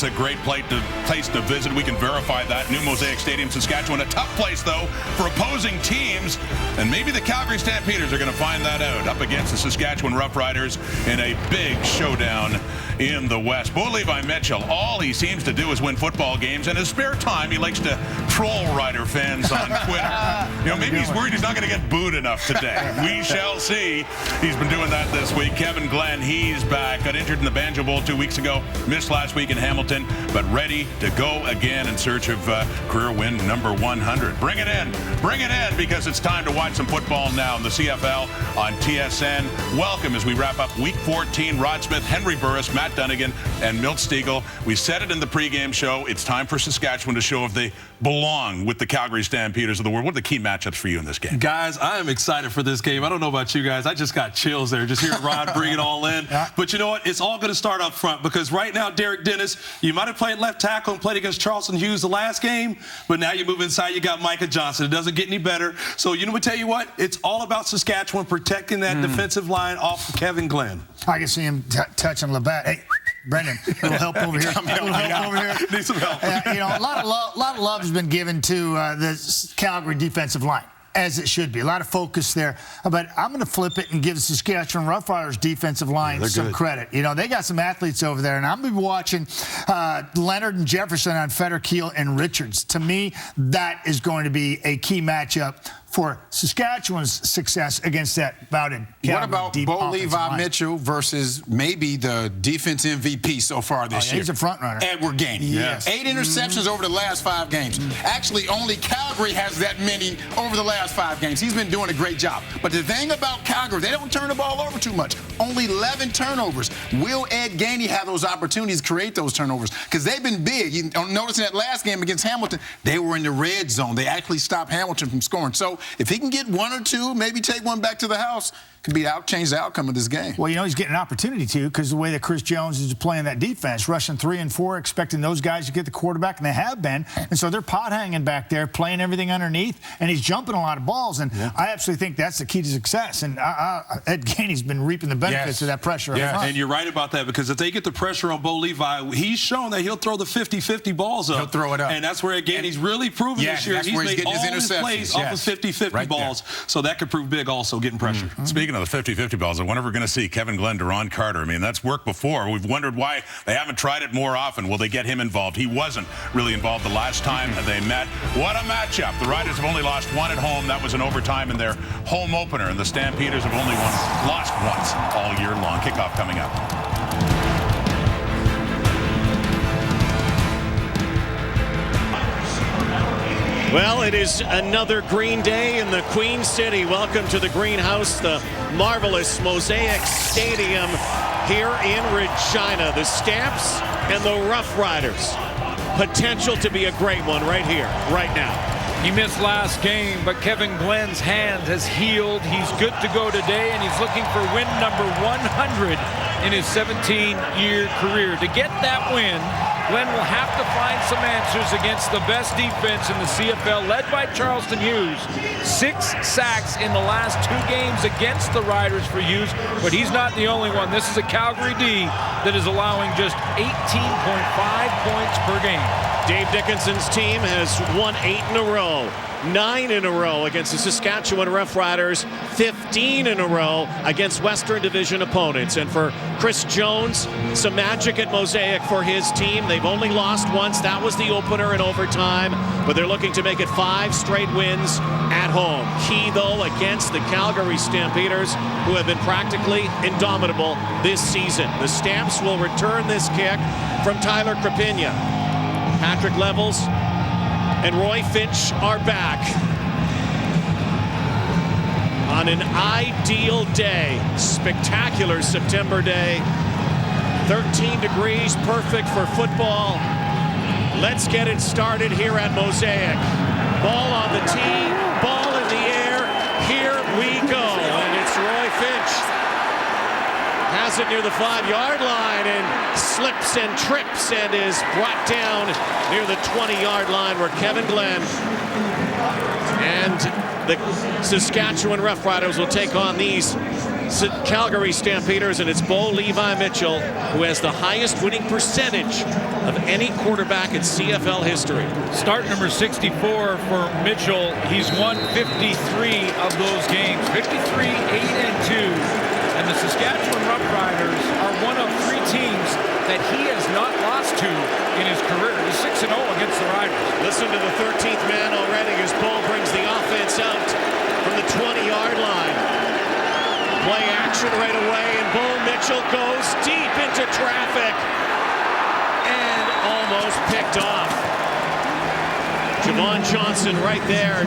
it's a great place to visit. We can verify that. New Mosaic Stadium, Saskatchewan. A tough place, though, for opposing teams. And maybe the Calgary Stampeders are going to find that out up against the Saskatchewan Roughriders in a big showdown in the West. Bo Levi Mitchell, all he seems to do is win football games. In his spare time, he likes to troll Rider fans on Twitter. Maybe he's worried he's not going to get booed enough today. We shall see. He's been doing that this week. Kevin Glenn, he's back. Got injured in the Banjo Bowl 2 weeks ago. Missed last week in Hamilton, but ready to go again in search of career win number 100. Bring it in, because it's time to watch some football now in the CFL on TSN. Welcome as we wrap up Week 14. Rod Smith, Henry Burris, Matt Dunnigan, and Milt Stegall. We said it in the pregame show. It's time for Saskatchewan to show if they belong with the Calgary Stampeders of the world. What are the key matchups for you in this game? Guys, I am excited for this game. I don't know about you guys. I just got chills there just hearing Rod bring it all in. But you know what? It's all going to start up front because right now, Derek Dennis, you might have played left tackle and played against Charleston Hughes the last game, but now you move inside, you got Micah Johnson. It doesn't get any better. So you know what? Tell you what, it's all about Saskatchewan protecting that defensive line off of Kevin Glenn. I can see him touching Labatt. Hey, Brendan, a little help over here. Need some help. A lot of love has been given to the Calgary defensive line, as it should be. A lot of focus there. But I'm going to flip it and give the Saskatchewan Roughriders defensive line some credit. They got some athletes over there, and I'm going to be watching Leonard and Jefferson on Federkeel and Richards. To me, that is going to be a key matchup for Saskatchewan's success against that bouted What about Bo Levi Mitchell versus maybe the defense MVP so far this year? He's a front runner. Edward Gainey. Yes. 8 interceptions over the last 5 games. Actually, only Calgary has that many over the last 5 games. He's been doing a great job. But the thing about Calgary, they don't turn the ball over too much. Only 11 turnovers. Will Ed Gainey have those opportunities to create those turnovers? Because they've been big. You notice in that last game against Hamilton, they were in the red zone. They actually stopped Hamilton from scoring. So if he can get 1 or 2, maybe take one back to the house, could change the outcome of this game. Well, he's getting an opportunity to because the way that Chris Jones is playing that defense, rushing 3 and 4, expecting those guys to get the quarterback, and they have been. And so they're pot hanging back there, playing everything underneath, and he's jumping a lot of balls. And I absolutely think that's the key to success. And Ed Gainey's been reaping the benefits of that pressure. Yeah, and you're right about that because if they get the pressure on Bo Levi, he's shown that he'll throw the 50-50 balls up. He'll throw it up. And that's where Ed Gainey's really proven this year. That's where he's getting his interceptions. Plays off of 50-50 balls. So that could prove big also, getting pressure. Speaking of the 50-50 balls, I wonder if we're going to see Kevin Glenn, Deron Carter. I mean, that's worked before. We've wondered why they haven't tried it more often. Will they get him involved? He wasn't really involved the last time they met. What a matchup. The Riders have only lost 1 at home. That was in overtime in their home opener. And the Stampeders have only lost once all year long. Kickoff coming up. Well, it is another green day in the Queen City. Welcome to the greenhouse, the marvelous Mosaic Stadium here in Regina. The Stamps and the Roughriders. Potential to be a great one right here, right now. He missed last game, but Kevin Glenn's hand has healed. He's good to go today, and he's looking for win number 100 in his 17-year career. To get that win, Glenn will have to find some answers against the best defense in the CFL, led by Charleston Hughes. 6 sacks in the last 2 games against the Riders for Hughes, but he's not the only one. This is a Calgary D that is allowing just 18.5 points per game. Dave Dickinson's team has won 8 in a row. 9 in a row against the Saskatchewan Roughriders, 15 in a row against Western Division opponents. And for Chris Jones, some magic at Mosaic for his team. They've only lost once. That was the opener in overtime, but they're looking to make it 5 straight wins at home. Key, though, against the Calgary Stampeders, who have been practically indomitable this season. The Stamps will return this kick from Tyler Krapina. Patrick Levels and Roy Finch are back on an ideal day, spectacular September day. 13 degrees, perfect for football. Let's get it started here at Mosaic. Ball on the tee, ball in the air. Here we go, and it's Roy Finch. Has it near the 5-yard line and slips and trips and is brought down near the 20-yard line where Kevin Glenn and the Saskatchewan Roughriders will take on these Calgary Stampeders, and it's Bo Levi Mitchell who has the highest winning percentage of any quarterback in CFL history. Start number 64 for Mitchell. He's won 53 of those games. 53, 8-2. And the Saskatchewan Roughriders are one of 3 teams that he has not lost to in his career. He's 6-0 against the Riders. Listen to the 13th man already as Bo brings the offense out from the 20-yard line. Play action right away, and Bo Mitchell goes deep into traffic and almost picked off. Javon Johnson right there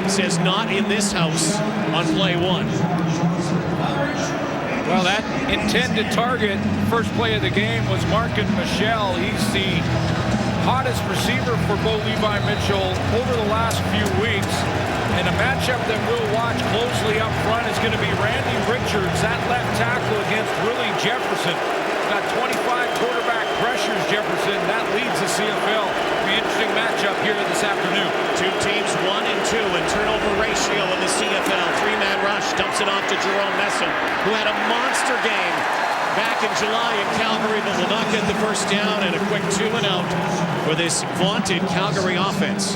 says not in this house on play 1. Well, that intended target, first play of the game, was Markin Michel. He's the hottest receiver for Bo Levi Mitchell over the last few weeks. And a matchup that we'll watch closely up front is going to be Randy Richards, that left tackle against Willie Jefferson. Got 25 quarterback pressures, Jefferson. That leads the CFL. It'll be an interesting matchup here this afternoon. 2 teams 1 and 2 in turnover ratio in the CFL. 3-man rush dumps it off to Jerome Messam, who had a monster game back in July in Calgary, but will not get the first down, and a quick 2-and-out for this vaunted Calgary offense.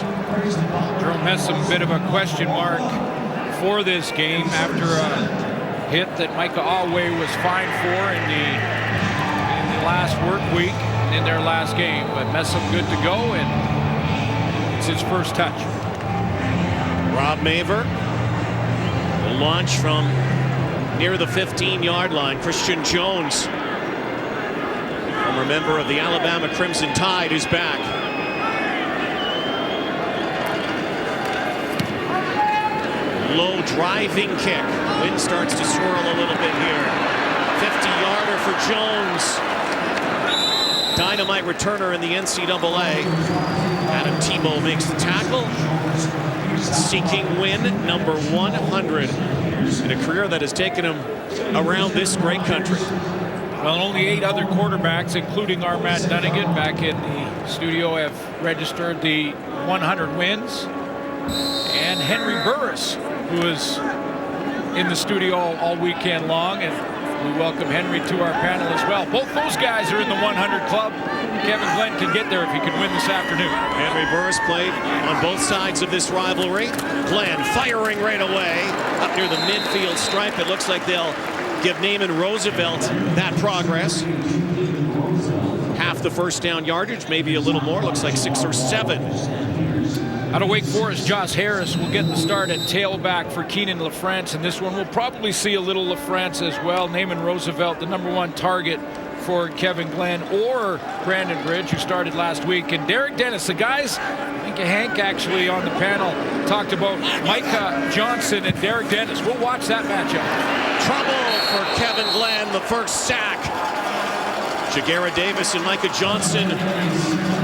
Jerome Messam, a bit of a question mark for this game after a hit that Micah Alway was fined for in the last work week in their last game. But Messam good to go, and it's his first touch. Rob Maver will launch from near the 15-yard line. Christian Jones, former member of the Alabama Crimson Tide, is back. Low driving kick. Wind starts to swirl a little bit here. 50-yarder for Jones. Dynamite returner in the NCAA. Adam Tebow makes the tackle. Seeking win number 100 in a career that has taken him around this great country. Well, only 8 other quarterbacks, including our Matt Dunnigan back in the studio, have registered the 100 wins. And Henry Burris, who is in the studio all weekend long, and we welcome Henry to our panel as well. Both those guys are in the 100 club. Kevin Glenn can get there if he can win this afternoon. Henry Burris played on both sides of this rivalry. Glenn firing right away up near the midfield stripe. It looks like they'll give Naaman Roosevelt that progress. Half the first down yardage, maybe a little more. Looks like 6 or 7. Out of Wake Forest, Josh Harris will get the start at tailback for Keenan LaFrance. And this one we'll probably see a little LaFrance as well. Naaman Roosevelt, the #1 target for Kevin Glenn or Brandon Bridge, who started last week. And Derek Dennis, the guys, I think Hank actually on the panel talked about Micah Johnson and Derek Dennis. We'll watch that matchup. Trouble for Kevin Glenn, the first sack. Jagera Davis and Micah Johnson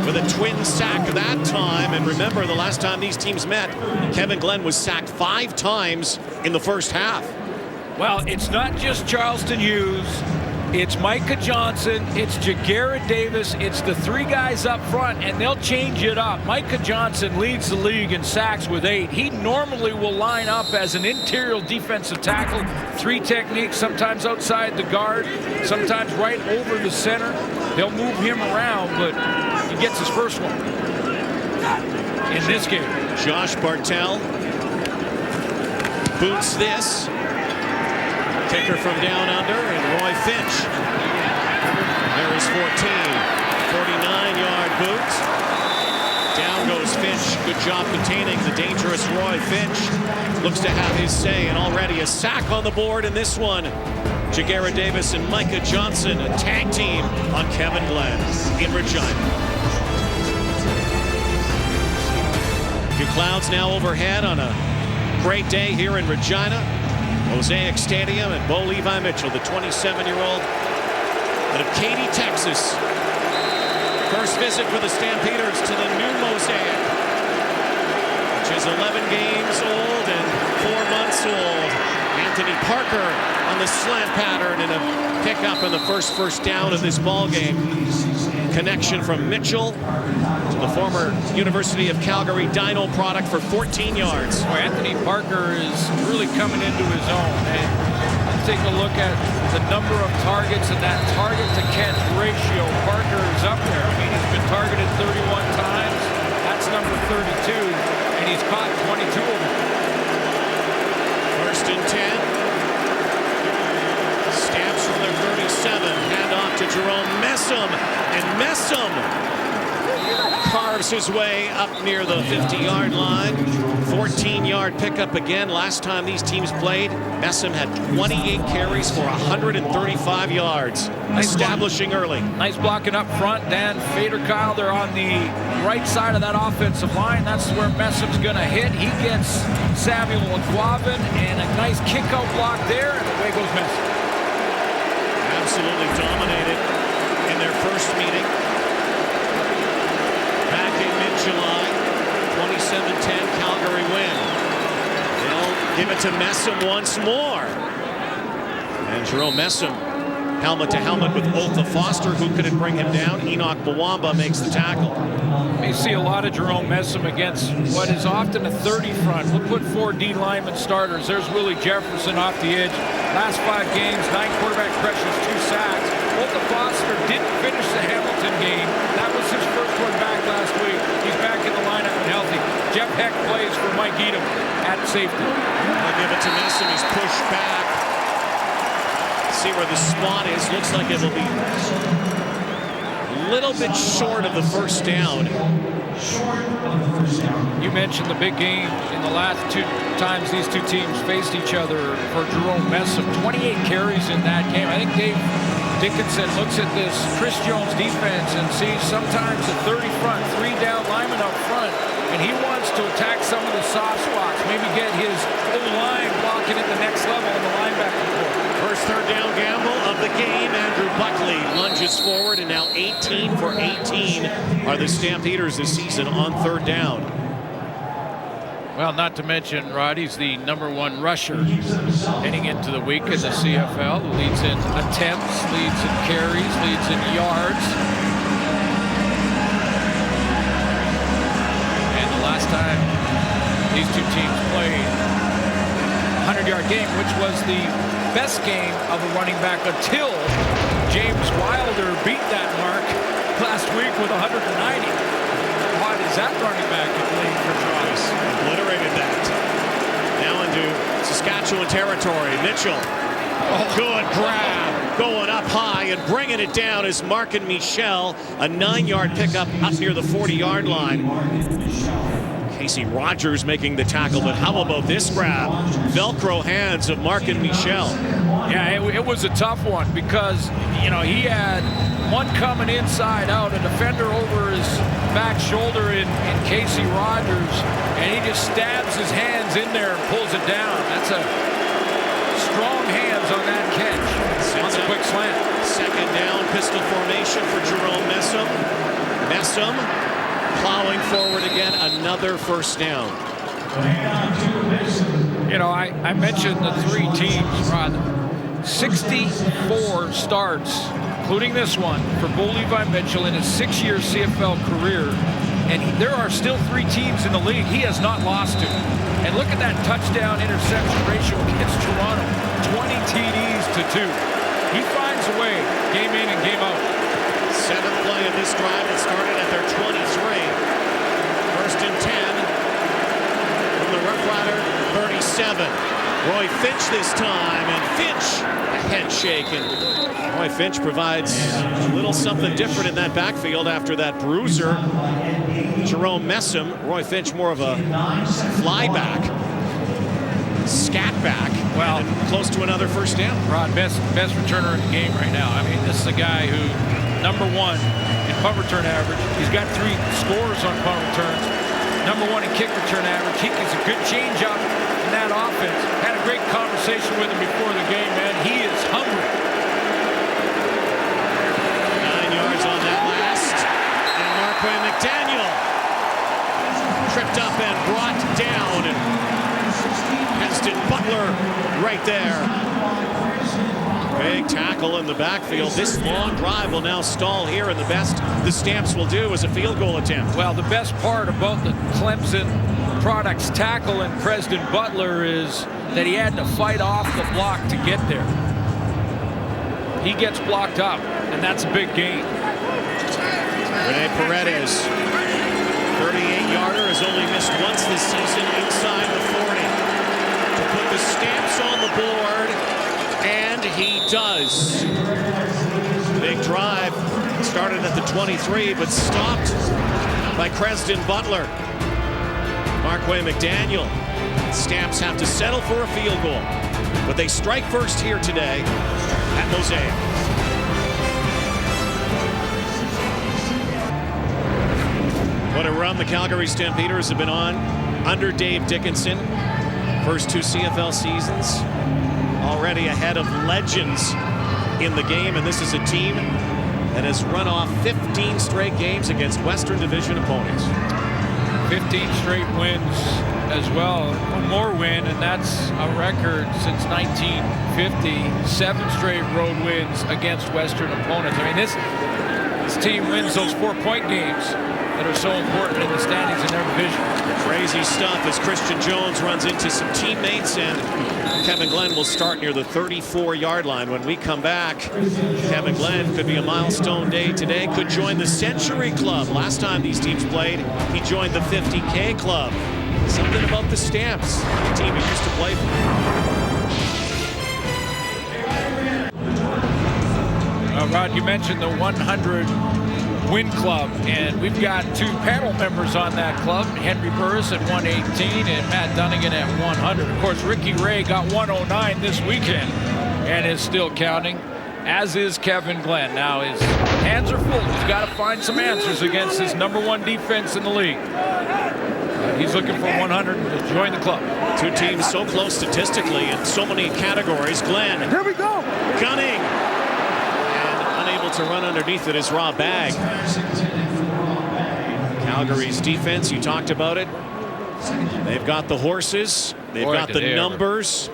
with a twin sack that time. And remember, the last time these teams met, Kevin Glenn was sacked 5 times in the first half. Well, it's not just Charleston Hughes. It's Micah Johnson, it's Jagera Davis, it's the 3 guys up front, and they'll change it up. Micah Johnson leads the league in sacks with 8. He normally will line up as an interior defensive tackle. 3 techniques, sometimes outside the guard, sometimes right over the center. They'll move him around, but he gets his first one in this game. Josh Bartel boots this. Kicker from down under, and Roy Finch. There is 14. 49-yard boot. Down goes Finch. Good job containing the dangerous Roy Finch. Looks to have his say, and already a sack on the board in this one. Jagera Davis and Micah Johnson, a tag team on Kevin Glenn in Regina. Few clouds now overhead on a great day here in Regina. Mosaic Stadium, and Bo Levi Mitchell, the 27-year-old out of Katy, Texas. First visit for the Stampeders to the new Mosaic, which is 11 games old and 4 months old. Anthony Parker on the slant pattern and a pickup in the first down of this ball game. Connection from Mitchell to the former University of Calgary Dino product for 14 yards. Boy, Anthony Parker is really coming into his own. And take a look at the number of targets and that target-to-catch ratio. Parker is up there. I mean, he's been targeted 31 times. That's number 32, and he's caught 22 of them. 1st and 10. Stamps from their 37. Hand off to Jerome Messam. And Messam carves his way up near the 50-yard line. 14-yard pickup again. Last time these teams played, Messam had 28 carries for 135 yards. Establishing early. Nice blocking up front. Dan Fader-Kyle, they're on the right side of that offensive line. That's where Messam's going to hit. He gets Samuel McGuavin and a nice kick-out block there, and away goes Messam. Absolutely dominated in their first meeting back in mid-July. 27-10 Calgary win. They'll give it to Messam once more. And Jerome Messam helmet to helmet with Otha Foster, who couldn't bring him down. Enoch Mwamba makes the tackle. We see a lot of Jerome Messam against what is often a 30 front. We'll put 4 D lineman starters. There's Willie Jefferson off the edge. Last 5 games, 9 quarterback pressures, 2 sacks. Otha Foster didn't finish the Hamilton game. That was his first one back last week. He's back in the lineup and healthy. Jeff Heck plays for Mike Edom at safety. They'll give it to Messam. He's pushed back. See where the spot is. Looks like it will be a little bit short of the first down. You mentioned the big game in the last 2 times these two teams faced each other for Jerome Messam. 28 carries in that game. I think Dave Dickinson looks at this Chris Jones defense and sees sometimes a 30 front, 3 down lineman up front, and he wants to attack some of the soft spots, maybe get his O-line blocking at the next level in the linebacker core. First 3rd down gamble of the game. Andrew Buckley lunges forward, and now 18 for 18 are the Stampeders this season on 3rd down. Well, not to mention, Rod, he's the #1 rusher heading into the week in the CFL. Leads in attempts, leads in carries, leads in yards. And the last time these two teams played, 100-yard game, which was the best game of a running back until James Wilder beat that mark last week with 190. Why does that running back get blamed for tries? Obliterated that. Now into Saskatchewan territory. Mitchell. Good grab. Going up high and bringing it down is Markin Michel. A 9-yard pickup up near the 40-yard line. Casey Rogers making the tackle, but how about this grab? Velcro hands of Markin Michel. Yeah, it was a tough one because, you know, he had one coming inside out, a defender over his back shoulder in Casey Rogers, and he just stabs his hands in there and pulls it down. That's a strong hands on that catch on the quick slant. 2nd down, pistol formation for Jerome Messam. Messam plowing forward again, another 1st down. You know, I mentioned the 3 teams, Rod. 64 starts, including this one, for Bo Levi Mitchell in his 6-year CFL career. And there are still 3 teams in the league he has not lost to. And look at that touchdown-interception ratio against Toronto. 20 TDs to 2. He finds a way, game in and game out. 7th play of this drive that started at their 23. 1st and 10 from the Roughrider 37. Roy Finch this time, and Finch a head shake, and Roy Finch provides a little something different in that backfield after that bruiser. Jerome Messam, Roy Finch more of a flyback, scat back, well, and close to another 1st down. Rod, best returner in the game right now. I mean, this is a guy who #1 in punt return average. He's got 3 scores on punt returns. #1 in kick return average. He gets a good change up in that offense. Had a great conversation with him before the game, man. He is hungry. 9 yards on that last. And Marquay McDaniel tripped up and brought down. And Heston Butler right there. Big tackle in the backfield. This long drive will now stall here, and the best the Stamps will do is a field goal attempt. Well, the best part about the Clemson product's tackle in Preston Butler is that he had to fight off the block to get there. He gets blocked up, and that's a big gain. Rene Paredes, 38-yarder, has only missed once this season inside the 40. To put the Stamps on the board, and he does. Big drive started at the 23, but stopped by Preston Butler. Marquay McDaniel. Stamps have to settle for a field goal, but they strike first here today at Mosaic. What a run the Calgary Stampeders have been on under Dave Dickinson. First 2 CFL seasons, already ahead of legends in the game, and this is a team that has run off 15 straight games against Western Division opponents. 15 straight wins as well. One more win, and that's a record since 1950. 7 straight road wins against Western opponents. I mean, this team wins those 4-point games that are so important in the standings in their division. Crazy stuff as Christian Jones runs into some teammates, and Kevin Glenn will start near the 34-yard line. When we come back, Kevin Glenn could be a milestone day today, could join the Century Club. Last time these teams played, he joined the 50K Club. Something about the Stamps, the team he used to play for. Rod, you mentioned the 100 win club, and we've got 2 panel members on that club, Henry Burris at 118 and Matt Dunnigan at 100. Of course, Ricky Ray got 109 this weekend and is still counting, as is Kevin Glenn. Now his hands are full. He's got to find some answers against his #1 defense in the league. He's looking for 100 to join the club. 2 teams so close statistically in so many categories. Glenn, here we go, gunning, and unable to run underneath it is Rob Bagg. Calgary's defense, you talked about it. They've got the horses, they've got the numbers.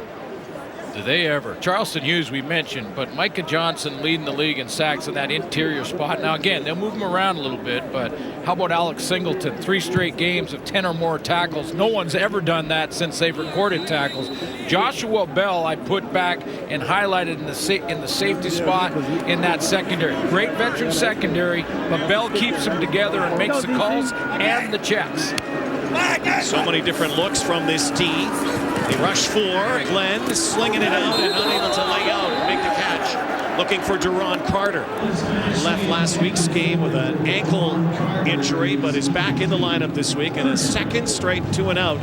Do they ever? Charleston Hughes we mentioned, but Micah Johnson leading the league in sacks in that interior spot. Now again, they'll move him around a little bit, but how about Alex Singleton? 3 straight games of 10 or more tackles. No one's ever done that since they've recorded tackles. Joshua Bell I put back and highlighted in the safety spot in that secondary. Great veteran secondary, but Bell keeps them together and makes the calls and the checks. So many different looks from this D. They rush 4. Glenn slinging it out and unable to lay out and make the catch. Looking for Duron Carter. Left last week's game with an ankle injury, but is back in the lineup this week, and a second straight 2 and out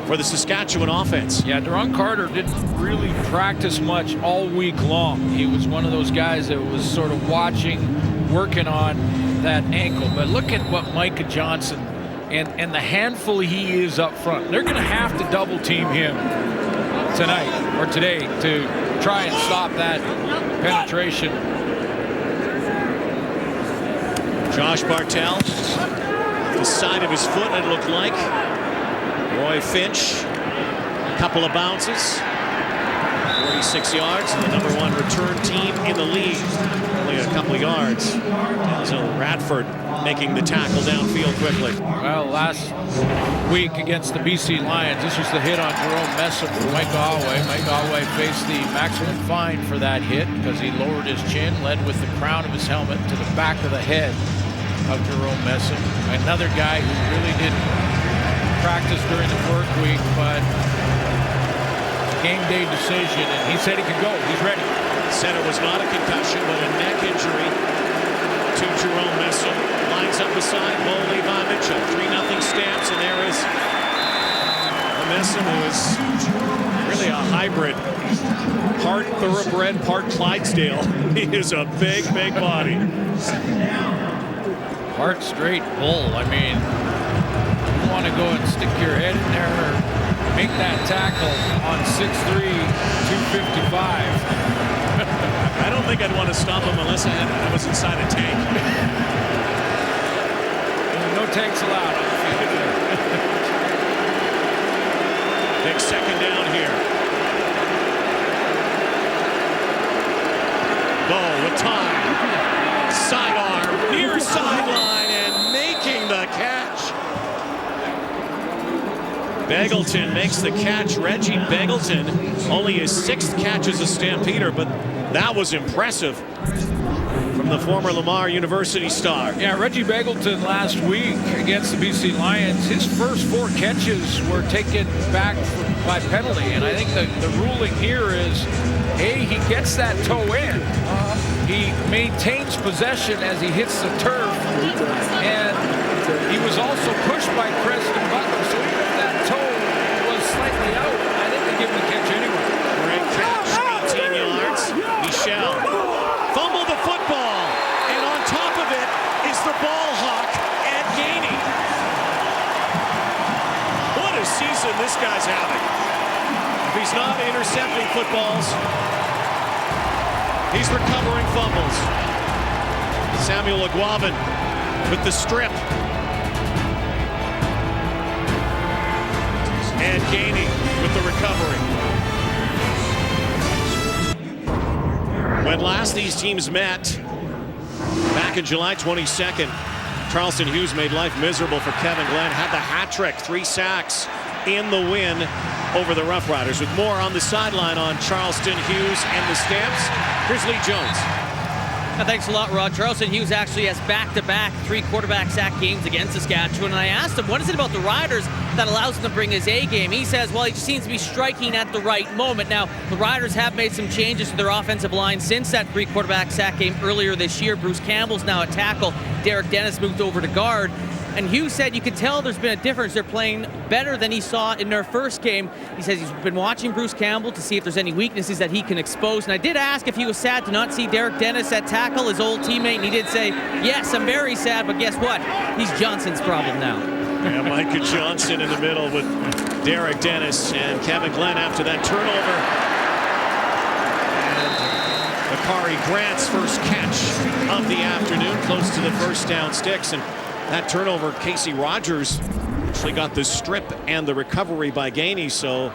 for the Saskatchewan offense. Yeah, Duron Carter didn't really practice much all week long. He was one of those guys that was sort of watching, working on that ankle. But look at what Micah Johnson and the handful he is up front. They're going to have to double team him tonight or today to try and stop that penetration. Josh Bartel, the side of his foot, it looked like. Roy Finch, a couple of bounces. 46 yards, and the #1 return team in the league. Only a couple of yards. So Radford making the tackle downfield quickly. Well, last week against the BC Lions, this was the hit on Jerome Messam from Mike Galway. Mike Galway faced the maximum fine for that hit because he lowered his chin, led with the crown of his helmet to the back of the head of Jerome Messam. Another guy who really didn't practice during the work week, but game day decision, and he said he could go. He's ready. Said it was not a concussion, but a neck injury to Jerome Messam. Lines up beside Mo Leivovich, a 3-0 Stamps, and there is Messam, who is really a hybrid. Part thoroughbred, part Clydesdale. He is a big, big body. Part straight bull. I mean, you want to go and stick your head in there or make that tackle on 6'3", 255. I don't think I'd want to stop him unless I was inside a tank. No tanks allowed on the field. Big second down here. Bow with time. Sidearm, near sideline, and making the catch. Beggleton makes the catch. Reggie Beggleton, only his 6th catch as a Stampeder, but that was impressive from the former Lamar University star. Yeah, Reggie Beggleton last week against the BC Lions, his first 4 catches were taken back by penalty. And I think the ruling here is, A, he gets that toe in. He maintains possession as he hits the turf. And he was also pushed by Preston Butler. So even if that toe was slightly out, I think they give him the catch anyway. Great catch, 18 yards. Michel fumbled the football, and on top of it is the ball hawk, Ed Gainey. What a season this guy's having. If he's not intercepting footballs, he's recovering fumbles. Samuel Aguavin with the strip. Ed Gainey with the recovery. When last these teams met, back in July 22nd, Charleston Hughes made life miserable for Kevin Glenn, had the hat trick, 3 sacks in the win over the Roughriders. With more on the sideline on Charleston Hughes and the Stamps, here's Lee Jones. Thanks a lot, Rod. Charleston Hughes actually has back-to-back 3 quarterback sack games against Saskatchewan, and I asked him, what is it about the Riders that allows him to bring his A game? He says, well, he just seems to be striking at the right moment. Now, the Riders have made some changes to their offensive line since that 3 quarterback sack game earlier this year. Bruce Campbell's now at tackle. Derek Dennis moved over to guard. And Hughes said you could tell there's been a difference. They're playing better than he saw in their first game. He says he's been watching Bruce Campbell to see if there's any weaknesses that he can expose. And I did ask if he was sad to not see Derek Dennis at tackle, his old teammate, and he did say, yes, I'm very sad, but guess what? He's Johnson's problem now. Yeah, Micah Johnson in the middle with Derek Dennis and Kevin Glenn after that turnover. And Bakari Grant's first catch of the afternoon, close to the first down sticks. And that turnover, Casey Rogers actually got the strip and the recovery by Gainey, so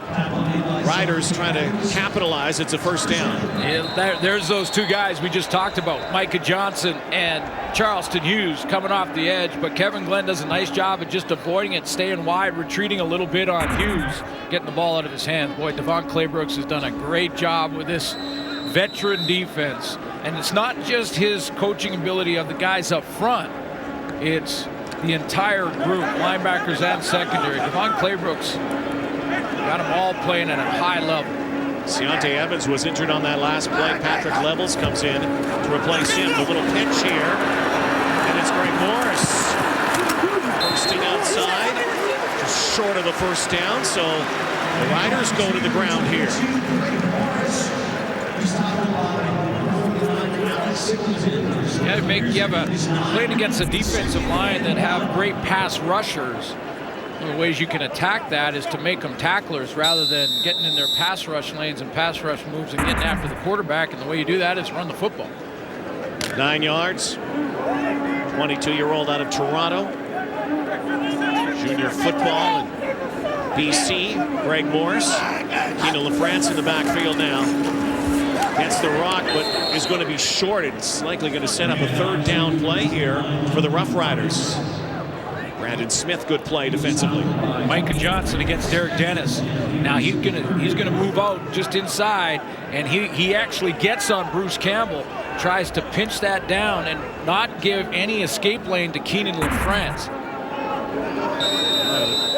Riders trying to capitalize. It's a first down. Yeah, there's those 2 guys we just talked about, Micah Johnson and Charleston Hughes coming off the edge, but Kevin Glenn does a nice job of just avoiding it, staying wide, retreating a little bit on Hughes, getting the ball out of his hands. Boy, Devon Claybrooks has done a great job with this veteran defense, and it's not just his coaching ability of the guys up front. It's the entire group, linebackers and secondary. Devon Claybrooks got them all playing at a high level. Deontay Evans was injured on that last play. Patrick Levels comes in to replace him. A little pinch here. And it's Greg Morris. Bursting outside. Just short of a first down. So the Riders go to the ground here. Yeah, you have a playing against a defensive line that have great pass rushers. One of the ways you can attack that is to make them tacklers rather than getting in their pass rush lanes and pass rush moves and getting after the quarterback. And the way you do that is run the football. 9 yards. 22-year-old out of Toronto. Junior football in BC. Greg Morris. Keenan LaFrance in the backfield now. Gets the rock, but is going to be short. It's likely going to set up a 3rd down play here for the Roughriders. Brandon Smith, good play defensively. Micah Johnson against Derek Dennis. Now he's gonna move out just inside, and he actually gets on Bruce Campbell, tries to pinch that down and not give any escape lane to Keenan LaFrance.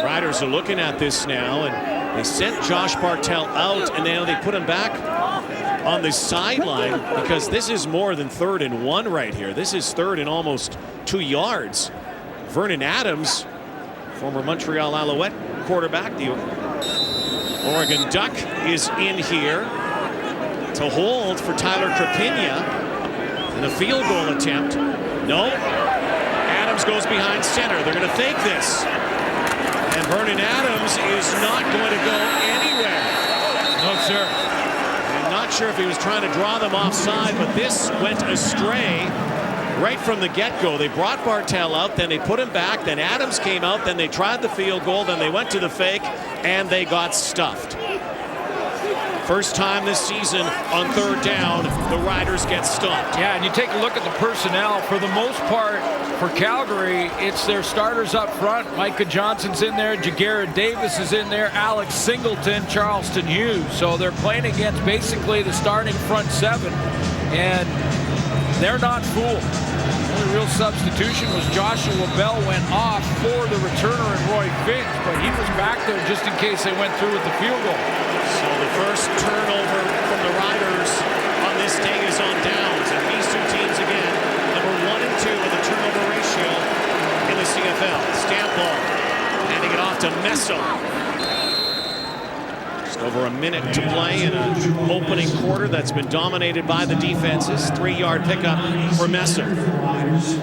Riders are looking at this now, and they sent Josh Bartell out, and now they put him back on the sideline because this is more than 3rd and 1 right here. This is 3rd and almost 2 yards. Vernon Adams, former Montreal Alouette quarterback, the Oregon Duck, is in here to hold for Tyler Crapigna in a field goal attempt. No. Adams goes behind center. They're going to fake this. And Vernon Adams is not going to go anywhere. No, sir. I'm not sure if he was trying to draw them offside, but this went astray right from the get-go. They brought Bartell out, then they put him back, then Adams came out, then they tried the field goal, then they went to the fake, and they got stuffed. First time this season on third down, the Riders get stopped. Yeah, and you take a look at the personnel. For the most part, for Calgary, it's their starters up front. Micah Johnson's in there. Jagarrett Davis is in there. Alex Singleton, Charleston Hughes. So they're playing against basically the starting front seven, and they're not fooled. The only real substitution was Joshua Bell went off for the returner and Roy Finch, but he was back there just in case they went through with the field goal. So the first turnover from the Riders on this day is on downs, and these two teams again, number 1 and 2 in the turnover ratio in the CFL. Stample handing it off to Meso. Just over a minute to play in an opening quarter that's been dominated by the defenses. 3-yard pickup for Meso.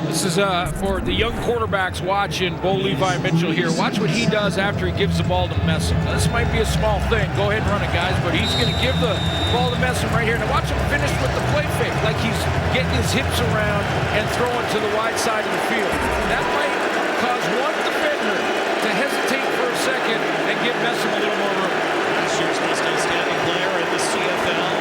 This is for the young quarterbacks watching. Bo Levi Mitchell here. Watch what he does after he gives the ball to Meso. This might be a small thing. Go ahead and run it, guys. But he's going to give the ball to Meso right here. Now watch him finish with the play fake, like he's getting his hips around and throwing to the wide side of the field. That might cause one defender to hesitate for a second and give Meso a little more room. Last year's most outstanding player in the CFL.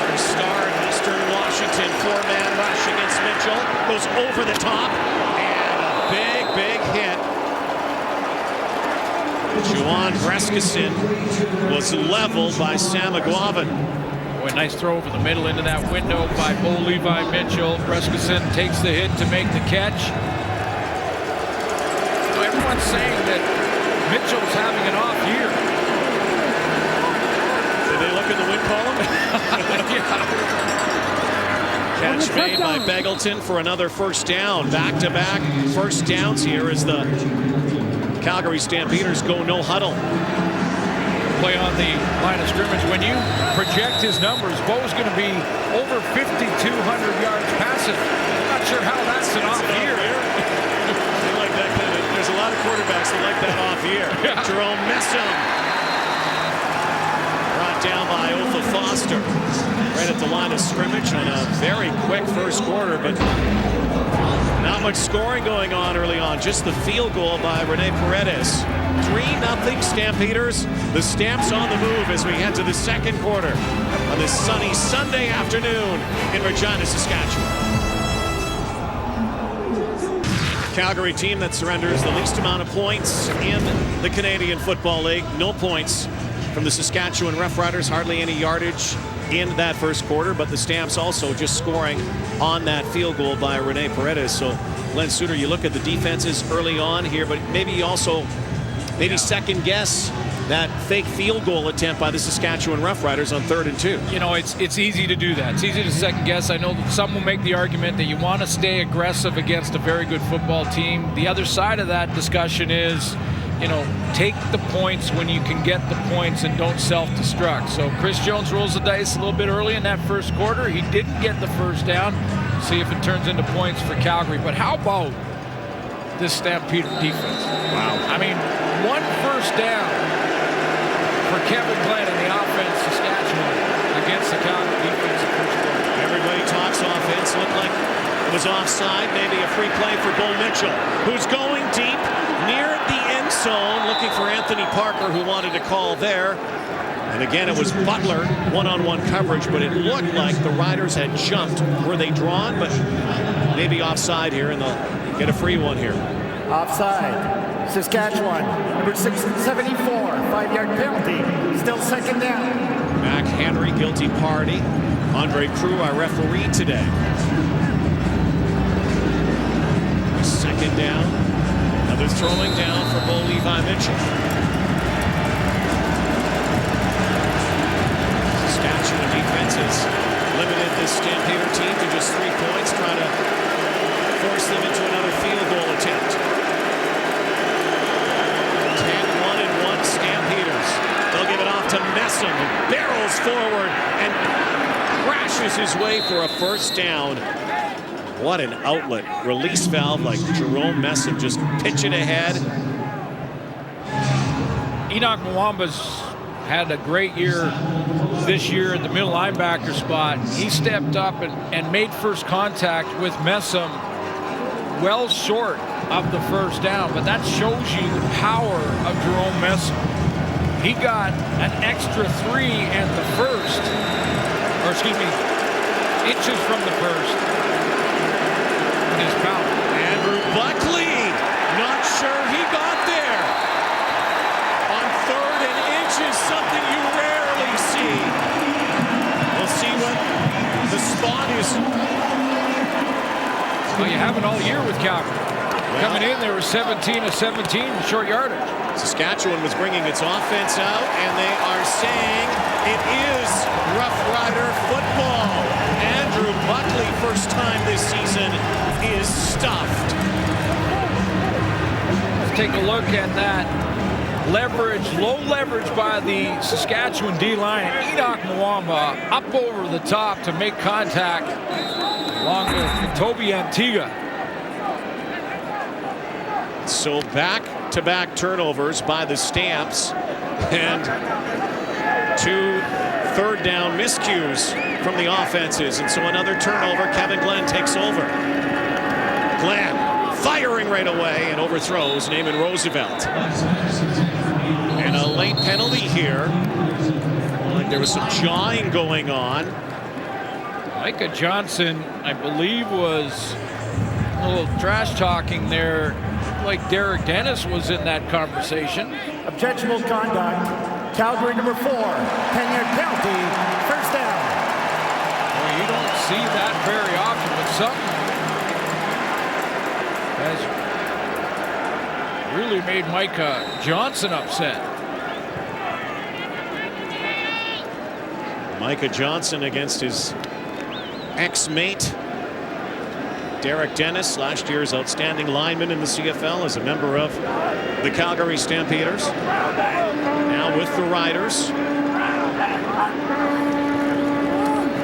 Our star in Eastern Washington, 4-man rush against Mitchell. Goes over the top, and a big hit. Juwan Brescacin was leveled by Sam McGuavin. Boy, nice throw over the middle into that window by Bo Levi Mitchell. Brescacin takes the hit to make the catch. So everyone's saying that Mitchell's having an off year. Did they look in the win column? Catch made by Beggleton for another first down. Back-to-back first downs here as the Calgary Stampeders go no huddle. Play on the line of scrimmage. When you project his numbers, Bo's going to be over 5,200 yards passing. I'm not sure how that's an off year. They like that kind of, there's a lot of quarterbacks that like that off year. Yeah. Jerome Messam. Brought down by Ofa Foster. Right at the line of scrimmage on a very quick first quarter, but not much scoring going on early on. Just the field goal by Rene Paredes. 3-0 Stampeders. The Stamps on the move as we head to the second quarter on this sunny Sunday afternoon in Regina, Saskatchewan. Calgary team that surrenders the least amount of points in the Canadian Football League. No points from the Saskatchewan Roughriders, hardly any yardage in that first quarter, but the Stamps also just scoring on that field goal by Rene Paredes. So, Glenn Suter, you look at the defenses early on here, but maybe also second guess that fake field goal attempt by the Saskatchewan Roughriders on 3rd and 2. You know, it's easy to do that. It's easy to second guess. I know that some will make the argument that you want to stay aggressive against a very good football team. The other side of that discussion is, you know, take the points when you can get the points and don't self-destruct. So Chris Jones rolls the dice a little bit early in that first quarter. He didn't get the first down. See if it turns into points for Calgary. But how about this Stampeder defense? Wow. I mean, one first down for Kevin Glenn in the offense, Saskatchewan, against the Calgary defense in first quarter. Everybody talks offense. Looked like it was offside. Maybe a free play for Bo Mitchell, who's going deep near the end zone, looking for Anthony Parker, who wanted to call there. And again, it was Butler, one-on-one coverage, but it looked like the Riders had jumped. Were they drawn? But maybe offside here, and they'll get a free one here. Offside. Saskatchewan, number 674, 5-yard penalty. Still second down. Mac Henry, guilty party. Andre Crew, our referee today. Second down. Another throwing down for Bo Levi Mitchell. Saskatchewan defense has limited this Stampeder team to just 3 points, trying to force them into another field goal attempt. 10-1-1 Stampeders. They'll give it off to Messam, who barrels forward and crashes his way for a first down. What an outlet. Release valve like Jerome Messam, just pitching ahead. Enoch Mwamba's had a great year this year at the middle linebacker spot. He stepped up and made first contact with Messam well short of the first down, but that shows you the power of Jerome Messam. He got an extra 3 and the first, or excuse me, inches from the first in his power. Andrew Buckley, not sure he got there. On 3rd and inches, something you rarely see. We'll see what the spot is. Well, you have it all year with Calgary. Coming in, they were 17 of 17 in short yardage. Saskatchewan was bringing its offense out, and they are saying it is Rough Rider football. Andrew Buckley, first time this season, is stuffed. Let's take a look at that leverage, low leverage by the Saskatchewan D-line. Enoch Mwamba up over the top to make contact along with Toby Antigua. So back-to-back turnovers by the Stamps and 2 third down miscues from the offenses. And so another turnover. Kevin Glenn takes over. Glenn firing right away and overthrows Naaman Roosevelt. And a late penalty here. Like there was some jawing going on. Micah Johnson, I believe, was a little trash talking there. Like Derek Dennis was in that conversation. Objectionable conduct. Calgary number 4. 10-yard penalty. First down. Well, you don't see that very often, but something has really made Micah Johnson upset. Micah Johnson against his ex-mate Derek Dennis, last year's outstanding lineman in the CFL, as a member of the Calgary Stampeders. Now with the Riders.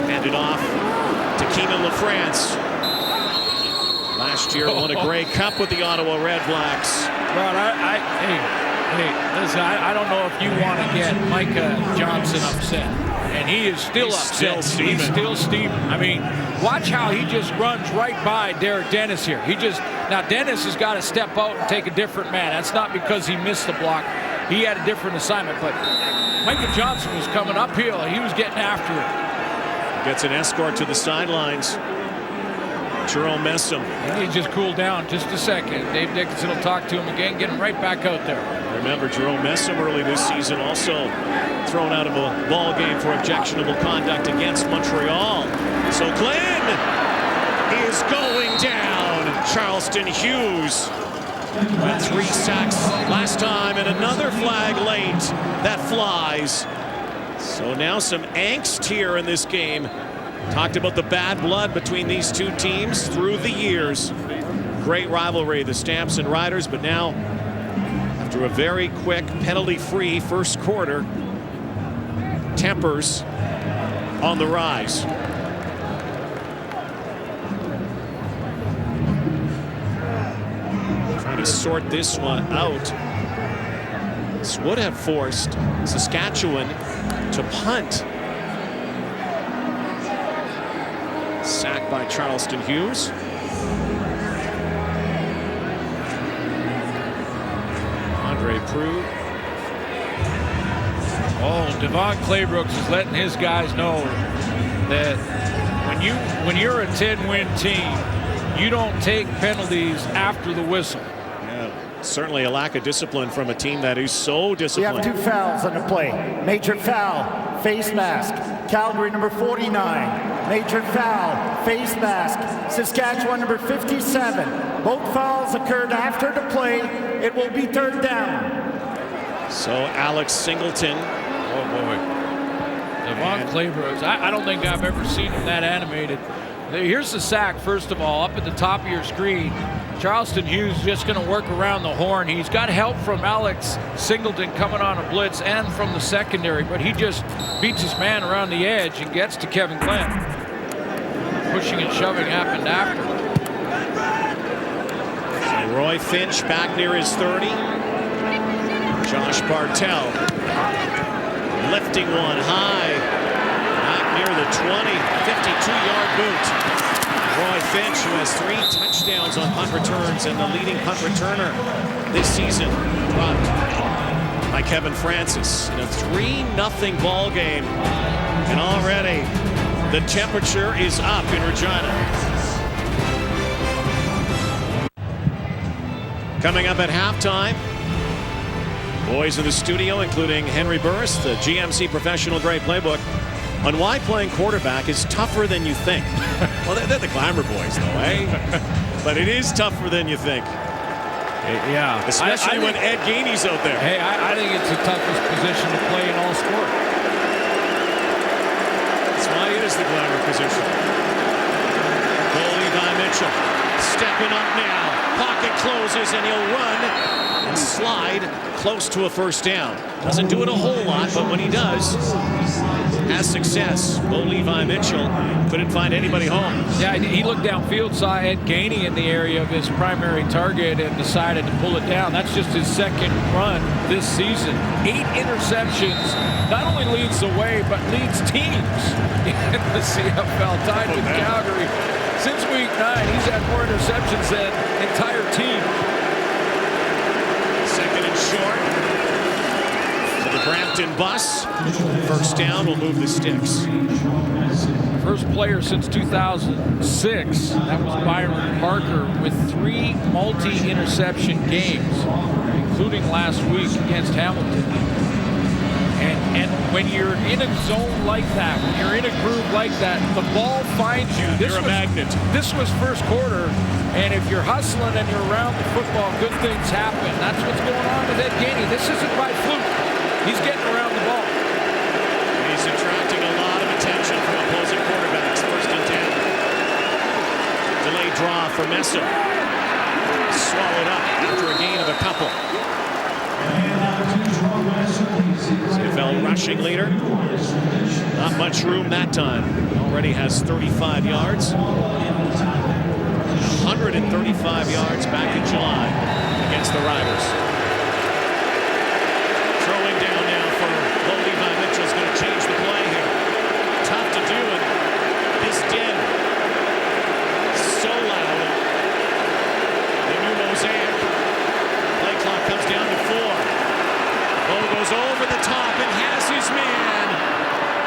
Handed off to Keenan LaFrance. Last year won a Grey Cup with the Ottawa Red Blacks. Rod, hey, listen, I don't know if you want to get Micah Johnson upset. And he is still upset. He's still steaming. I mean, watch how he just runs right by Derek Dennis here. Now Dennis has got to step out and take a different man. That's not because he missed the block. He had a different assignment, but Micah Johnson was coming uphill and he was getting after it. Gets an escort to the sidelines. Jerome Messam. He needs to just cool down just a second. Dave Dickinson will talk to him again, get him right back out there. Remember, Jerome Messam early this season also thrown out of a ball game for objectionable conduct against Montreal. So Glenn is going down. Charleston Hughes with 3 sacks last time and another flag late that flies. So now some angst here in this game. Talked about the bad blood between these two teams through the years. Great rivalry, the Stamps and Riders, but now after a very quick penalty-free first quarter, tempers on the rise. Trying to sort this one out. This would have forced Saskatchewan to punt. Sacked by Charleston Hughes. Andre Proulx. Oh, Devon Claybrook is letting his guys know that when you're a 10-win team, you don't take penalties after the whistle. Yeah, certainly a lack of discipline from a team that is so disciplined. We have 2 fouls on the play. Major foul, face mask. Calgary number 49. Major foul, face mask. Saskatchewan number 57. Both fouls occurred after the play. It will be 3rd down. So Alex Singleton. Oh boy. Devon Claybrook. I don't think I've ever seen him that animated. Here's the sack, first of all, up at the top of your screen. Charleston Hughes just going to work around the horn. He's got help from Alex Singleton coming on a blitz and from the secondary, but he just beats his man around the edge and gets to Kevin Glenn. Pushing and shoving happened after. So Roy Finch back near his 30. Josh Bartell lifting one high, not near the 20, 52-yard boot. Roy Finch, who has 3 touchdowns on punt returns and the leading punt returner this season. by Kevin Francis in a 3-0 ball game. And already the temperature is up in Regina. Coming up at halftime, boys in the studio, including Henry Burris, the GMC Professional Grade Playbook, on why playing quarterback is tougher than you think. Well, they're the glamour boys, though, eh? But it is tougher than you think. Yeah. Especially when Ed Gainey's out there. Hey, I think it's the toughest position to play in all sport. That's why it is the glamour position. Levi Mitchell stepping up now. Pocket closes and he'll run and slide close to a first down. Doesn't do it a whole lot, but when he does, has success. Levi Mitchell couldn't find anybody home. Yeah, he looked downfield, saw Ed Gainey in the area of his primary target and decided to pull it down. That's just his second run this season. 8 interceptions. Not only leads the way, but leads teams in the CFL, tied with Calgary. Since week 9, he's had more interceptions than entire team. Second and short for the Brampton bus. First down will move the sticks. First player since 2006. That was Byron Parker with 3 multi-interception games, including last week against Hamilton. And when you're in a zone like that, when you're in a groove like that, the ball finds you. You're a magnet. This was first quarter, and if you're hustling and you're around the football, good things happen. That's what's going on with Ed Gainey. This isn't by fluke. He's getting around the ball. He's attracting a lot of attention from opposing quarterbacks. First and 10. Delayed draw for Messa. Swallowed up after a gain of a couple. CFL rushing leader. Not much room that time. Already has 35 yards. 135 yards back in July against the Riders. Throwing down now for Levi Mitchell is going to change the play here. Tough to do in this din. So loud. The new mosaic. Play clock comes down to 4. Bo goes over the top and has his man.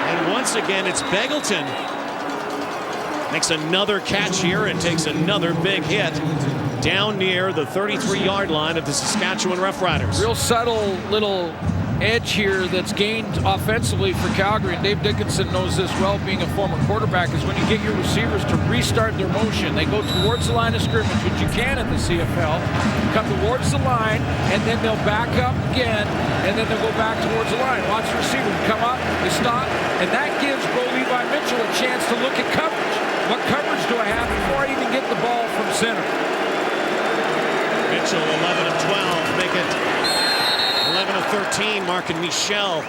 And once again, it's Begelton. Makes another catch here and takes another big hit down near the 33-yard line of the Saskatchewan Roughriders. Real subtle little edge here that's gained offensively for Calgary, and Dave Dickinson knows this well, being a former quarterback, is when you get your receivers to restart their motion. They go towards the line of scrimmage, which you can in the CFL, come towards the line, and then they'll back up again, and then they'll go back towards the line. Watch the receiver come up, they stop, and that gives Levi Mitchell a chance to look at coverage. What coverage do I have before I even get the ball from center? Mitchell, 11 of 12, make it 11 of 13. Mark and Michel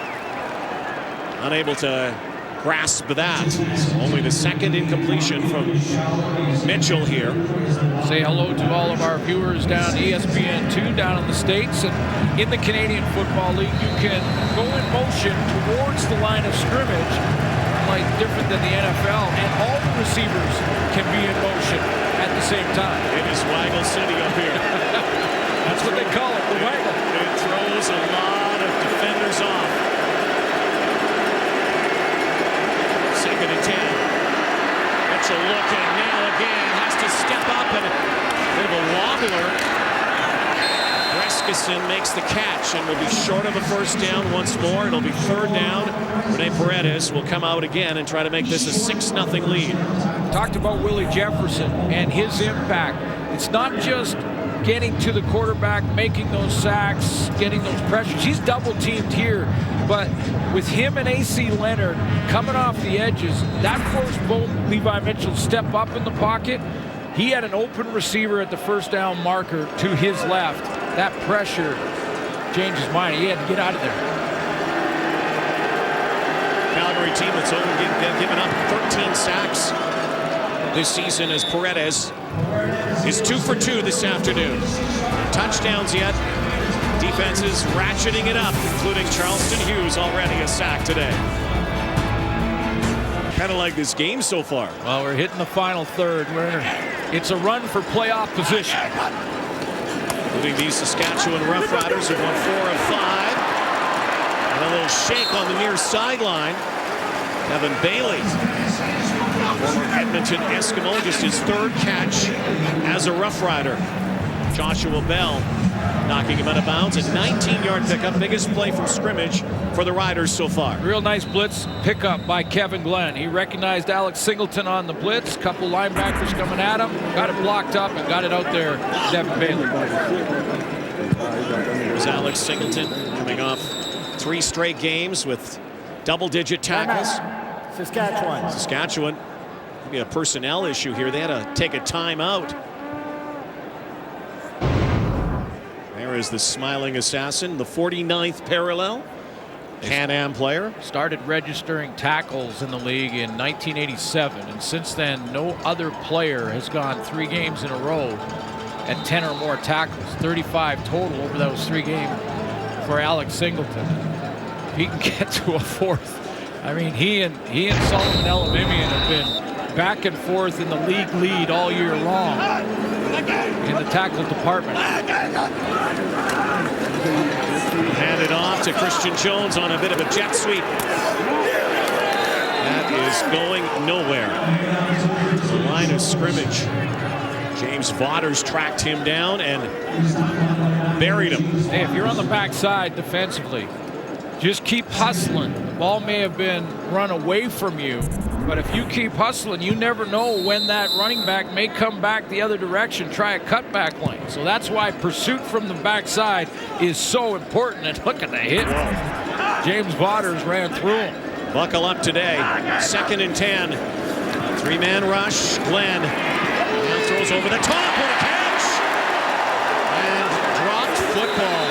unable to grasp that. Only the second incompletion from Mitchell here. Say hello to all of our viewers down ESPN2 down in the States. And in the Canadian Football League, you can go in motion towards the line of scrimmage, like different than the NFL, and all the receivers can be in motion at the same time. It is Waggle City up here. That's what they call it, the waggle. It throws a lot of defenders off. Second and 10. Mitchell looking now again, has to step up and a bit of a wobbler. Brescison makes the catch and will be short of a first down once more. It'll be third down. Rene Paredes will come out again and try to make this a 6-0 lead. Talked about Willie Jefferson and his impact. It's not just getting to the quarterback, making those sacks, getting those pressures. He's double teamed here, but with him and AC Leonard coming off the edges, that forced both Levi Mitchell to step up in the pocket. He had an open receiver at the first down marker to his left. That pressure changed his mind. He had to get out of there. Calgary team that's only given up 13 sacks this season as Paredes is 2 for 2 this afternoon. Touchdowns yet. Defenses ratcheting it up, including Charleston Hughes, already a sack today. Kind of like this game so far. Well, we're hitting the final third. It's a run for playoff position. Including these Saskatchewan Roughriders have won 4 of 5. And a little shake on the near sideline. Kevin Bailey, former Edmonton Eskimo, just his third catch as a Rough Rider. Joshua Bell knocking him out of bounds. A 19-yard pickup, biggest play from scrimmage for the Riders so far. Real nice blitz pickup by Kevin Glenn. He recognized Alex Singleton on the blitz. Couple linebackers coming at him. Got it blocked up and got it out there. Devin Bailey. Here's Alex Singleton coming off 3 straight games with double-digit tackles. Saskatchewan. Maybe a personnel issue here. They had to take a timeout. There is the smiling assassin, the 49th parallel. Can-Am player. Started registering tackles in the league in 1987, and since then no other player has gone 3 games in a row at 10 or more tackles. 35 total over those 3 games for Alex Singleton. If he can get to a 4th, I mean, he and Solomon Elimimian have been back and forth in the league lead all year long in the tackle department. Handed off to Christian Jones on a bit of a jet sweep. That is going nowhere. The line of scrimmage. James Vaughters tracked him down and buried him. Hey, if you're on the backside defensively, just keep hustling. The ball may have been run away from you, but if you keep hustling, you never know when that running back may come back the other direction, try a cutback lane. So that's why pursuit from the backside is so important. And look at the hit. James Vaughters ran through him. Buckle up today. 2nd and 10. 3-man rush. Glenn now throws over the top. What a catch! And dropped football.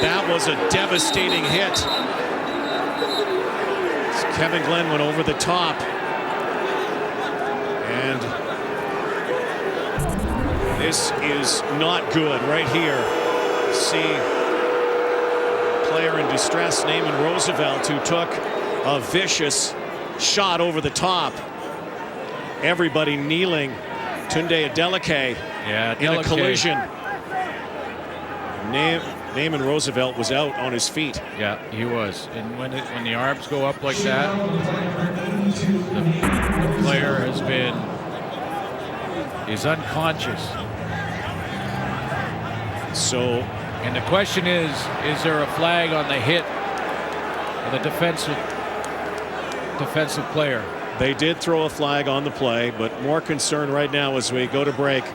That was a devastating hit. Kevin Glenn went over the top. And this is not good right here. See player in distress, Naaman Roosevelt, who took a vicious shot over the top. Everybody kneeling. Tunde Adeleke in a collision. Naaman Roosevelt was out on his feet. Yeah, he was. And when the arms go up like that, the player is unconscious. So, and the question is there a flag on the hit of the defensive player? They did throw a flag on the play, but more concern right now as we go to break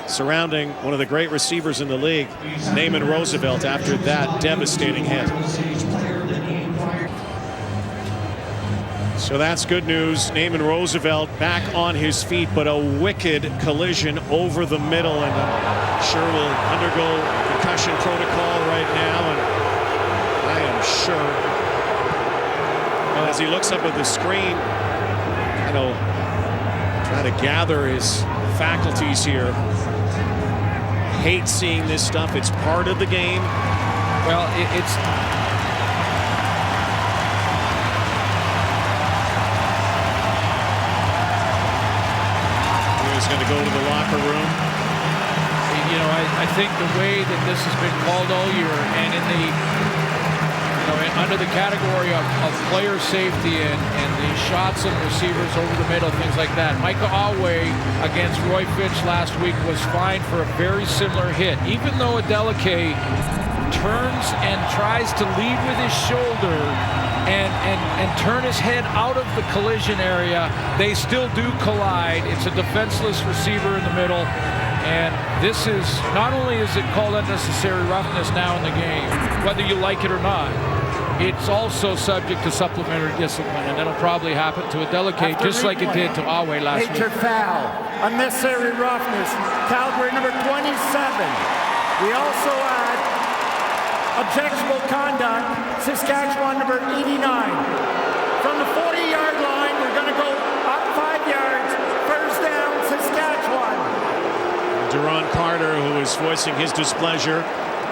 surrounding one of the great receivers in the league, Naaman Roosevelt, after that devastating hit. So that's good news. Naaman Roosevelt back on his feet, but a wicked collision over the middle, and I'm sure will undergo concussion protocol right now. And I am sure, as he looks up at the screen, trying to gather his faculties here. Hate seeing this stuff. It's part of the game. Well, it's he's going to go to the locker room. I think the way that this has been called all year, and in the under the category of player safety and the shots and receivers over the middle, things like that. Micah Awe against Roy Finch last week was fined for a very similar hit. Even though Adeleke turns and tries to lead with his shoulder and turn his head out of the collision area, they still do collide. It's a defenseless receiver in the middle. And this is, not only is it called unnecessary roughness now in the game, whether you like it or not, it's also subject to supplementary discipline, and that'll probably happen to Adeleke just like it did to Awe last week. Major foul, unnecessary roughness, Calgary number 27. We also add objectionable conduct, Saskatchewan number 89. From the 40-yard line, we're going to go up 5 yards, first down, Saskatchewan. Duron Carter, who is voicing his displeasure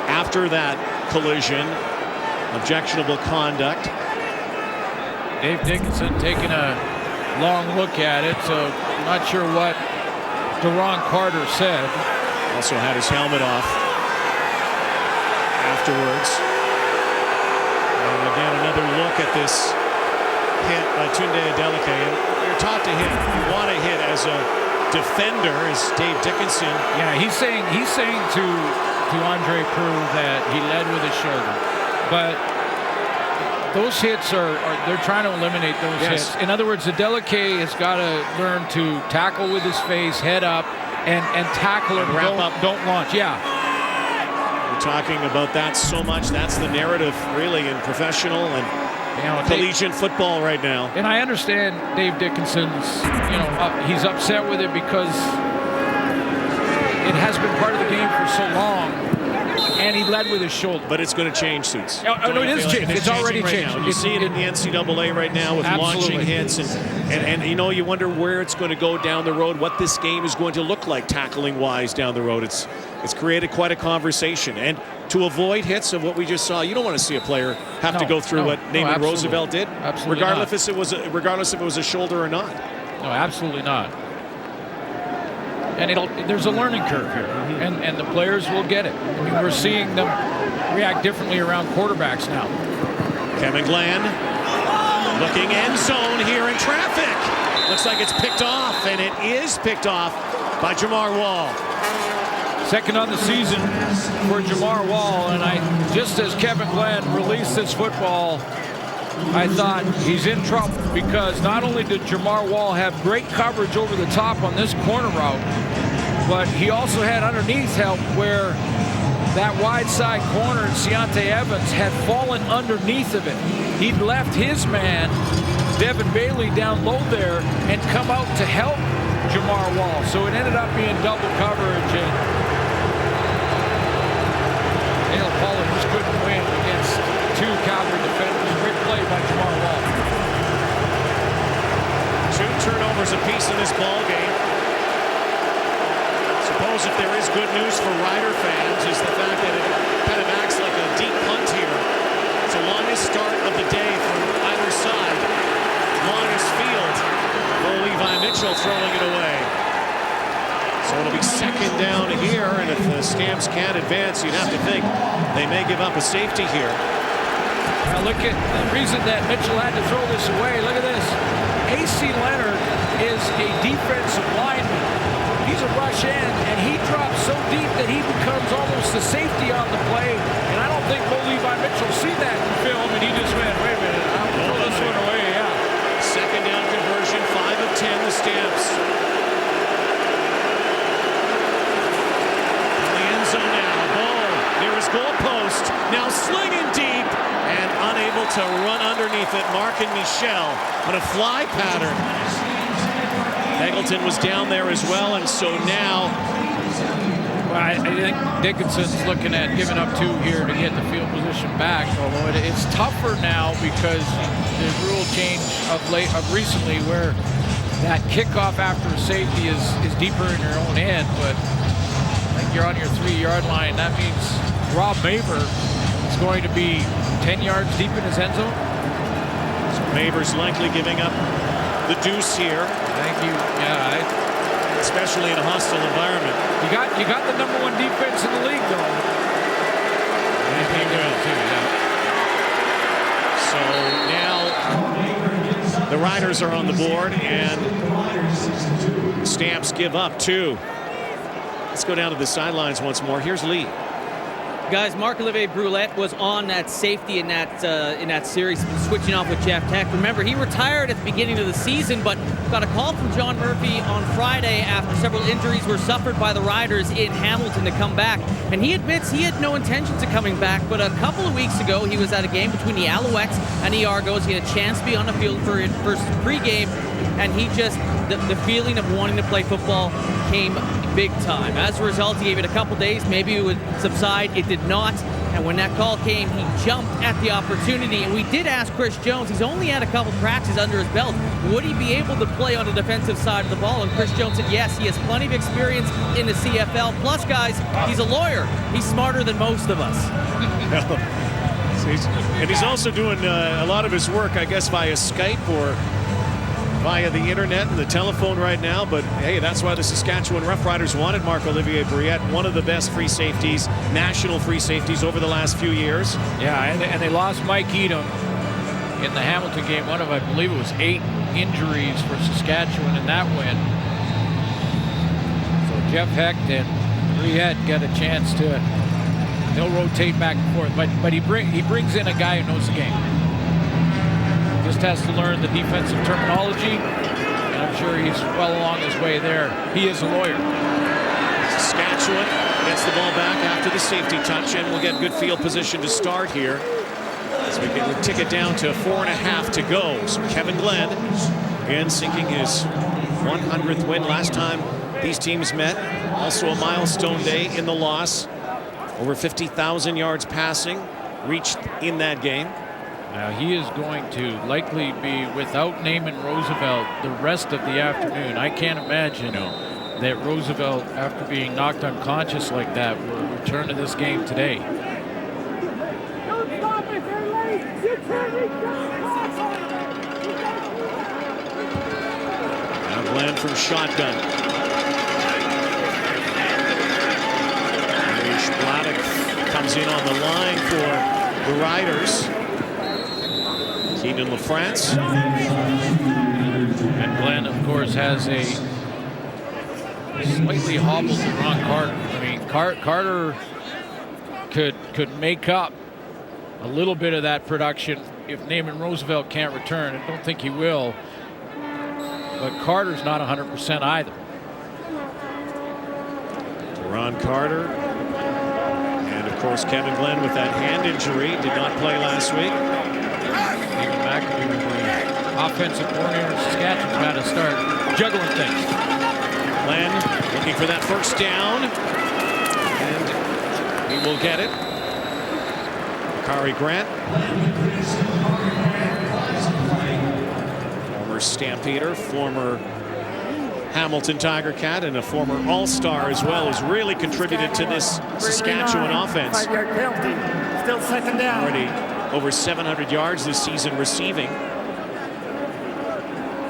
after that collision. Objectionable conduct. Dave Dickinson taking a long look at it, so I'm not sure what Duron Carter said. Also had his helmet off. afterwards. And again, another look at this hit by Tunde Adeleke. And you're taught to hit. You want to hit as a defender, as Dave Dickinson. Yeah, he's saying to Andre Proulx that he led with his shoulder. But those hits they're trying to eliminate those hits. In other words, Adeleke has got to learn to tackle with his face, head up, and tackle and wrap up. Don't launch. Yeah. We're talking about that so much. That's the narrative, really, in professional and collegiate football right now. And I understand Dave Dickinson's, he's upset with it because it has been part of the game for so long, and he led with his shoulder. But it's going to change, Suits. No, it is changed. It's already changed. You see it in the NCAA right now with launching hits, and you wonder where it's going to go down the road, what this game is going to look like tackling-wise down the road. It's created quite a conversation. And to avoid hits of what we just saw, you don't want to see a player have to go through what Naaman Roosevelt did, regardless if it was a shoulder or not. No, absolutely not. And there's a learning curve here, and the players will get it. I mean, we're seeing them react differently around quarterbacks now. Kevin Glenn looking end zone here in traffic. Looks like it's picked off, and it is picked off by Jamar Wall. Second on the season for Jamar Wall, and just as Kevin Glenn released this football, I thought he's in trouble, because not only did Jamar Wall have great coverage over the top on this corner route, but he also had underneath help where that wide side corner, Ciante Evans, had fallen underneath of it. He'd left his man, Devin Bailey, down low there and come out to help Jamar Wall. So it ended up being double coverage, and Dale Pollard just couldn't win against two Calgary defenders. Great play by Jamar Wall. 2 turnovers apiece in this ball game. Suppose if there is good news for Rider fans is the fact that it kind of acts like a deep punt here. It's the longest start of the day from either side. Longest field. Bo Levi Mitchell throwing it away. So it'll be second down here, and if the Stamps can't advance, you'd have to think they may give up a safety here. Now look at the reason that Mitchell had to throw this away. Look at this. A.C. Leonard is a defensive lineman. He's a rush end, and he drops so deep that he becomes almost a safety on the play. And I don't think Bo Levi Mitchell seen that in film, and he just went, wait a minute, I'll throw this one away, yeah. Second down conversion, 5 of 10, the Stamps. In the end zone now, Ball near his goal post, now slinging deep, and unable to run underneath it. Mark and Michel on a fly pattern. Eggleton was down there as well, and so now... Well, I think Dickinson's looking at giving up 2 here to get the field position back, although it's tougher now because the rule change of recently where that kickoff after a safety is deeper in your own end, but I think you're on your 3-yard line. That means Rob Maver is going to be 10 yards deep in his end zone. So Maver's likely giving up the deuce here. Thank you. Yeah, especially in a hostile environment. You got the #1 defense in the league, though. So now the Riders are on the board, and Stamps give up 2. Let's go down to the sidelines once more. Here's Lee. Guys, Marc-Olivier Brulette was on that safety in that series, switching off with Jeff Tech. Remember, he retired at the beginning of the season, but got a call from John Murphy on Friday after several injuries were suffered by the Riders in Hamilton to come back. And he admits he had no intentions of coming back, but a couple of weeks ago, he was at a game between the Alouettes and the Argos. He had a chance to be on the field for his first pregame, and he just, the feeling of wanting to play football came big time. As a result, he gave it a couple days. Maybe it would subside. It did not. And when that call came, he jumped at the opportunity. And we did ask Chris Jones. He's only had a couple practices under his belt. Would he be able to play on the defensive side of the ball? And Chris Jones said yes. He has plenty of experience in the CFL. Plus, guys, he's a lawyer. He's smarter than most of us. And he's also doing a lot of his work, I guess, via Skype or via the internet and the telephone right now, but hey, that's why the Saskatchewan Roughriders wanted Marc-Olivier Brouillette, one of the best free safeties, national free safeties over the last few years. Yeah, and they lost Mike Edom in the Hamilton game. One of, I believe it was 8 injuries for Saskatchewan in that win. So Jeff Hecht and Brouillette get a chance to, they'll rotate back and forth, but he brings in a guy who knows the game. Just has to learn the defensive terminology, and I'm sure he's well along his way there. He is a lawyer. Saskatchewan gets the ball back after the safety touch, and we'll get good field position to start here as we get the ticket down to 4.5 to go. So Kevin Glenn, again, sinking his 100th win last time these teams met. Also a milestone day in the loss. Over 50,000 yards passing reached in that game. Now he is going to likely be without Naaman Roosevelt the rest of the afternoon. I can't imagine that Roosevelt, after being knocked unconscious like that, will return to this game today. Now Glenn from shotgun. Bladdock comes in on the line for the Riders. Keenan LaFrance. And Glenn, of course, has a slightly hobbled Ron Carter. I mean, Carter could make up a little bit of that production if Naaman Roosevelt can't return. I don't think he will. But Carter's not 100% either. Ron Carter. And, of course, Kevin Glenn with that hand injury. Did not play last week. Even McAdoo, the offensive coordinator in Saskatchewan, got to start juggling things. Glenn looking for that first down, and he will get it. Kari Grant, former Stampeder, former Hamilton Tiger Cat, and a former All-Star as well, has really contributed to this Saskatchewan offense. 5-yard penalty, still second down. Already over 700 yards this season receiving.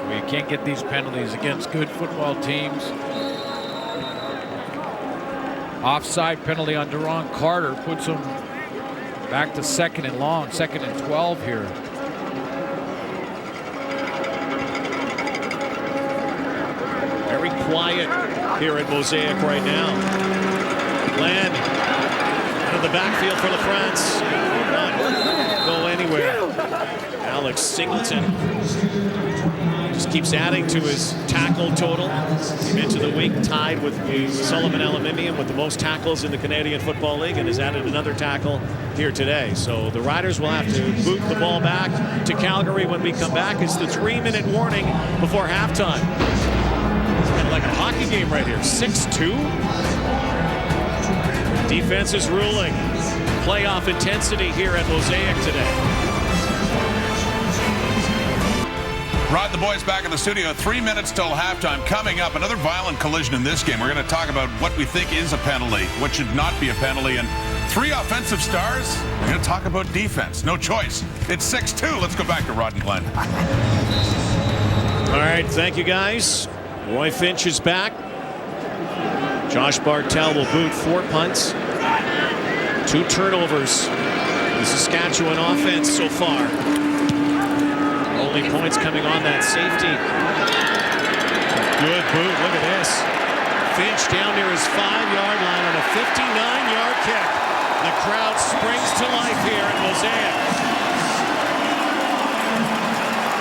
We can't get these penalties against good football teams. Offside penalty on Deron Carter puts him back to 2nd and long, 2nd and 12 here. Very quiet here at Mosaic right now. Glenn out of the backfield for LaFrance. Not go anywhere. Alex Singleton just keeps adding to his tackle total. Came into the week tied with Sullivan Aluminium with the most tackles in the Canadian Football League and has added another tackle here today. So the Riders will have to boot the ball back to Calgary when we come back. It's the 3-minute warning before halftime. It's kind of like a hockey game right here. 6-2. Defense is ruling. Playoff intensity here at Mosaic today. Rod, the boys back in the studio. 3 minutes till halftime. Coming up, another violent collision in this game. We're going to talk about what we think is a penalty, what should not be a penalty, and 3 offensive stars. We're going to talk about defense. No choice. It's 6-2. Let's go back to Rod and Glenn. All right, thank you, guys. Roy Finch is back. Josh Bartel will boot 4 punts. 2 turnovers. The Saskatchewan offense so far. Only points coming on that safety. Good boot. Look at this. Finch down near his 5-yard line on a 59-yard kick. The crowd springs to life here at Mosaic.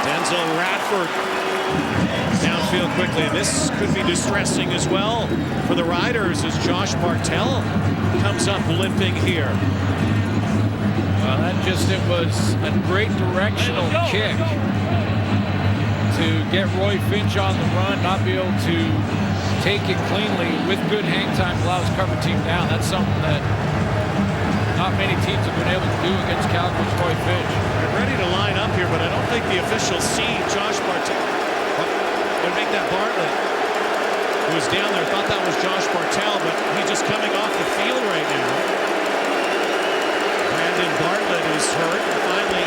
Denzel Radford downfield quickly. And this could be distressing as well for the Riders as Josh Bartel comes up limping here. Well, it was a great directional kick to get Roy Finch on the run, not be able to take it cleanly with good hang time, allows cover team down. That's something that not many teams have been able to do against Calgary's Roy Finch. They're ready to line up here, but I don't think the officials see Josh Bartel. Would make that Bartlett, who was down there, thought that was Josh Bartel, but he's just coming off the field right now. Brandon Bartlett is hurt and finally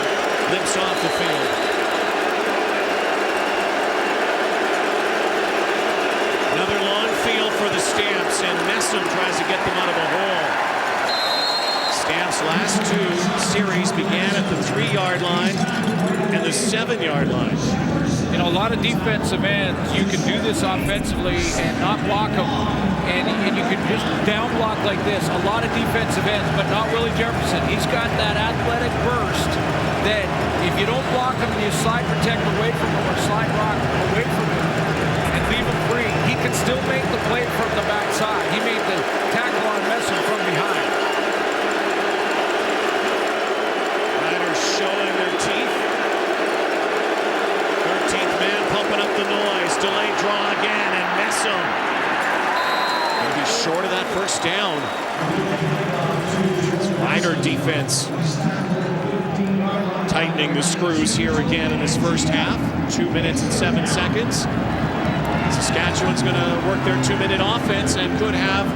limps off the field. series began at the 3-yard line and the 7-yard line. You know, a lot of defensive ends, you can do this offensively and not block them, and you can just down block like this. A lot of defensive ends, but not Willie Jefferson. He's got that athletic burst that if you don't block him and you slide protect away from him or slide rock away from him and leave him free, he can still make the play from the backside. He made the tackle on Messer from behind. Riders showing their teeth. 13th man pumping up the noise. Delayed draw again, and Messam going to be short of that first down. Rider defense tightening the screws here again in this first half. 2 minutes and 7 seconds. Saskatchewan's going to work their 2-minute offense and could have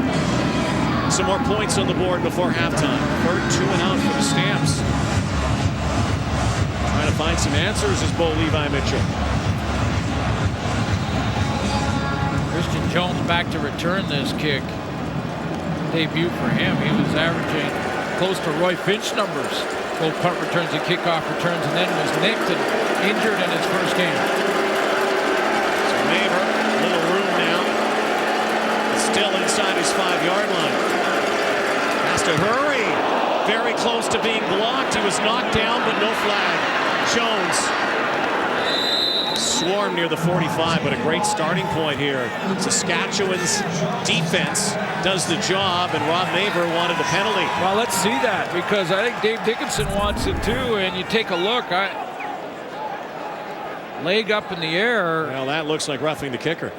some more points on the board before halftime. Third 2 and out for the Stamps. Trying to find some answers is Bo Levi Mitchell. Christian Jones back to return this kick. Debut for him. He was averaging close to Roy Finch numbers. Both punt returns and kickoff returns, and then was nicked and injured in his first game. So Maver, little room now. Still inside his 5-yard line. Has to hurry. Very close to being blocked. He was knocked down, but no flag. Jones swarmed near the 45, but a great starting point here. Saskatchewan's defense does the job, and Rob Maver wanted the penalty. Well, let's see that, because I think Dave Dickinson wants it too, and you take a look. Leg up in the air. Well, that looks like roughing the kicker.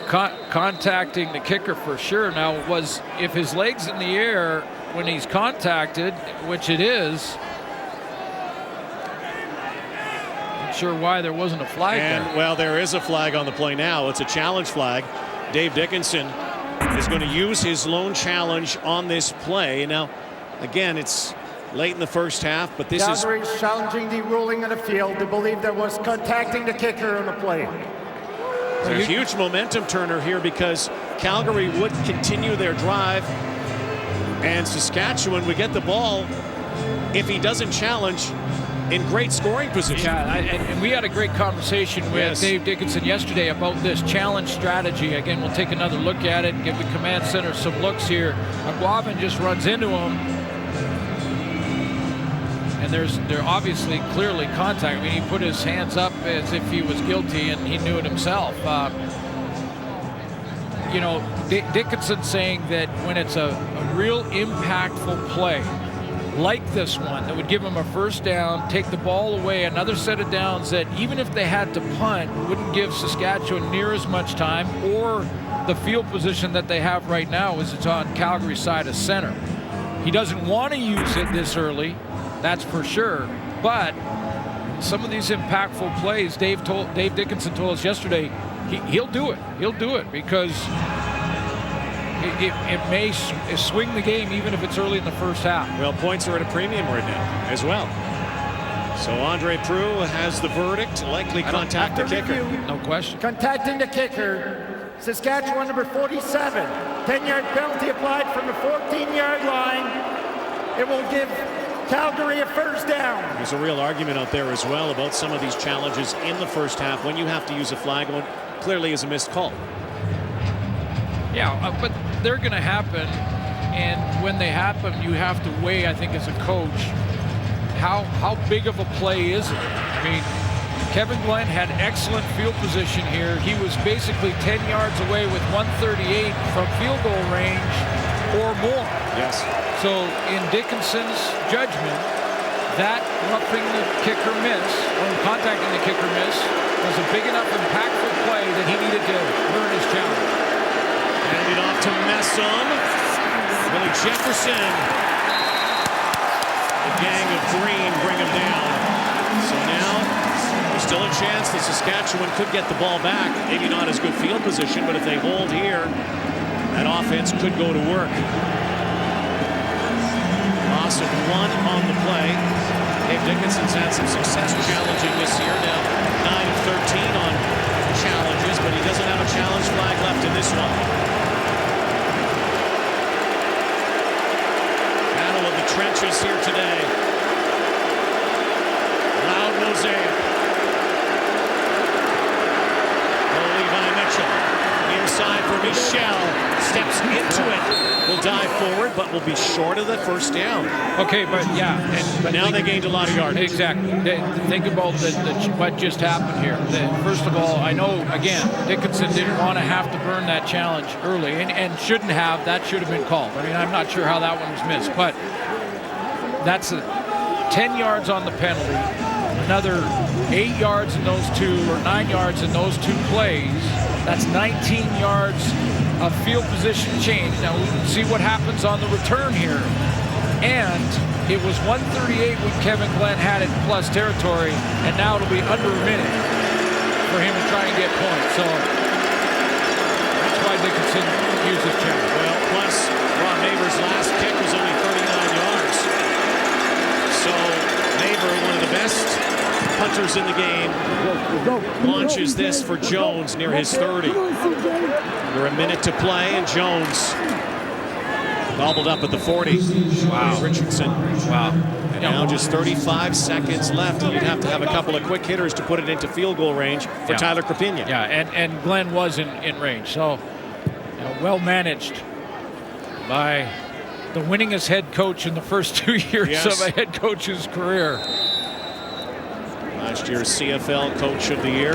Contacting the kicker for sure. Now, if his leg's in the air when he's contacted, which it is, not sure why there wasn't a flag there. Well, there is a flag on the play now. It's a challenge flag. Dave Dickinson is going to use his lone challenge on this play. Now, again, it's late in the first half, but this Calgary is challenging the ruling of the field to believe there was contacting the kicker on the play. It's a huge momentum turner here because Calgary would continue their drive, and Saskatchewan would get the ball if he doesn't challenge in great scoring position. Yeah, and we had a great conversation with Dave Dickinson yesterday about this challenge strategy. Again, we'll take another look at it and give the command center some looks here. McGuavin just runs into him, and they're obviously clearly contact. I mean, he put his hands up as if he was guilty, and he knew it himself. You know, Dickinson saying that when it's a real impactful play, like this one, that would give them a first down, take the ball away, another set of downs that even if they had to punt, wouldn't give Saskatchewan near as much time, or the field position that they have right now is it's on Calgary's side of center. He doesn't want to use it this early, that's for sure, but some of these impactful plays, Dave Dickinson told us yesterday, he'll do it. He'll do it because it may swing the game even if it's early in the first half. Well, points are at a premium right now as well. So Andre Proulx has the verdict, likely contact the kicker. No question. Contacting the kicker, Saskatchewan number 47. 10-yard penalty applied from the 14-yard line. It will give Calgary a first down. There's a real argument out there as well about some of these challenges in the first half when you have to use a flag. One clearly is a missed call. Yeah, but they're going to happen, and when they happen, you have to weigh, I think, as a coach, how big of a play is it? I mean, Kevin Glenn had excellent field position here. He was basically 10 yards away with 138 from field goal range or more. Yes. So in Dickinson's judgment, that roughing the kicker miss, or contacting the kicker miss, was a big enough impactful play that he needed to earn his challenge. Handed off to Messam. Willie Jefferson. The gang of green bring him down. So now there's still a chance that Saskatchewan could get the ball back. Maybe not as good field position, but if they hold here, that offense could go to work. Loss of 1 on the play. Dave Dickinson's had some success challenging this year. Now 9 of 13 on challenges, but he doesn't have a challenge flag left in this one. trenches here today. Loud mosaic. Levi Mitchell. Inside for Michel. Steps into it. Will dive forward, but will be short of the first down. Okay, but yeah. But now they gained a lot of yardage. Exactly. Think about what just happened here. First of all, I know, again, Dickinson didn't want to have to burn that challenge early and shouldn't have. That should have been called. I mean, I'm not sure how that one was missed, but that's 10 yards on the penalty, another 8 yards in those two, or 9 yards in those two plays. That's 19 yards of field position change. Now we can see what happens on the return here. And it was 138 when Kevin Glenn had it in plus territory, and now it'll be under a minute for him to try and get points. So that's why Dickinson used his challenge. Well, plus Ron Neighbors' last kick was only 39 yards. So Neighbor, one of the best punters in the game, launches this for Jones near his 30. Under a minute to play, and Jones gobbled up at the 40. Wow. Richardson. Wow. And now just 35 seconds left. You'd have to have a couple of quick hitters to put it into field goal range for Tyler Krapina. Yeah, and Glenn was in range. So, well managed by the winningest head coach in the first 2 years of a head coach's career. Last year's CFL Coach of the Year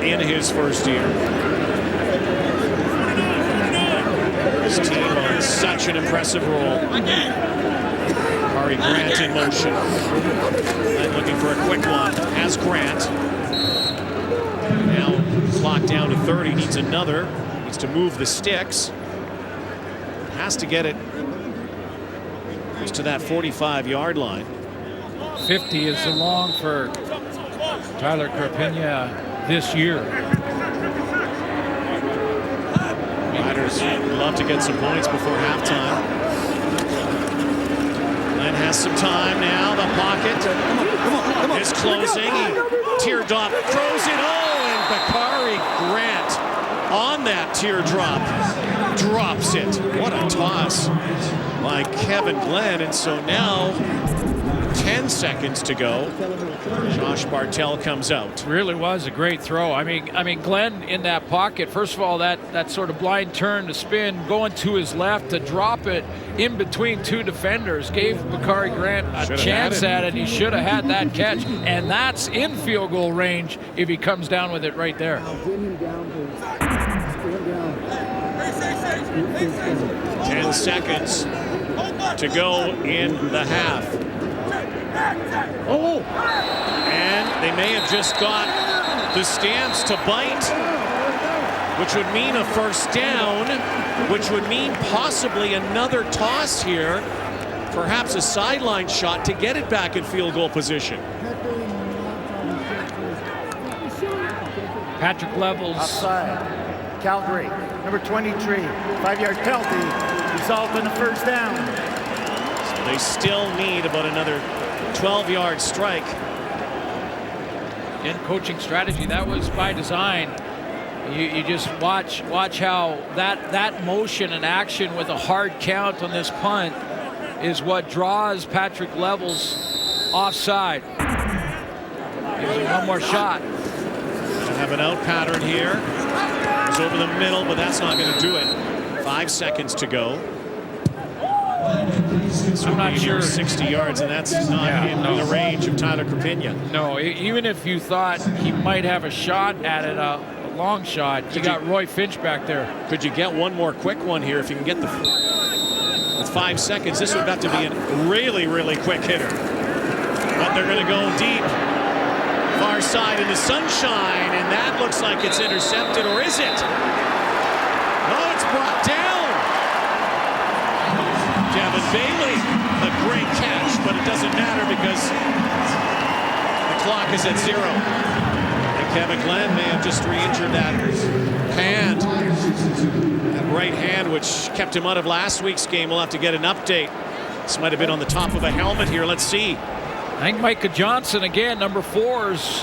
in his first year. His team on such an impressive roll. Ari Grant in motion. And looking for a quick one. Has Grant. Now clock down to 30. Needs another. Needs to move the sticks. Has to get it just to that 45-yard line. 50 is the long for Tyler Krapina this year. Riders love to get some points before halftime. Glenn has some time now. The pocket is closing. He teardrop throws it. Oh, and Bakari Grant on that teardrop drops it. What a toss by Kevin Glenn. And so now 10 seconds to go. Josh Bartel comes out. Really was a great throw. I mean, Glenn in that pocket. First of all, that sort of blind turn to spin, going to his left to drop it in between two defenders, gave Bakari Grant a chance at it. He should have had that catch, and that's in field goal range if he comes down with it right there. 10 seconds to go in the half. Oh, and they may have just got the Stamps to bite, which would mean a first down, which would mean possibly another toss here, perhaps a sideline shot to get it back in field goal position. Patrick Levels. Offside. Calgary, number 23, 5-yard penalty, result in the first down. So they still need about another 12-yard strike. In coaching strategy, that was by design. You just watch how that motion and action with a hard count on this punt is what draws Patrick Levels offside. Gives him one more shot. They have an out pattern here. It's over the middle, but that's not going to do it. 5 seconds to go. I'm not sure. 60 yards, and that's not in the range of Tyler Krapina. No, even if you thought he might have a shot at it, a long shot, you got Roy Finch back there. Could you get one more quick one here if you can get the... With 5 seconds, this would have to be a really, really quick hitter. But they're going to go deep. Far side in the sunshine, and that looks like it's intercepted, or is it? No, it's brought down. Devin Bailey, a great catch, but it doesn't matter because the clock is at 0. And Kevin Glenn may have just re-injured that hand, that right hand, which kept him out of last week's game. We'll have to get an update. This might have been on the top of a helmet here. Let's see. I think Micah Johnson, again, number 4s,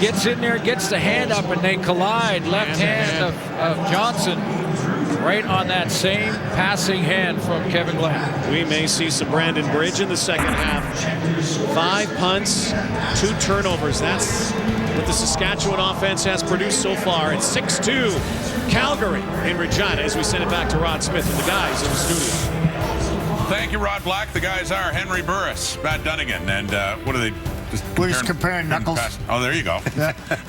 gets in there, gets the hand up, and they collide. Left hand of Johnson. right on that same passing hand from Kevin Glenn. We may see some Brandon Bridge in the second half. 5 punts, 2 turnovers. That's what the Saskatchewan offense has produced so far. It's 6-2 Calgary in Regina as we send it back to Rod Smith and the guys in the studio. Thank you, Rod Black. The guys are Henry Burris, Matt Dunnigan, and what are they? We're just comparing knuckles. Oh, there you go.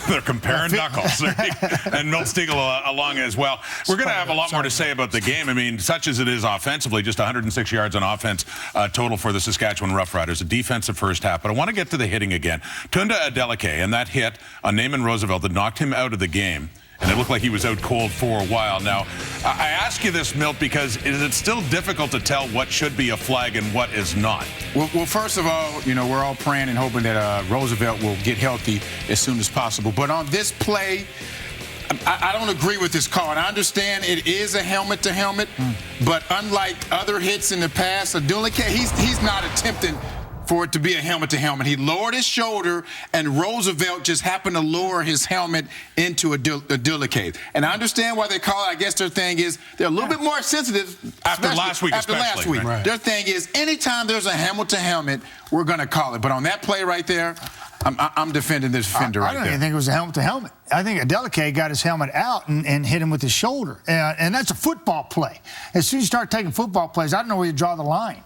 They're comparing knuckles. And Milt Stiegel along as well. We're going to have a lot more to say about the game. I mean, such as it is offensively, just 106 yards on offense total for the Saskatchewan Roughriders. A defensive first half. But I want to get to the hitting again. Tunda Adeleke and that hit on Naaman Roosevelt that knocked him out of the game. And it looked like he was out cold for a while. Now, I ask you this, Milt, because is it still difficult to tell what should be a flag and what is not? Well, first of all, you know, we're all praying and hoping that Roosevelt will get healthy as soon as possible. But on this play, I don't agree with this call. And I understand it is a helmet-to-helmet, but unlike other hits in the past, Adeleke, he's not attempting for it to be a helmet-to-helmet. He lowered his shoulder, and Roosevelt just happened to lower his helmet into Adeleke. And I understand why they call it. I guess their thing is they're a little bit more sensitive. After last week, Right. Their thing is anytime there's a helmet-to-helmet, we're going to call it. But on that play right there, I'm defending this defender right there. I don't even think it was a helmet-to-helmet. I think Adeleke got his helmet out and hit him with his shoulder. And that's a football play. As soon as you start taking football plays, I don't know where you draw the line.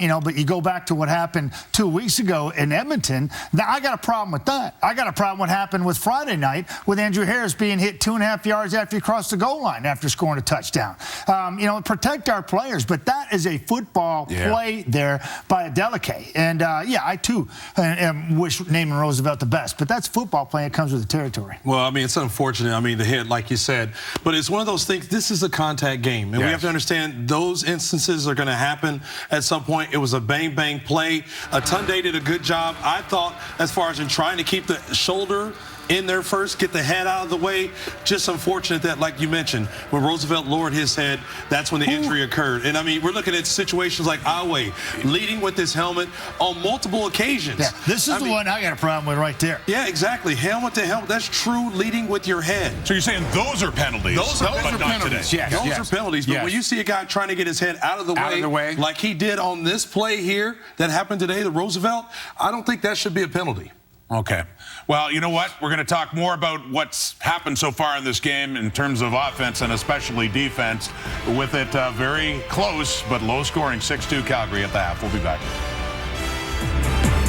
You know, but you go back to what happened 2 weeks ago in Edmonton. Now, I got a problem with that. I got a problem with what happened with Friday night with Andrew Harris being hit 2.5 yards after he crossed the goal line after scoring a touchdown. You know, protect our players. But that is a football play there by Adeleke. And, yeah, I, too, wish Naaman Roosevelt the best. But that's football play. It comes with the territory. Well, I mean, it's unfortunate. I mean, the hit, like you said. But it's one of those things. This is a contact game. And we have to understand those instances are going to happen at some point. It was a bang-bang play. Tunde did a good job, I thought, as far as in trying to keep the shoulder in there first, get the head out of the way. Just unfortunate that, like you mentioned, when Roosevelt lowered his head, that's when the injury occurred. And, I mean, we're looking at situations like Awe leading with his helmet on multiple occasions. Yeah, this is the one I got a problem with right there. Yeah, exactly. Helmet to helmet. That's true leading with your head. So you're saying those are penalties? Those are penalties. Today. Yes, those are penalties. But when you see a guy trying to get his head out of the way, like he did on this play here that happened today, the Roosevelt, I don't think that should be a penalty. Okay. Well, you know what? We're going to talk more about what's happened so far in this game in terms of offense and especially defense, with it very close but low-scoring 6-2 Calgary at the half. We'll be back.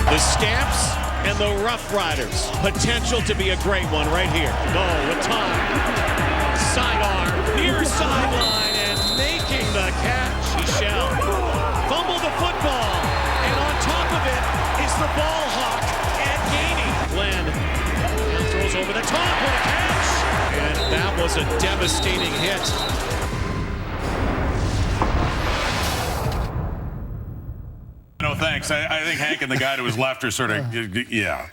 The Stamps and the Roughriders. Potential to be a great one right here. No, with time. Sidearm, near sideline, and making the catch. He shall fumble the football, and on top of it is the ball hawk. Glenn now throws over the top with a catch. And that was a devastating hit. No, thanks. I think Hank and the guy to his left are sort of, yeah.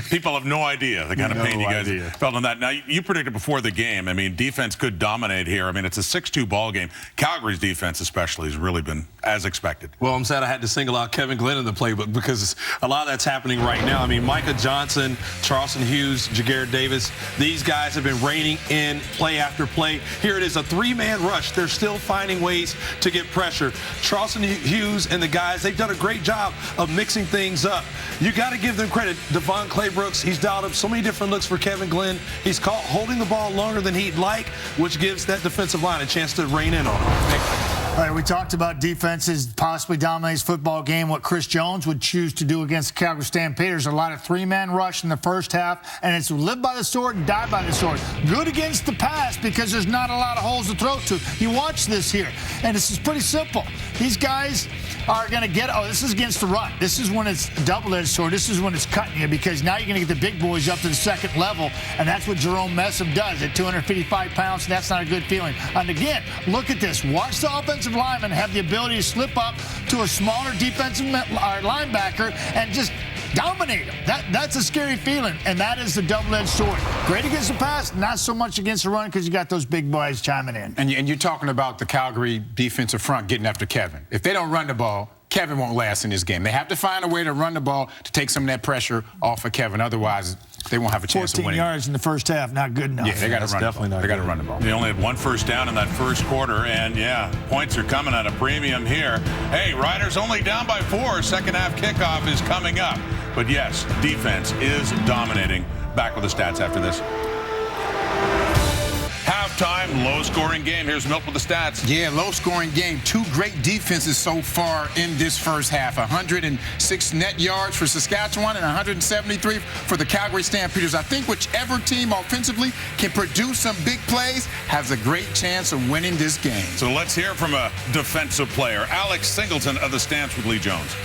People have no idea the kind of pain you guys felt on that. Now, you predicted before the game, I mean, defense could dominate here. I mean, it's a 6-2 ball game. Calgary's defense especially has really been as expected. Well, I'm sad I had to single out Kevin Glenn in the playbook because a lot of that's happening right now. I mean, Micah Johnson, Charleston Hughes, Jaguar Davis, these guys have been reining in play after play. Here it is, a 3-man rush. They're still finding ways to get pressure. Charleston Hughes and the guys, they've done a great job of mixing things up. You got to give them credit. Devon Claybrooks, he's dialed up so many different looks for Kevin Glenn. He's caught holding the ball longer than he'd like, which gives that defensive line a chance to rein in on him. All right, we talked about defenses possibly dominates football game, what Chris Jones would choose to do against the Calgary Stampeders. A lot of 3-man rush in the first half, and it's live by the sword and die by the sword. Good against the pass because there's not a lot of holes to throw to. You watch this here, and this is pretty simple. These guys are going to get, this is against the run. This is when it's double-edged sword. This is when it's cutting you because now you're going to get the big boys up to the second level, and that's what Jerome Messam does at 255 pounds. That's not a good feeling. And again, look at this. Watch the offensive linemen have the ability to slip up to a smaller defensive linebacker and just dominate them. That's a scary feeling, and that is the double-edged sword. Great against the pass, not so much against the run because you got those big boys chiming in. And you're talking about the Calgary defensive front getting after Kevin. If they don't run the ball, Kevin won't last in this game. They have to find a way to run the ball to take some of that pressure off of Kevin. Otherwise, they won't have a chance of 14 winning. yards in the first half, not good enough. Yeah, they got to run the ball. They got to run the ball. They only had one first down in that first quarter, and yeah, points are coming at a premium here. Hey, Riders only down by 4. Second half kickoff is coming up. But yes, defense is dominating. Back with the stats after this. Halftime, low-scoring game. Here's Milt with the stats. Yeah, low-scoring game. 2 great defenses so far in this first half. 106 net yards for Saskatchewan and 173 for the Calgary Stampeders. I think whichever team offensively can produce some big plays has a great chance of winning this game. So let's hear from a defensive player, Alex Singleton of the Stamps with Lee Jones.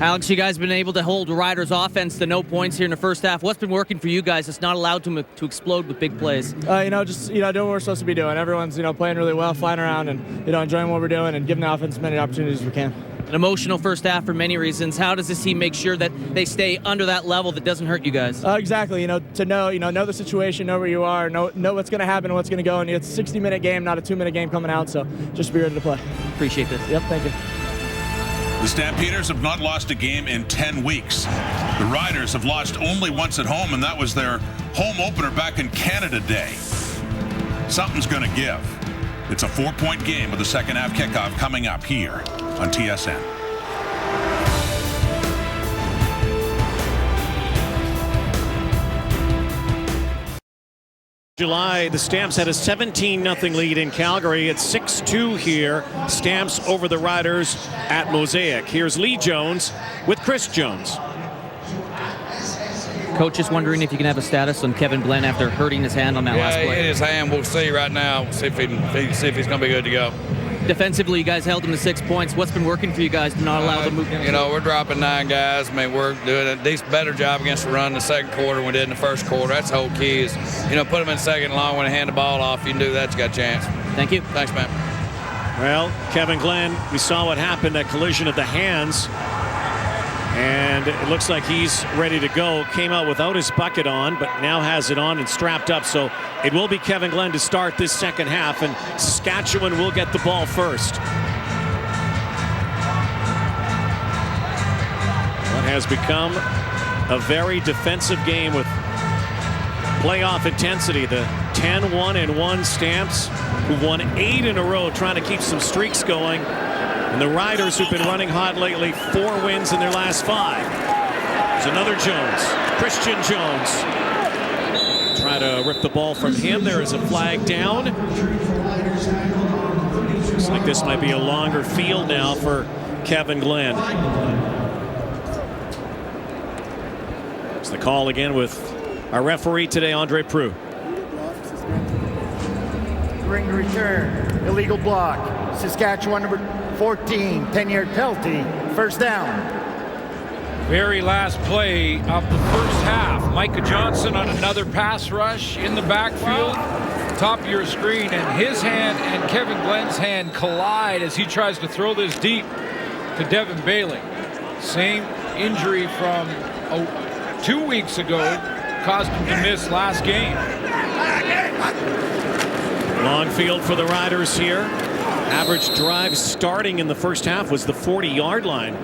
Alex, you guys have been able to hold Riders' offense to no points here in the first half. What's been working for you guys that's not allowed them to explode with big plays? Doing what we're supposed to be doing. Everyone's, playing really well, flying around, and, enjoying what we're doing and giving the offense as many opportunities as we can. An emotional first half for many reasons. How does this team make sure that they stay under that level that doesn't hurt you guys? Exactly. To know the situation, know where you are, know what's going to happen and what's going to go. And it's a 60-minute game, not a 2-minute game coming out. So just be ready to play. Appreciate this. Yep, thank you. The Stampeders have not lost a game in 10 weeks. The Riders have lost only once at home, and that was their home opener back in Canada Day. Something's going to give. It's a 4-point game with the second half kickoff coming up here on TSN. July, the Stamps had a 17-0 lead in Calgary. It's 6-2 here. Stamps over the Riders at Mosaic. Here's Lee Jones with Chris Jones. Coach, just wondering if you can have a status on Kevin Glenn after hurting his hand on that last play. Yeah, his hand. We'll see right now. We'll see if he's going to be good to go. Defensively, you guys held him to 6 points. What's been working for you guys to not allow them to move down? We're dropping 9 guys. I mean, we're doing a decent, better job against the run in the second quarter than we did in the first quarter. That's the whole key is, put them in second and long when they hand the ball off. You can do that, you got a chance. Thank you. Thanks, man. Well, Kevin Glenn, we saw what happened, that collision of the hands. And it looks like he's ready to go. Came out without his bucket on, but now has it on and strapped up. So it will be Kevin Glenn to start this second half, and Saskatchewan will get the ball first. What has become a very defensive game with playoff intensity. The 10-1-1 Stamps, who won 8 in a row, trying to keep some streaks going. And the Riders, who've been running hot lately, 4 wins in their last 5. There's another Jones, Christian Jones. Try to rip the ball from him. There is a flag down. Looks like this might be a longer field now for Kevin Glenn. It's the call again with our referee today, Andre Prue. Ring return, illegal block. Saskatchewan number 14, 10-yard penalty, first down. Very last play of the first half. Micah Johnson on another pass rush in the backfield. Top of your screen, and his hand and Kevin Glenn's hand collide as he tries to throw this deep to Devin Bailey. Same injury from 2 weeks ago caused him to miss last game. Long field for the Riders here. Average drive starting in the first half was the 40-yard line.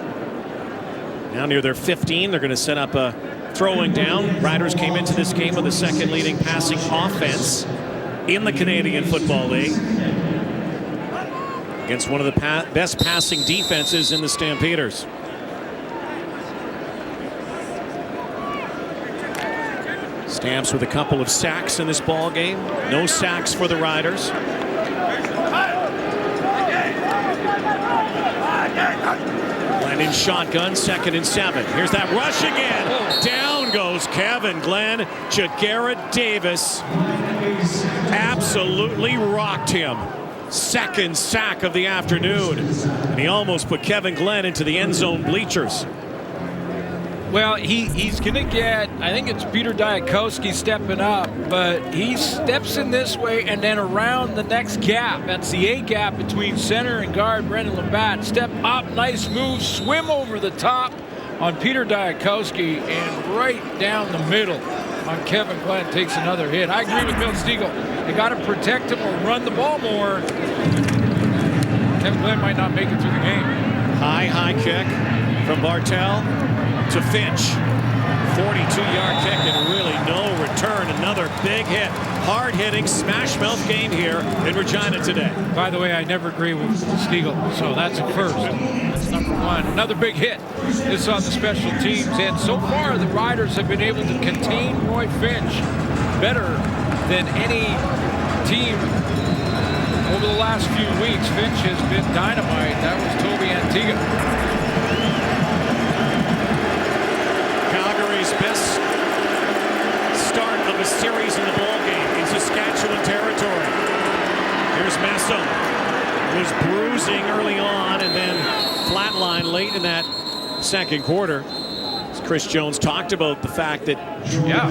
Now near their 15, they're going to set up a throwing down. Riders came into this game with the second leading passing offense in the Canadian Football League against one of the best passing defenses in the Stampeders. Stamps with a couple of sacks in this ball game. No sacks for the Riders. Glenn in shotgun, 2nd and 7. Here's that rush again. Down goes Kevin Glenn. Jagarrett Davis absolutely rocked him. 2nd sack of the afternoon. And he almost put Kevin Glenn into the end zone bleachers. Well, he's going to get, I think it's Peter Diakowski stepping up, but he steps in this way and then around the next gap. That's the A gap between center and guard Brendan Labatt. Step up, nice move, swim over the top on Peter Diakowski and right down the middle on Kevin Glenn. Takes another hit. I agree with Milt Stiegel. You got to protect him or run the ball more. Kevin Glenn might not make it through the game. High kick from Bartel to Finch. 42-yard kick and really no return. Another big hit. Hard-hitting, smash-mouth game here in Regina today. By the way, I never agree with Stiegel, so that's a first. That's number one. Another big hit. This on the special teams. And so far, the Riders have been able to contain Roy Finch better than any team over the last few weeks. Finch has been dynamite. That was Toby Antigua. Calgary's best start of a series in the ballgame in Saskatchewan territory. Here's Messam. Was bruising early on and then flatline late in that second quarter. As Chris Jones talked about the fact that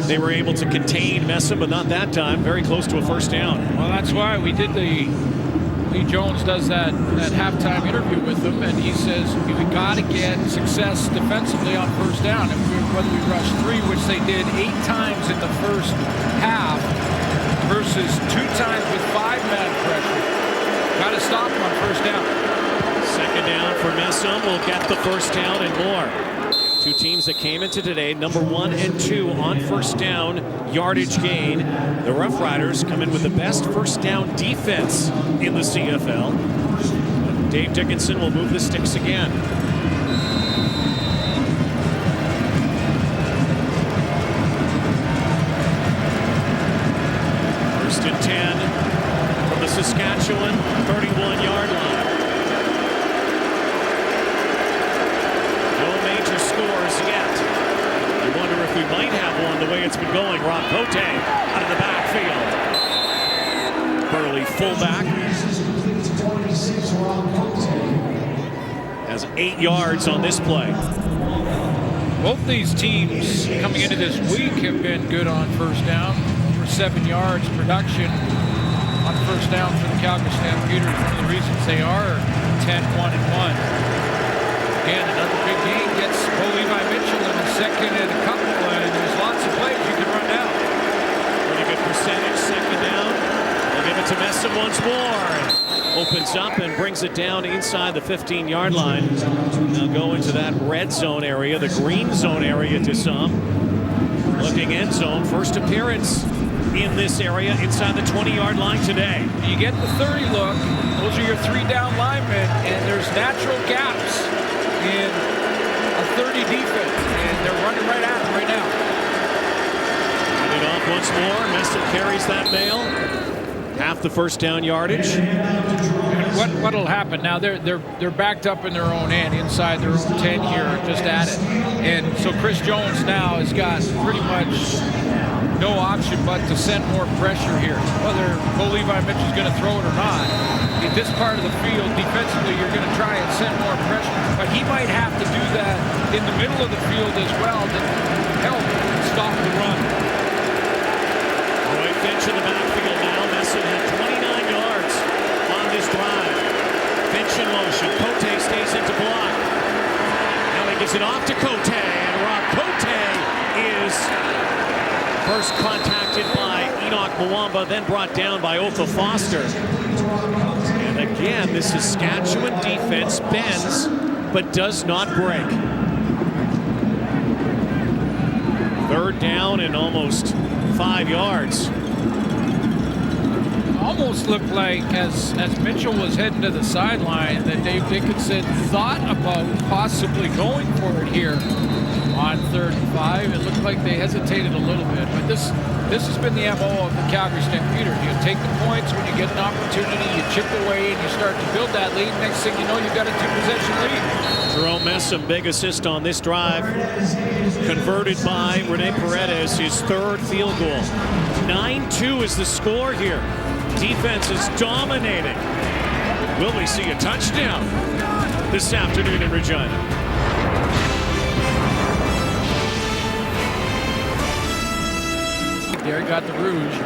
they were able to contain Messam, but not that time. Very close to a first down. Well, that's why we did Lee Jones does that halftime interview with them, and he says we got to get success defensively on first down. And whether we rush 3, which they did 8 times in the first half, versus 2 times with 5-man pressure, got to stop them on first down. Second down for Messam will get the first down and more. 2 teams that came into today, number 1 and 2 on first down yardage gain. The Roughriders come in with the best first down defense in the CFL. Dave Dickinson will move the sticks again. First and 10 from the Saskatchewan 31-yard line. Scores yet. You wonder if we might have one the way it's been going. Rob Cote out of the backfield. Burley fullback. Has 8 yards on this play. Both these teams coming into this week have been good on first down. For 7 yards production on first down for the Calgary Stampeders. One of the reasons they are 10-1-1. Again, another big game gets Bo Levi Mitchell in the second and a couple, and there's lots of plays you can run down. Pretty good percentage, second down. They'll give it to Messam once more. Opens up and brings it down inside the 15-yard line. They'll go into that red zone area, the green zone area to some. Looking end zone, first appearance in this area inside the 20-yard line today. You get the 30 look, those are your 3 down linemen, and there's natural gaps in a 30 defense, and they're running right at him right now. Hand it off once more. Messam carries that mail. Half the first down yardage. What'll happen now? They're backed up in their own end, inside their own 10 here, just at it. And so Chris Jones now has got pretty much no option but to send more pressure here. Whether Bo Levi Mitchell's going to throw it or not, in this part of the field, defensively, you're going to try and send more pressure. But he might have to do that in the middle of the field as well to help stop the run. Roy Finch in the backfield now. Messam had 29 yards on this drive. Finch in motion. Cote stays into block. Now he gives it off to Cote, and Rob Cote is first contacted by Enoch Mwamba, then brought down by Otha Foster. And again, this Saskatchewan defense bends, but does not break. Third down and almost 5 yards. Almost looked like, as Mitchell was heading to the sideline, that Dave Dickinson thought about possibly going for it here on 3rd and 5. It looked like they hesitated a little bit, but this has been the MO of the Calgary Stampeders. You take the points when you get an opportunity, you chip away, and you start to build that lead. Next thing you know, you've got a 2-possession lead. Jerome Messam, big assist on this drive. Converted by Rene Paredes, his 3rd field goal. 9-2 is the score here. Defense is dominating. Will we see a touchdown this afternoon in Regina? There he got the rouge.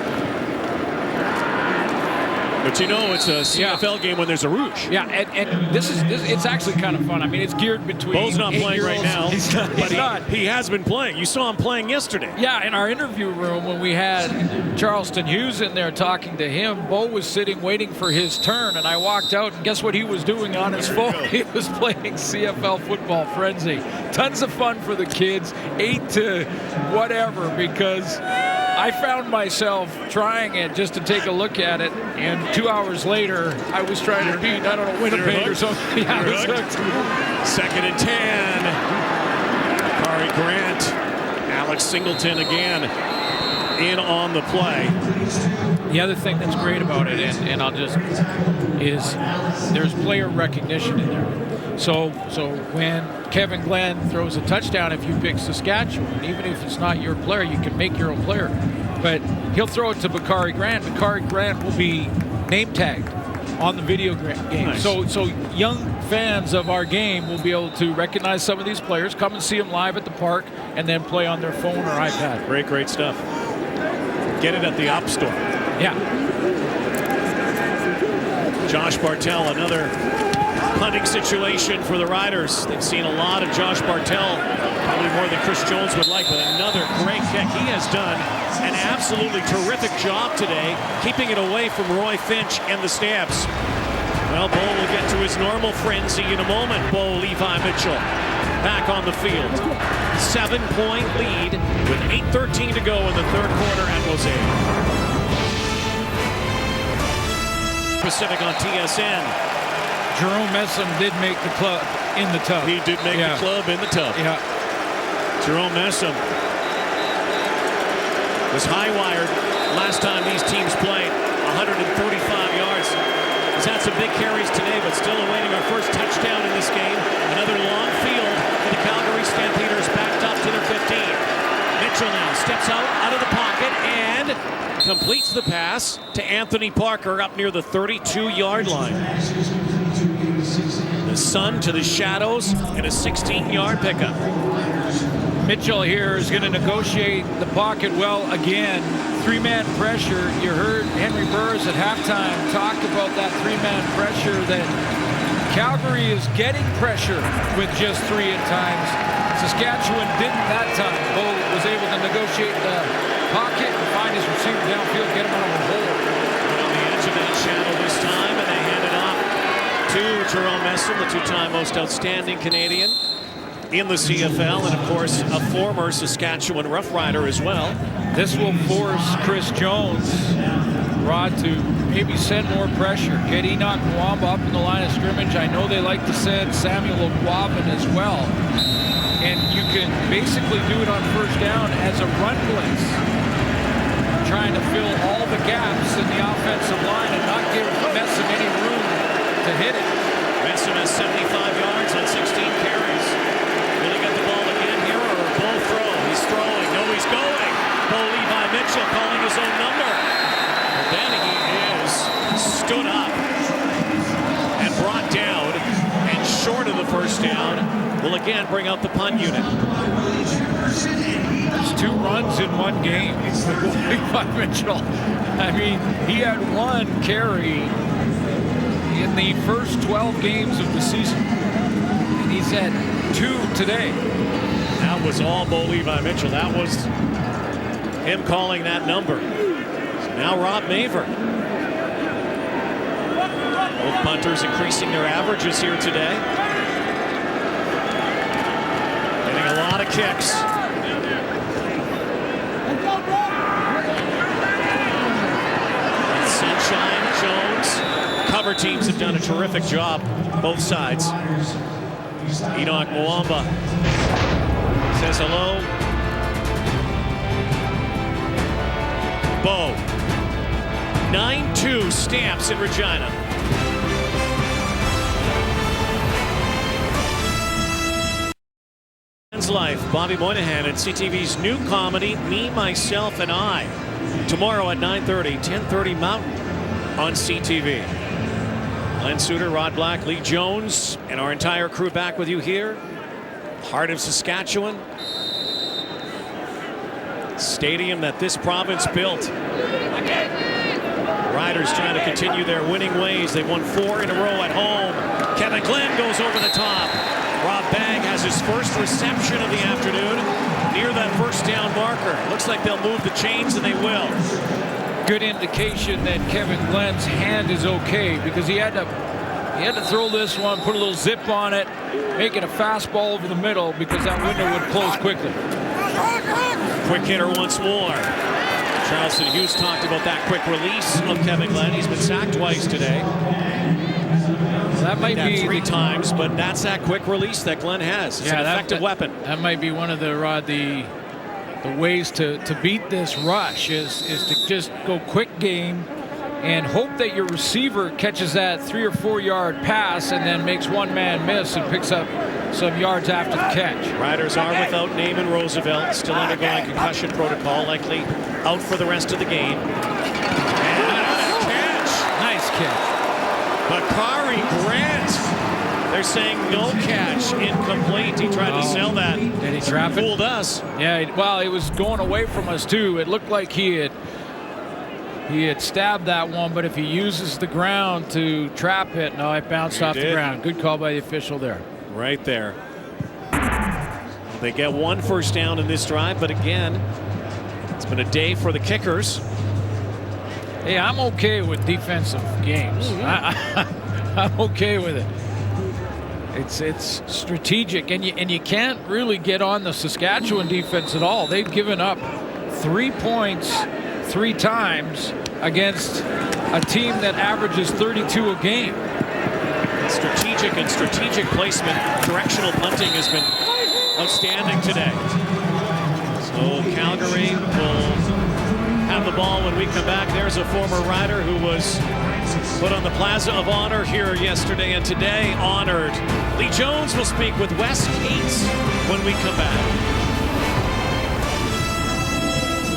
But you know it's a CFL game when there's a rouge. Yeah, and this it's actually kind of fun. I mean, it's geared between. Bo's not playing right now. He's not. He has been playing. You saw him playing yesterday. Yeah, in our interview room when we had Charleston Hughes in there talking to him, Bo was sitting waiting for his turn, and I walked out, and guess what he was doing on his phone? He was playing CFL Football Frenzy. Tons of fun for the kids, 8 to whatever, because I found myself trying it just to take a look at it, and 2 hours later, I was trying to beat, I don't know, Winnipeg or something. Yeah, I was hooked. 2nd and 10. Bakari Grant. Alex Singleton again in on the play. The other thing that's great about it, and I'll just, is there's player recognition in there. So when Kevin Glenn throws a touchdown, if you pick Saskatchewan, even if it's not your player, you can make your own player. But he'll throw it to Bakari Grant. Bakari Grant will be name tagged on the video game. Nice. So young fans of our game will be able to recognize some of these players, come and see them live at the park, and then play on their phone or iPad. Great stuff. Get it at the App Store. Yeah. Josh Bartell, another punting situation for the Riders. They've seen a lot of Josh Bartell, probably more than Chris Jones would like, but another great kick. He has done an absolutely terrific job today, keeping it away from Roy Finch and the Stamps. Well, Bo will get to his normal frenzy in a moment. Bo Levi Mitchell back on the field. 7-point lead with 8:13 to go in the third quarter at Mosaic. Pacific on TSN. Jerome Messam did make the club in the tub. He did make the club in the tub. Yeah. Jerome Messam was high-wired last time these teams played, 135 yards. He's had some big carries today, but still awaiting our first touchdown in this game. Another long field for the Calgary Stampeders, backed up to their 15. Mitchell now steps out of the pocket and completes the pass to Anthony Parker up near the 32-yard line. The sun to the shadows and a 16-yard pickup. Mitchell here is going to negotiate the pocket well again. 3-man pressure. You heard Henry Burrs at halftime talk about that 3-man pressure, that Calgary is getting pressure with just 3 at times. Saskatchewan didn't that time. Bo was able to negotiate the pocket and find his receiver downfield, get him out of the hole. On the edge of that shadow this time, and they hand it off to Jerome Messam, the 2-time most outstanding Canadian in the CFL, and of course a former Saskatchewan Roughrider as well. This will force Chris Jones, Rod, to maybe send more pressure. Get Enoch Mwamba up in the line of scrimmage. I know they like to send Samuel Ogwabin as well. And you can basically do it on first down as a run blitz, trying to fill all the gaps in the offensive line and not give Messam any room to hit it. Messam has 75 yards on 16 carries. Will he get the ball again here, or a Bo throw? He's throwing. No, he's going. Bo Levi Mitchell calling his own number. But then he is stood up and brought down, and short of the first down, will again bring out the punt unit. There's 2 runs in one game for Levi Mitchell. I mean, he had 1 carry in the first 12 games of the season, and he's had 2 today. That was all Bo Levi Mitchell. That was him calling that number. So now Rob Maver. Both punters increasing their averages here today. Getting a lot of kicks. And Sunshine, Jones. Cover teams have done a terrific job, both sides. Enoch Mwamba says hello. Bo. 9-2 Stamps in Regina. Life, Bobby Moynihan and CTV's new comedy, Me, Myself, and I. Tomorrow at 9:30, 10:30 Mountain on CTV. Glenn Suter, Rod Black, Lee Jones, and our entire crew back with you here. Heart of Saskatchewan. Stadium that this province built. Riders trying to continue their winning ways. They've won 4 in a row at home. Kevin Glenn goes over the top. Rob Bagg has his first reception of the afternoon near that first down marker. Looks like they'll move the chains, and they will. Good indication that Kevin Glenn's hand is okay, because he had to throw this one, put a little zip on it, make it a fastball over the middle, because that window would close quickly. Quick hitter once more. Charleston Hughes talked about that quick release of Kevin Glenn. He's been sacked twice today. That might be 3 times, but that's that quick release that Glenn has. It's an effective weapon. That might be one of the ways to beat this rush is to just go quick game and hope that your receiver catches that 3 or 4 yard pass and then makes one man miss and picks up some yards after the catch. Riders are without Naaman Roosevelt, still undergoing concussion protocol, likely out for the rest of the game. And a catch. Nice catch. Bakari Grant. They're saying no catch, incomplete. He tried to sell that. Did he trap it? Fooled us. Yeah, well, he was going away from us too. It looked like he had stabbed that one, but if he uses the ground to trap it, no, it bounced off the ground. Good call by the official there. Right there. They get 1 first down in this drive, but again, it's been a day for the kickers. Hey, I'm okay with defensive games. I'm okay with it. It's strategic, and you can't really get on the Saskatchewan defense at all. They've given up 3 points 3 times against a team that averages 32 a game. Strategic placement. Directional punting has been outstanding today. So Calgary will have the ball when we come back. There's a former Rider who was put on the Plaza of Honor here yesterday and today honored. Lee Jones will speak with Wes Cates when we come back.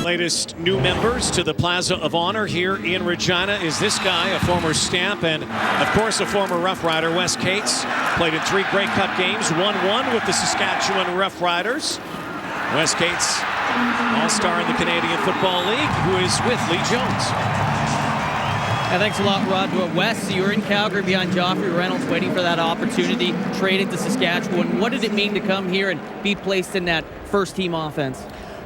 Latest new members to the Plaza of Honor here in Regina is this guy, a former Stamp and, of course, a former Rough Rider. Wes Cates played in 3 Grey Cup games, won 1 with the Saskatchewan Roughriders. Wes Cates, all-star in the Canadian Football League, who is with Lee Jones. Yeah, thanks a lot, Rod. Wes, you were in Calgary behind Joffrey Reynolds, waiting for that opportunity, traded to Saskatchewan. What did it mean to come here and be placed in that first-team offense?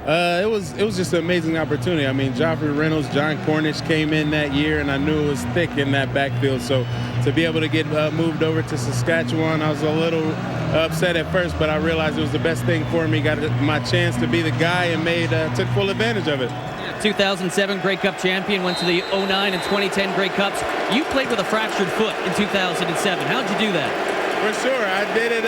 It was just an amazing opportunity. I mean, Joffrey Reynolds, John Cornish came in that year, and I knew it was thick in that backfield. So to be able to get moved over to Saskatchewan, I was a little upset at first, but I realized it was the best thing for me. Got my chance to be the guy and took full advantage of it. 2007 Grey Cup champion, went to the 09 and 2010 Grey Cups. You played with a fractured foot in 2007. How'd you do that? For sure. I did it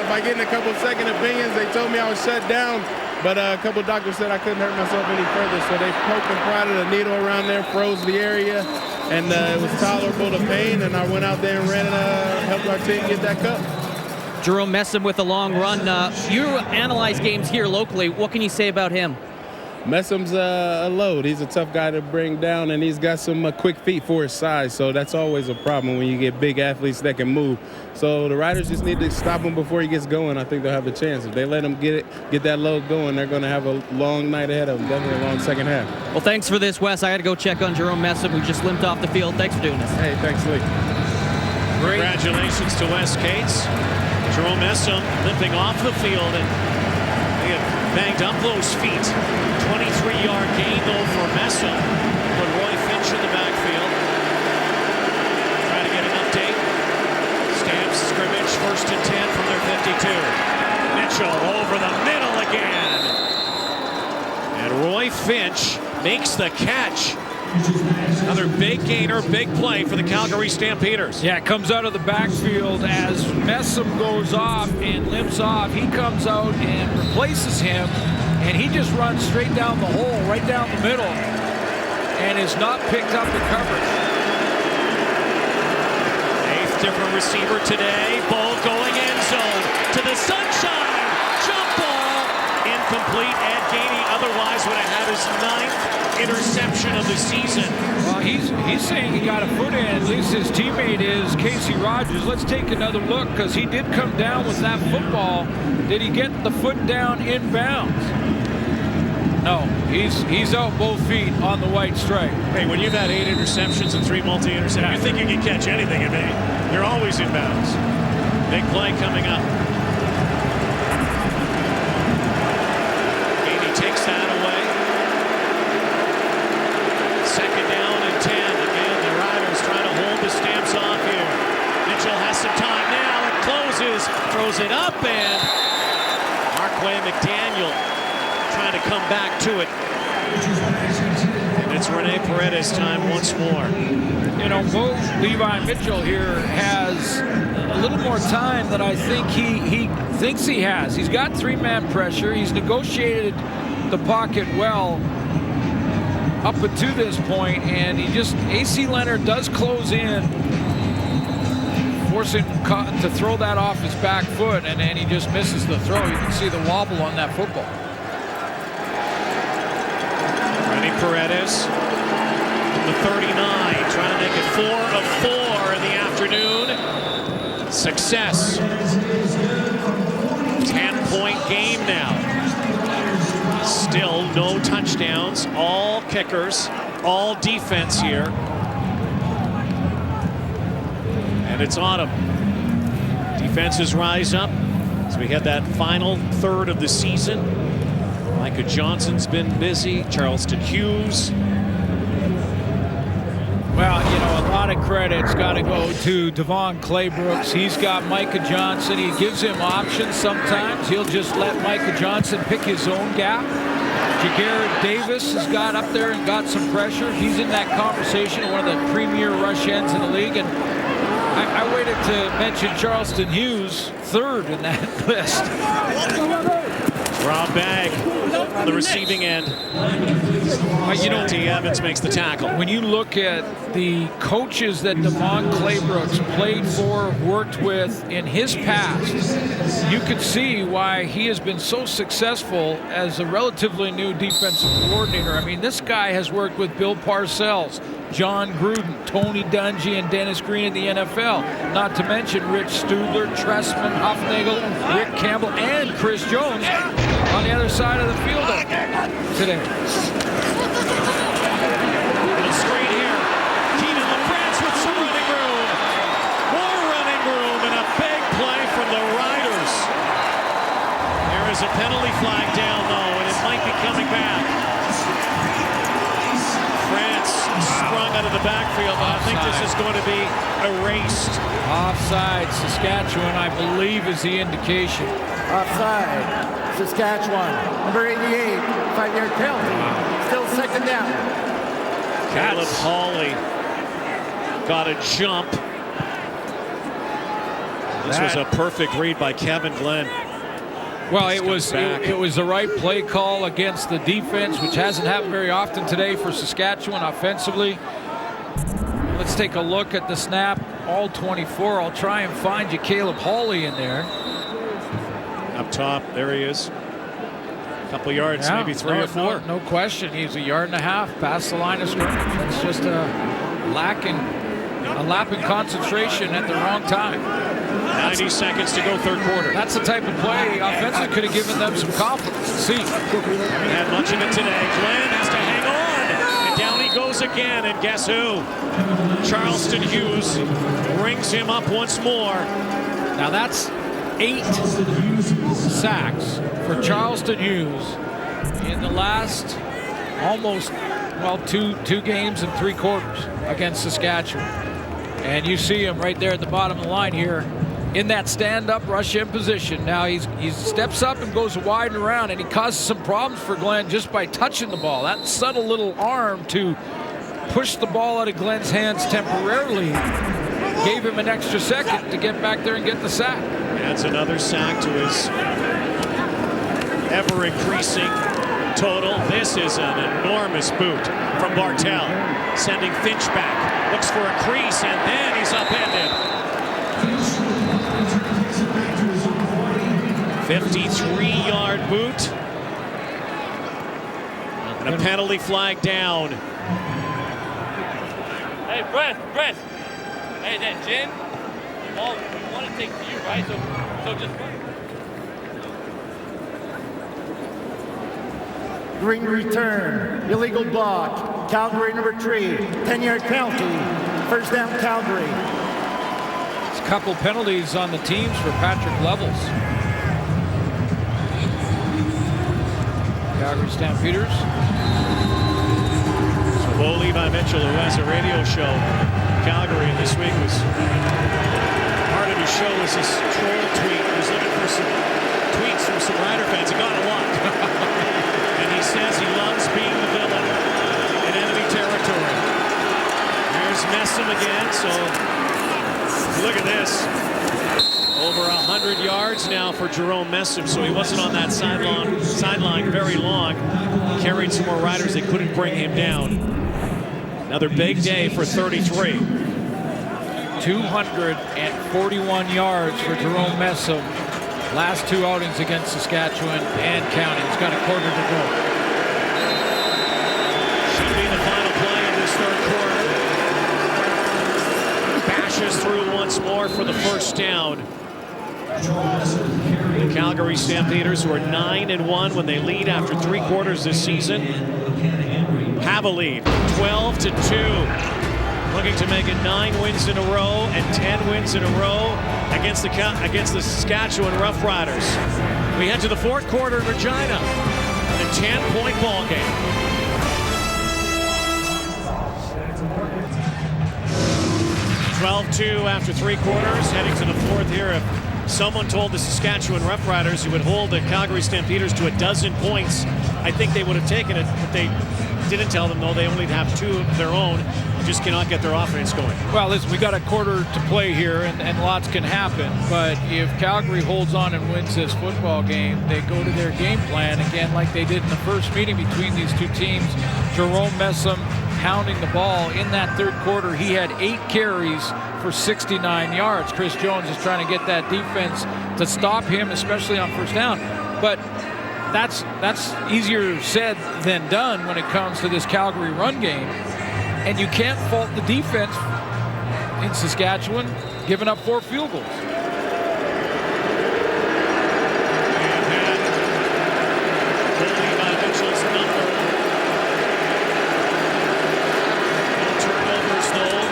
by getting a couple second opinions. They told me I was shut down. But a couple doctors said I couldn't hurt myself any further, so they poked and prodded a needle around there, froze the area, and it was tolerable to pain, and I went out there and ran and helped our team get that cup. Jerome Messam with a long run. You analyze games here locally. What can you say about him? Messam's a load. He's a tough guy to bring down, and he's got some quick feet for his size, so that's always a problem when you get big athletes that can move. So the Riders just need to stop him before he gets going. I think they'll have a chance. If they let him get that load going, they're going to have a long night ahead of them, definitely a long second half. Well, thanks for this, Wes. I got to go check on Jerome Messam, who just limped off the field. Thanks for doing this. Hey, thanks, Lee. Congratulations to Wes Cates. Jerome Messam limping off the field, and he had banged up those feet. 23-yard gain, though, for Messam. Put Roy Finch in the backfield. Trying to get an update. Stamps scrimmage, 1st and 10 from their 52. Mitchell over the middle again. And Roy Finch makes the catch. Another big gainer, big play for the Calgary Stampeders. Yeah, it comes out of the backfield as Messam goes off and limps off. He comes out and replaces him, and he just runs straight down the hole, right down the middle, and is not picked up in coverage. 8th different receiver today. Ball going end zone to the sunshine. Jump ball. Incomplete. Ed Gainey otherwise would have had his 9th interception of the season. Well, he's saying he got a foot in. At least his teammate is Casey Rogers. Let's take another look, because he did come down with that football. Did he get the foot down inbounds? No, he's out both feet on the white stripe. Hey, when you've had 8 interceptions and 3 multi-interceptions, you think you can catch anything in me. You're always in bounds. Big play coming up. Gainey takes that away. 2nd down and 10. Again, the Riders trying to hold the Stamps off here. Mitchell has some time now. It closes, throws it up, and Marquay McDaniel trying to come back to it. And it's Rene Paredes time once more. You know, Levi Mitchell here has a little more time than I think he thinks he has. He's got 3-man pressure. He's negotiated the pocket well up to this point, and AC Leonard does close in, forcing to throw that off his back foot, and he just misses the throw. You can see the wobble on that football. Rene Paredes, the 39, trying to make it 4 of 4 in the afternoon. Success. 10-point game now. Still no touchdowns, all kickers, all defense here. And it's autumn. Defenses rise up as we head that final third of the season. Micah Johnson's been busy. Charleston Hughes. Well, you know, a lot of credit's got to go to Devon Claybrooks. He's got Micah Johnson. He gives him options sometimes. He'll just let Micah Johnson pick his own gap. Jagarrett Davis has got up there and got some pressure. He's in that conversation, one of the premier rush ends in the league. And I waited to mention Charleston Hughes, 3rd in that list. Rob Bagg on the receiving end. You know, T. Evans makes the tackle. When you look at the coaches that Devon Claybrooks played for, worked with in his past, you can see why he has been so successful as a relatively new defensive coordinator. I mean, this guy has worked with Bill Parcells, John Gruden, Tony Dungy, and Dennis Green in the NFL. Not to mention Rich Studler, Tressman, Huffnagel, Rick Campbell, and Chris Jones on the other side of the field today. Little screen here. Keenan LaFrance with some running room. More running room and a big play from the Riders. There is a penalty flag down though, and it might be coming back. France sprung out of the backfield, but I think this is going to be erased. Offside, Saskatchewan, I believe, is the indication. Offside, Saskatchewan, number 88, 5-yard penalty. Still 2nd down. Caleb Hawley got a jump. This was a perfect read by Kevin Glenn. Well, it was the right play call against the defense, which hasn't happened very often today for Saskatchewan offensively. Let's take a look at the snap. All 24. I'll try and find you Caleb Hawley in there. Up top, there he is. A couple yards, maybe 3 or 4. No question. He's a yard and a half past the line of scrimmage. That's just a lapping concentration at the wrong time. 90 seconds to go, 3rd quarter. That's the type of play offensively could have given them some confidence. See. Haven't had much of it today. Glenn has to hang on. And down he goes again. And guess who? Charleston Hughes rings him up once more. Now that's 8 sacks for Charleston Hughes in the last almost, well, two games and 3 quarters against Saskatchewan. And you see him right there at the bottom of the line here in that stand-up rush in position. Now he steps up and goes wide and around, and he causes some problems for Glenn just by touching the ball. That subtle little arm to push the ball out of Glenn's hands temporarily gave him an extra second to get back there and get the sack. Adds another sack to his ever-increasing total. This is an enormous boot from Bartel, sending Finch back. Looks for a crease, and then he's upended. 53-yard boot. And a penalty flag down. Hey, Brett. Hey, that gin, well, we want to take to you, right? So just... ring return, illegal block, Calgary number 3, 10-yard penalty, first down Calgary. It's a couple penalties on the teams for Patrick Levels. Calgary Stampeders. So Bo Levi Mitchell, who has a radio show in Calgary this week, was part of his show was this troll tweet. He was looking for some tweets from some Rider fans. He got a lot. And he says he loves being the villain in enemy territory. Here's Messam again, so look at this. Over 100 yards now for Jerome Messam, so he wasn't on that sideline very long. Carried some more riders, they couldn't bring him down. Another big day for 33. 241 yards for Jerome Messam. Last 2 outings against Saskatchewan and counting. He's got a quarter to go. Should be the final play of this third quarter. Bashes through once more for the first down. The Calgary Stampeders, who are 9-1 when they lead after 3 quarters this season, have a lead, 12-2. Looking to make it 9 wins in a row and 10 wins in a row against the Saskatchewan Roughriders. We head to the fourth quarter in Regina, a 10-point ball game. (12-2) after 3 quarters, heading to the fourth here. If someone told the Saskatchewan Roughriders who would hold the Calgary Stampeders to 12 points, I think they would have taken it, but they didn't tell them, no, they only have 2 of their own. Just cannot get their offense going. Well, listen, we got a quarter to play here, and lots can happen. But if Calgary holds on and wins this football game, they go to their game plan again like they did in the first meeting between these 2 teams. Jerome Messam pounding the ball. In that third quarter, he had 8 carries for 69 yards. Chris Jones is trying to get that defense to stop him, especially on first down. But that's easier said than done when it comes to this Calgary run game. And you can't fault the defense in Saskatchewan giving up 4 field goals. Mitchell's number. No turnovers, though.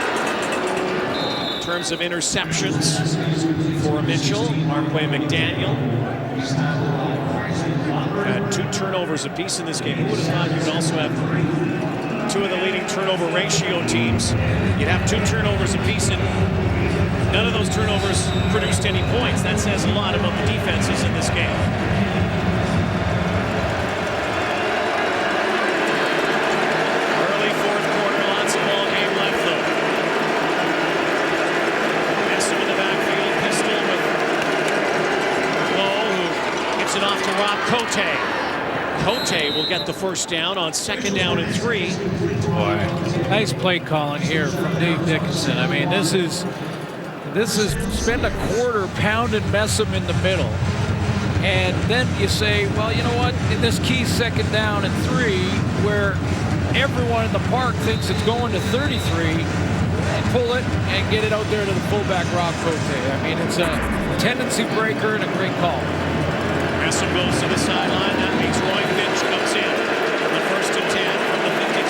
In terms of interceptions for Mitchell, Markway McDaniel had 2 turnovers apiece in this game. Who would have thought you'd also have 2 of the leading turnover ratio teams? You'd have 2 turnovers apiece, and none of those turnovers produced any points. That says a lot about the defenses in this game. Early fourth quarter, lots of ball game left, though. Messam in the backfield, pistol with Lowe, who gets it off to Rob Cote. Cote will get the first down on 2nd down and 3. Boy, nice play calling here from Dave Dickinson. I mean, this is spend a quarter pounding Messam in the middle, and then you say, well, you know what? In this key 2nd down and 3, where everyone in the park thinks it's going to 33, and pull it and get it out there to the fullback Rob Cote. I mean, it's a tendency breaker and a great call. Messam goes to the sideline. That means Roy Finch comes in on the 1st and 10 from the 53.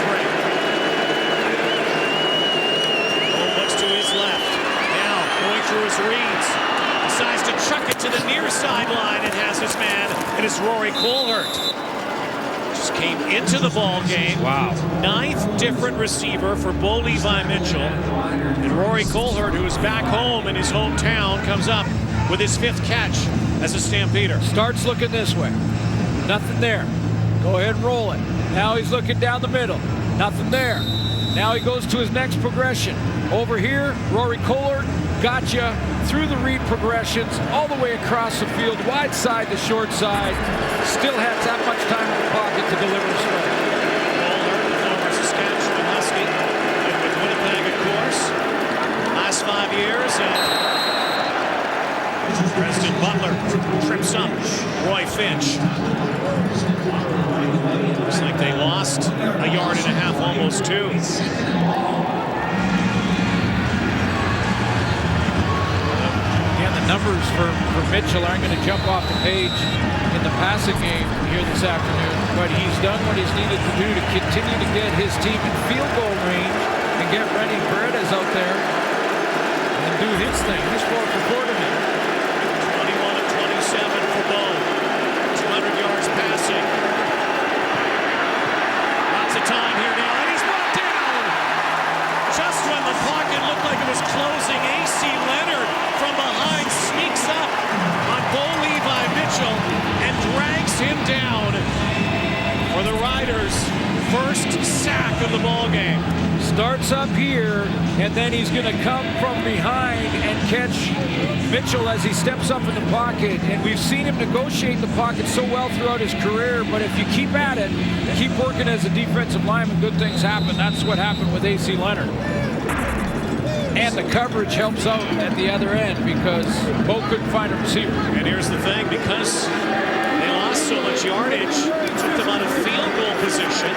Oh, looks to his left. Now going through his reads. Decides to chuck it to the near sideline and has his man. And it's Rory Colhert. Just came into the ball game. Wow. 9th different receiver for Bo Levi Mitchell. And Rory Colhert, who is back home in his hometown, comes up with his 5th catch as a Stampeder. Starts looking this way. Nothing there. Go ahead and roll it. Now he's looking down the middle. Nothing there. Now he goes to his next progression. Over here, Rory Colhert got you through the read progressions, all the way across the field, wide side to short side. Still has that much time in the pocket to deliver a strike. Colhert, the former Saskatchewan Husky, and with Winnipeg, of course. Last 5 years, and Preston Butler trips up Roy Finch. Looks like they lost 1.5 yards, almost 2. Again, the numbers for Mitchell aren't going to jump off the page in the passing game here this afternoon. but he's done what he's needed to do to continue to get his team in field goal range and get Rennie Paredes out there and do his thing. He's 4 for 4 tonight. 21 of 27 for Bo. 200 yards passing. Lots of time here now, and he's brought down. Just when the pocket looked like it was closing, A.C. Leonard from behind sneaks up on Bo Levi Mitchell and drags him down for the Riders' first sack of the ball game. Starts up here, and then he's going to come from behind and catch Mitchell as he steps up in the pocket. And we've seen him negotiate the pocket so well throughout his career, but if you keep at it, keep working as a defensive lineman, good things happen. That's what happened with A.C. Leonard. And the coverage helps out at the other end because Bo couldn't find a receiver. And here's the thing, because they lost so much yardage, took them out of field goal position.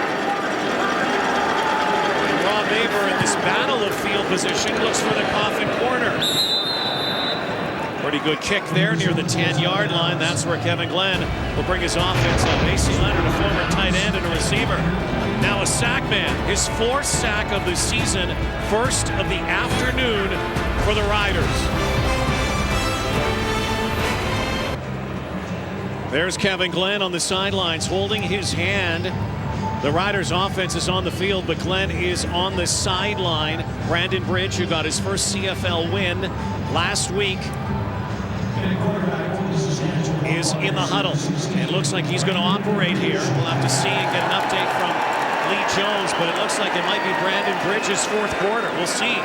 And Rob Weber in this battle of field position looks for the coffin corner. Pretty good kick there near the 10-yard line. That's where Kevin Glenn will bring his offense up. A.C. Leonard, a former tight end and a receiver. Now a sack man, his 4th sack of the season, first of the afternoon for the Riders. There's Kevin Glenn on the sidelines holding his hand. The Riders offense is on the field, but Glenn is on the sideline. Brandon Bridge, who got his first CFL win last week, is in the huddle. It looks like he's going to operate here. We'll have to see and get an update from Lee Jones, but it looks like it might be Brandon Bridge's 4th quarter. We'll see.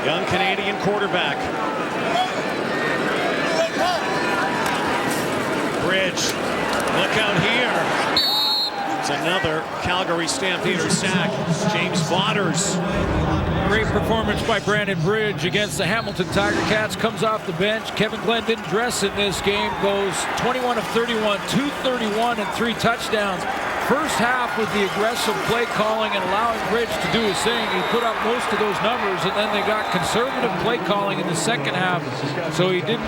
Young Canadian quarterback. Bridge, look out here. It's another Calgary Stampeders sack. James Vaughters. Great performance by Brandon Bridge against the Hamilton Tiger Cats. Comes off the bench. Kevin Glenn didn't dress in this game. Goes 21 of 31, 231 and 3 touchdowns. First half with the aggressive play calling and allowing Bridge to do his thing. He put up most of those numbers, and then they got conservative play calling in the second half, so he didn't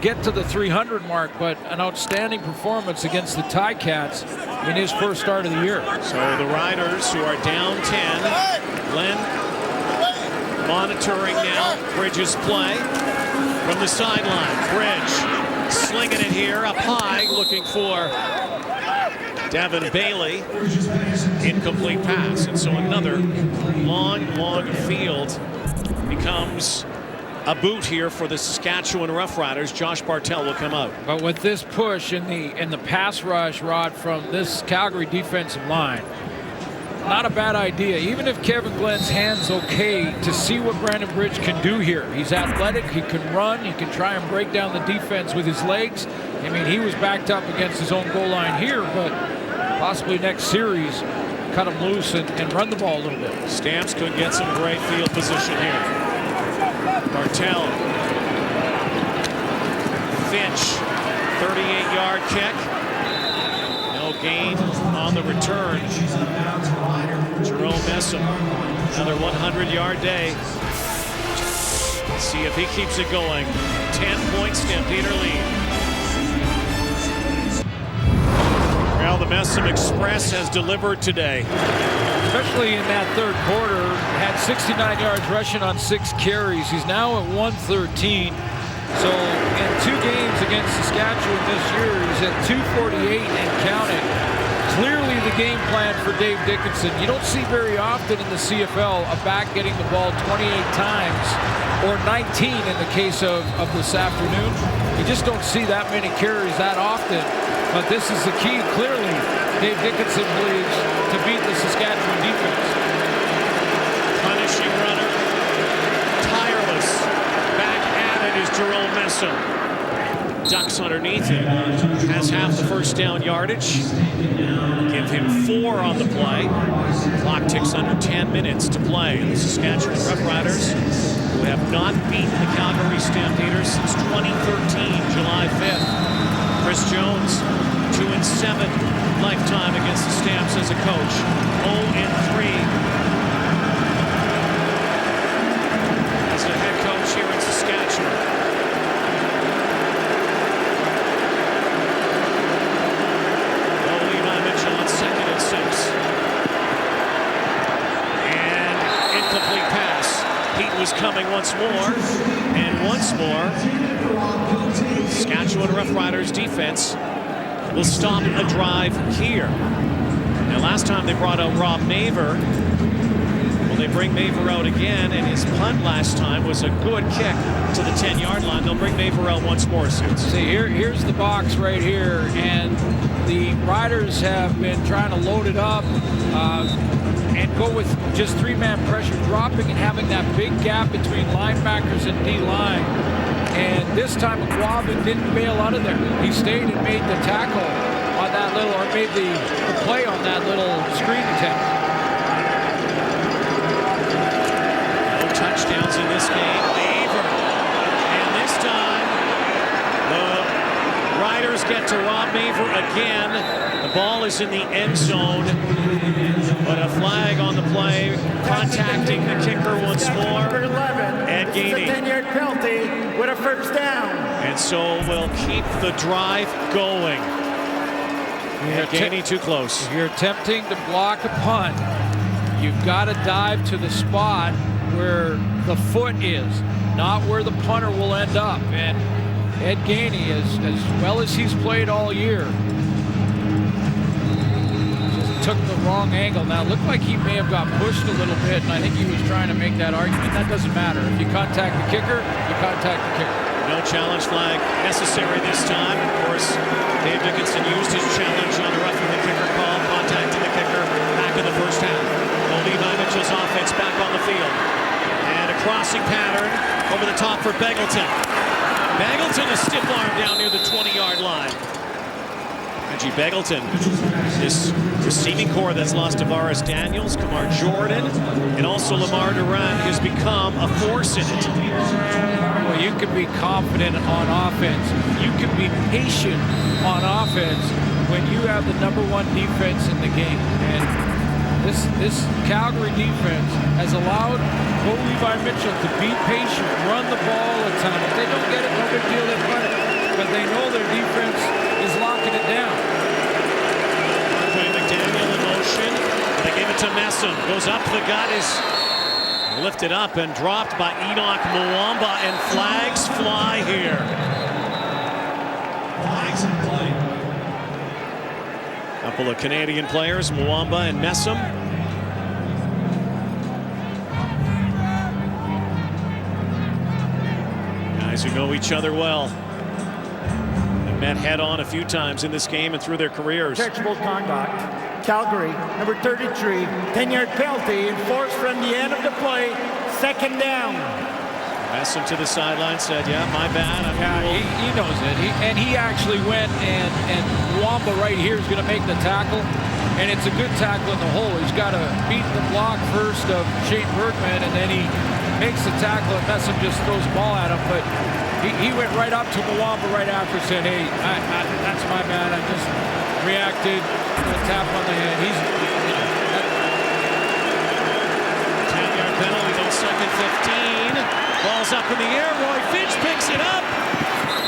get to the 300 mark, but an outstanding performance against the Ticats in his first start of the year. So the Riders, who are down 10, Glenn monitoring now Bridge's play from the sideline. Bridge slinging it here up high, looking for Devin Bailey. Incomplete pass. And so another long field becomes a boot here for the Saskatchewan Roughriders. Josh Bartell will come out. But with this push in the pass rush, Rod, from this Calgary defensive line, not a bad idea. Even if Kevin Glenn's hand's okay, to see what Brandon Bridge can do here. He's athletic, he can run, he can try and break down the defense with his legs. I mean, he was backed up against his own goal line here, but possibly next series, cut him loose and run the ball a little bit. Stamps could get some great field position here. Bartell. Finch, 38-yard kick. No gain on the return. Jerome Messam, another 100-yard day. Let's see if he keeps it going. 10-point Stampeder lead. Well, the Messam Express has delivered today. Especially in that third quarter, had 69 yards rushing on 6 carries. He's now at 113. So in 2 games against Saskatchewan this year, he's at 248 and counting. Clearly the game plan for Dave Dickinson. You don't see very often in the CFL a back getting the ball 28 times, or 19 in the case of this afternoon. You just don't see that many carries that often. But this is the key, clearly, Dave Dickinson believes, to beat the Saskatchewan defense. Punishing runner, tireless, back at it is Jerome Messam. Ducks underneath him, has half the first down yardage. Give him 4 on the play. Clock ticks under 10 minutes to play. The Saskatchewan Roughriders, who have not beaten the Calgary Stampeders since 2013, July 5th. Chris Jones, 2-7 lifetime against the Stamps as a coach. 0-3 as a head coach here in Saskatchewan. once more. And once more, Saskatchewan Roughriders defense will stop a drive here. Now, last time they brought out Rob Maver. Well, they bring Maver out again, and his punt last time was a good kick to the 10-yard line. They'll bring Maver out once more, Suits. See, here's the box right here, and the Riders have been trying to load it up and go with just three-man pressure, dropping and having that big gap between linebackers and D-line. And this time, Guava didn't bail out of there. He stayed and made the tackle on that little, or made the play on that little screen attempt. No touchdowns in this game. Maver. And this time, the Riders get to Rob Maver again. The ball is in the end zone, but a flag on the play, contacting the kicker once more. Number 11. Ed Gainey. It's a 10-yard penalty with a first down. And so we'll keep the drive going. Ed Gainey too close. If you're attempting to block a punt, you've got to dive to the spot where the foot is, not where the punter will end up. And Ed Gainey, as well as he's played all year, just took the wrong angle. Now, it looked like he may have got pushed a little bit, and I think he was trying to make that argument. That doesn't matter. If you contact the kicker, you contact the kicker. No challenge flag necessary this time. Of course, Dave Dickinson used his challenge on the roughing the kicker call, contacting the kicker back in the first half. Well, Levi Mitchell's offense back on the field. And a crossing pattern over the top for Beggleton. Beggleton, a stiff arm down near the 20-yard line. Reggie Beggleton, this receiving core that's lost Tavares Daniels, Kamar Jordan, and also Lamar Durant has become a force in it. Well, you can be confident on offense. You can be patient on offense when you have the #1 defense in the game. And this Calgary defense has allowed Levi Mitchell to be patient, run the ball a ton. If they don't get it, no big deal, they run it. But they know their defense is locking it down. McDaniel in motion. They gave it to Messam. Goes up the gut, is lifted up and dropped by Enoch Mwamba, and flags fly here. Flags in play. Couple of Canadian players, Mwamba and Messam. Guys who know each other well. They've met head-on a few times in this game and through their careers. Catchable conduct. Calgary, number 33, 10-yard penalty enforced from the end of the play, second down. Messam to the sideline, said, yeah, my bad. He knows it. He actually went, and Mwamba right here is going to make the tackle, and it's a good tackle in the hole. He's got to beat the block first of Shane Bergman, and then he makes the tackle, and Messam just throws the ball at him. But he went right up to Mwamba right after, said, hey, that's my bad. I just reacted to a tap on the head. 10-yard penalty, no second 15. Ball's up in the air. Roy Finch picks it up,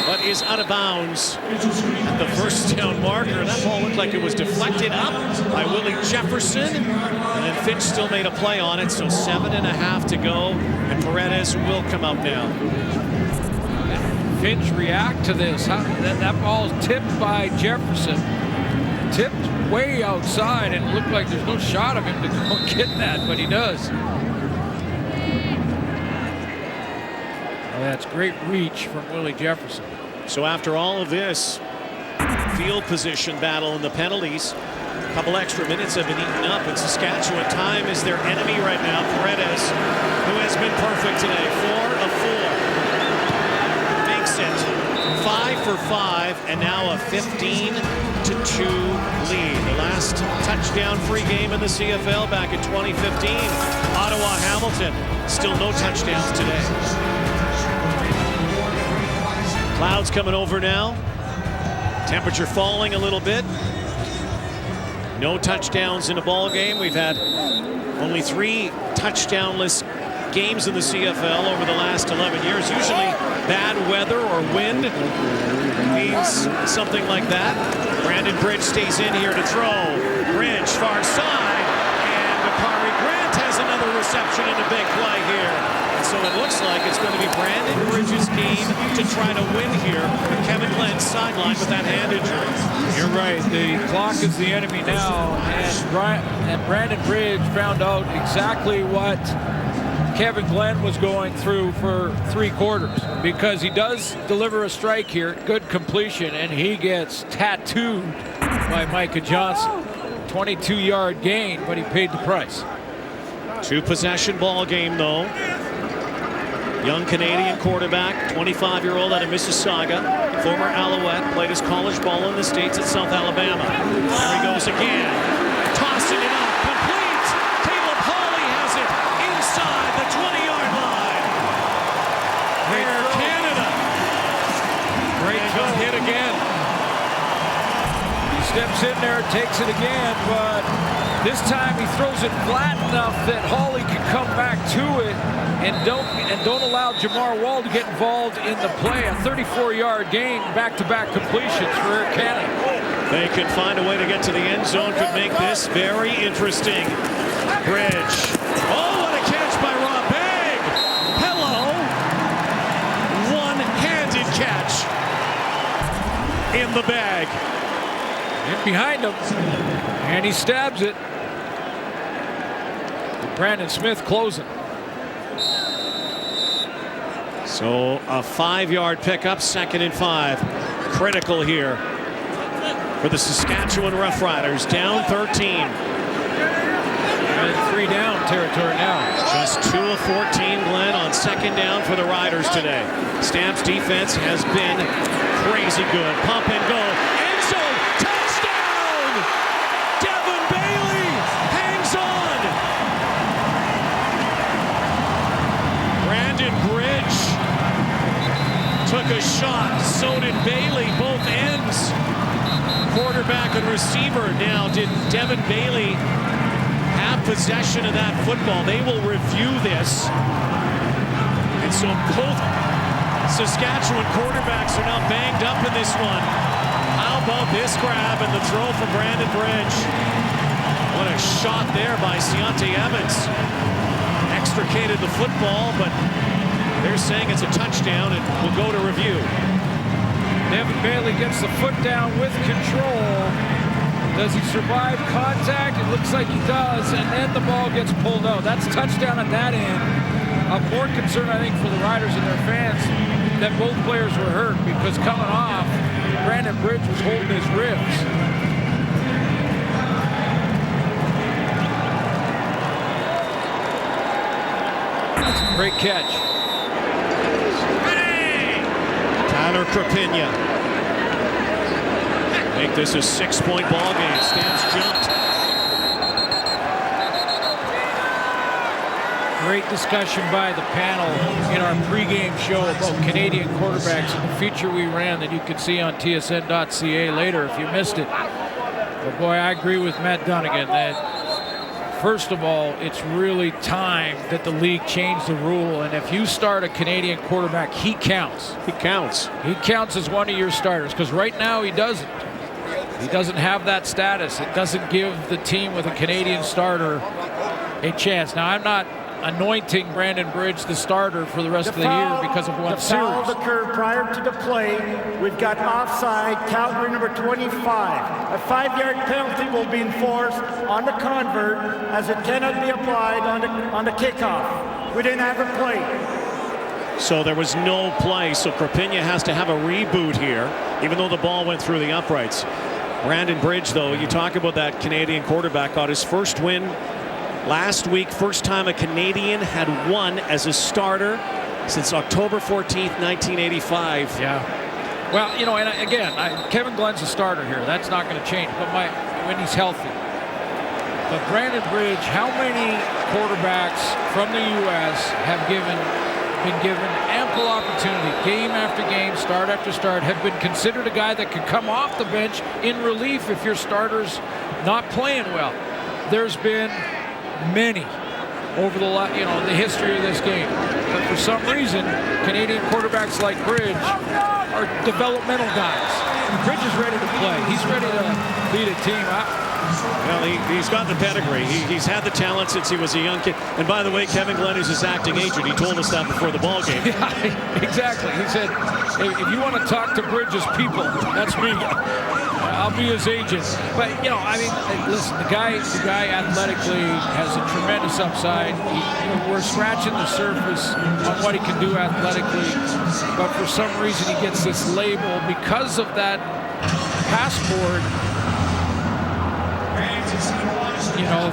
but is out of bounds at the first down marker. That ball looked like it was deflected up by Willie Jefferson, and then Finch still made a play on it, so 7.5 to go, and Paredes will come out now. Finch react to this. That ball's tipped by Jefferson. Tipped way outside, and it looked like there's no shot of him to go get that, but he does. Well, that's great reach from Willie Jefferson. So after all of this field position battle and the penalties, a couple extra minutes have been eaten up, and Saskatchewan time is their enemy right now. Paredes, who has been perfect today, 4 of 4. Makes it 5 for 5, and now a 15-2 lead. The last touchdown-free game in the CFL back in 2015. Ottawa-Hamilton, still no touchdowns today. Clouds coming over now. Temperature falling a little bit. No touchdowns in a ball game. We've had only 3 touchdownless games in the CFL over the last 11 years. Usually bad weather or wind means something like that. Brandon Bridge stays in here to throw. Bridge far side, and Bakari Grant has another reception and a big play here. So it looks like it's going to be Brandon Bridges' game to try to win here. Kevin Glenn's sidelined with that hand injury. You're right. The clock is the enemy now, and Brandon Bridge found out exactly what Kevin Glenn was going through for 3 quarters, because he does deliver a strike here, good completion, and he gets tattooed by Micah Johnson. 22-yard gain, but he paid the price. 2-possession ball game, though. Young Canadian quarterback, 25-year-old out of Mississauga, former Alouette, played his college ball in the States at South Alabama. There he goes again, tossing it up, complete. Caleb Hawley has it inside the 20-yard line. Air Canada. Great cut hit again. He steps in there, takes it again, but this time he throws it flat enough that Hawley can come back to it and don't allow Jamar Wall to get involved in the play. A 34-yard gain, back-to-back completions for Air Canada. They can find a way to get to the end zone, could make this very interesting. Bridge. Oh, what a catch by Rob Bagg. Hello. One-handed catch in the bag. In behind him, and he stabs it. Brandon Smith closing. So a 5-yard pickup, 2nd and 5. Critical here for the Saskatchewan Roughriders, down 13. And 3 down territory now. Just 2 of 14, Glenn, on 2nd down for the Riders today. Stamps defense has been crazy good. Pump and go. End zone. Touchdown! Devin Bailey hangs on. Brandon Bridge took a shot. So did Bailey, both ends. Quarterback and receiver now. Did Devin Bailey have possession of that football? They will review this. And so both Saskatchewan quarterbacks are now banged up in this one. How about this grab and the throw from Brandon Bridge? What a shot there by Seontae Evans. Extricated the football, but they're saying it's a touchdown and will go to review. Devin Bailey gets the foot down with control. Does he survive contact? It looks like he does, and then the ball gets pulled out. That's touchdown at that end. I'm more concerned, I think, for the Riders and their fans that both players were hurt, because coming off, Brandon Bridge was holding his ribs. That's a great catch. Tyler Krapinja. Make this a 6-point ball game. Stamps jumped. Great discussion by the panel in our pregame show about Canadian quarterbacks and the feature we ran that you can see on tsn.ca later if you missed it. But boy, I agree with Matt Dunnigan that first of all, it's really time that the league changed the rule, and if you start a Canadian quarterback, he counts. He counts. He counts as one of your starters, because right now he doesn't. He doesn't have that status. It doesn't give the team with a Canadian starter a chance. Now, I'm not anointing Brandon Bridge the starter for the rest of the year because of one series. The foul occurred prior to the play. We've got offside, Calgary number 25. A 5-yard penalty will be enforced on the convert, as it cannot be applied on the kickoff. We didn't have a play. So there was no play, so Krapinja has to have a reboot here, even though the ball went through the uprights. Brandon Bridge, though, you talk about that Canadian quarterback, got his first win last week. First time a Canadian had won as a starter since October 14th, 1985. Yeah. Well, you know, and again, Kevin Glenn's a starter here. That's not going to change, but when he's healthy. But Brandon Bridge, how many quarterbacks from the U.S. have been given ample opportunity, game after game, start after start, have been considered a guy that could come off the bench in relief if your starter's not playing well? There's been many over the history of this game. But for some reason, Canadian quarterbacks like Bridge are developmental guys. Bridge is ready to play. He's ready to lead a team. Well, he's got the pedigree. He's had the talent since he was a young kid. And by the way, Kevin Glenn is his acting agent. He told us that before the ball game. Yeah, exactly. He said, hey, if you want to talk to Bridges people, that's me. I'll be his agent. But, you know, I mean, listen, the guy athletically has a tremendous upside. We're scratching the surface on what he can do athletically. But for some reason, he gets this label because of that passport. You know,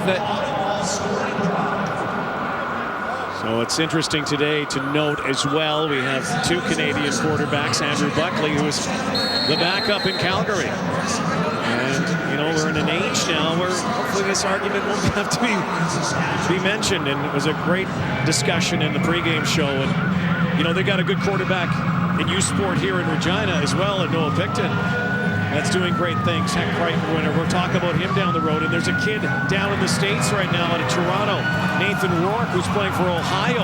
So it's interesting today to note as well, we have two Canadian quarterbacks, Andrew Buckley, who is the backup in Calgary. And, you know, we're in an age now where hopefully this argument won't have to be mentioned. And it was a great discussion in the pregame show. And, you know, they got a good quarterback in U Sport here in Regina as well, and Noah Picton. That's doing great things. Heck, Crichton winner. We'll talk about him down the road. And there's a kid down in the States right now out of Toronto, Nathan Rourke, who's playing for Ohio,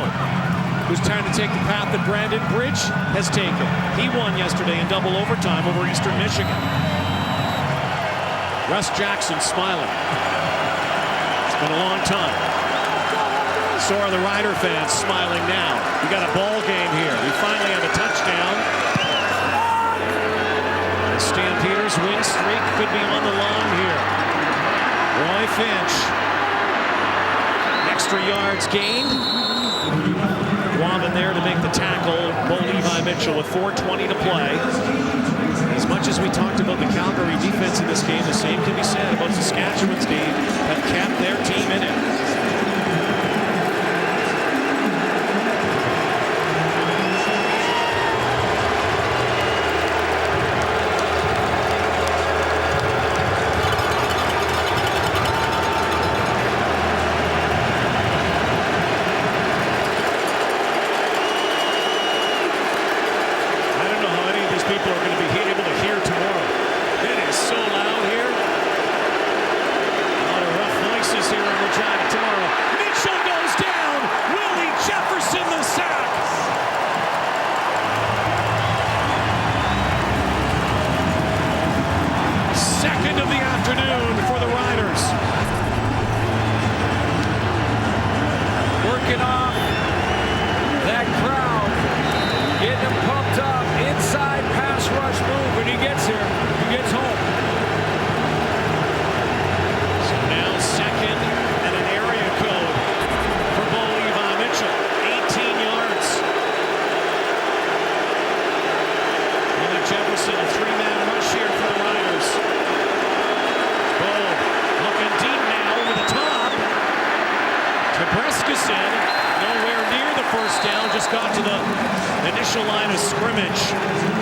who's trying to take the path that Brandon Bridge has taken. He won yesterday in double overtime over Eastern Michigan. Russ Jackson smiling. It's been a long time. So are the Rider fans smiling now. We got a ball game here. We finally have a touchdown. Stampeders win streak could be on the line here. Roy Finch. Extra yards gained. Wobbin there to make the tackle. Bo Levi Mitchell with 4:20 to play. As much as we talked about the Calgary defense in this game, the same can be said about Saskatchewan's game. Have kept their team in it. Got to the initial line of scrimmage,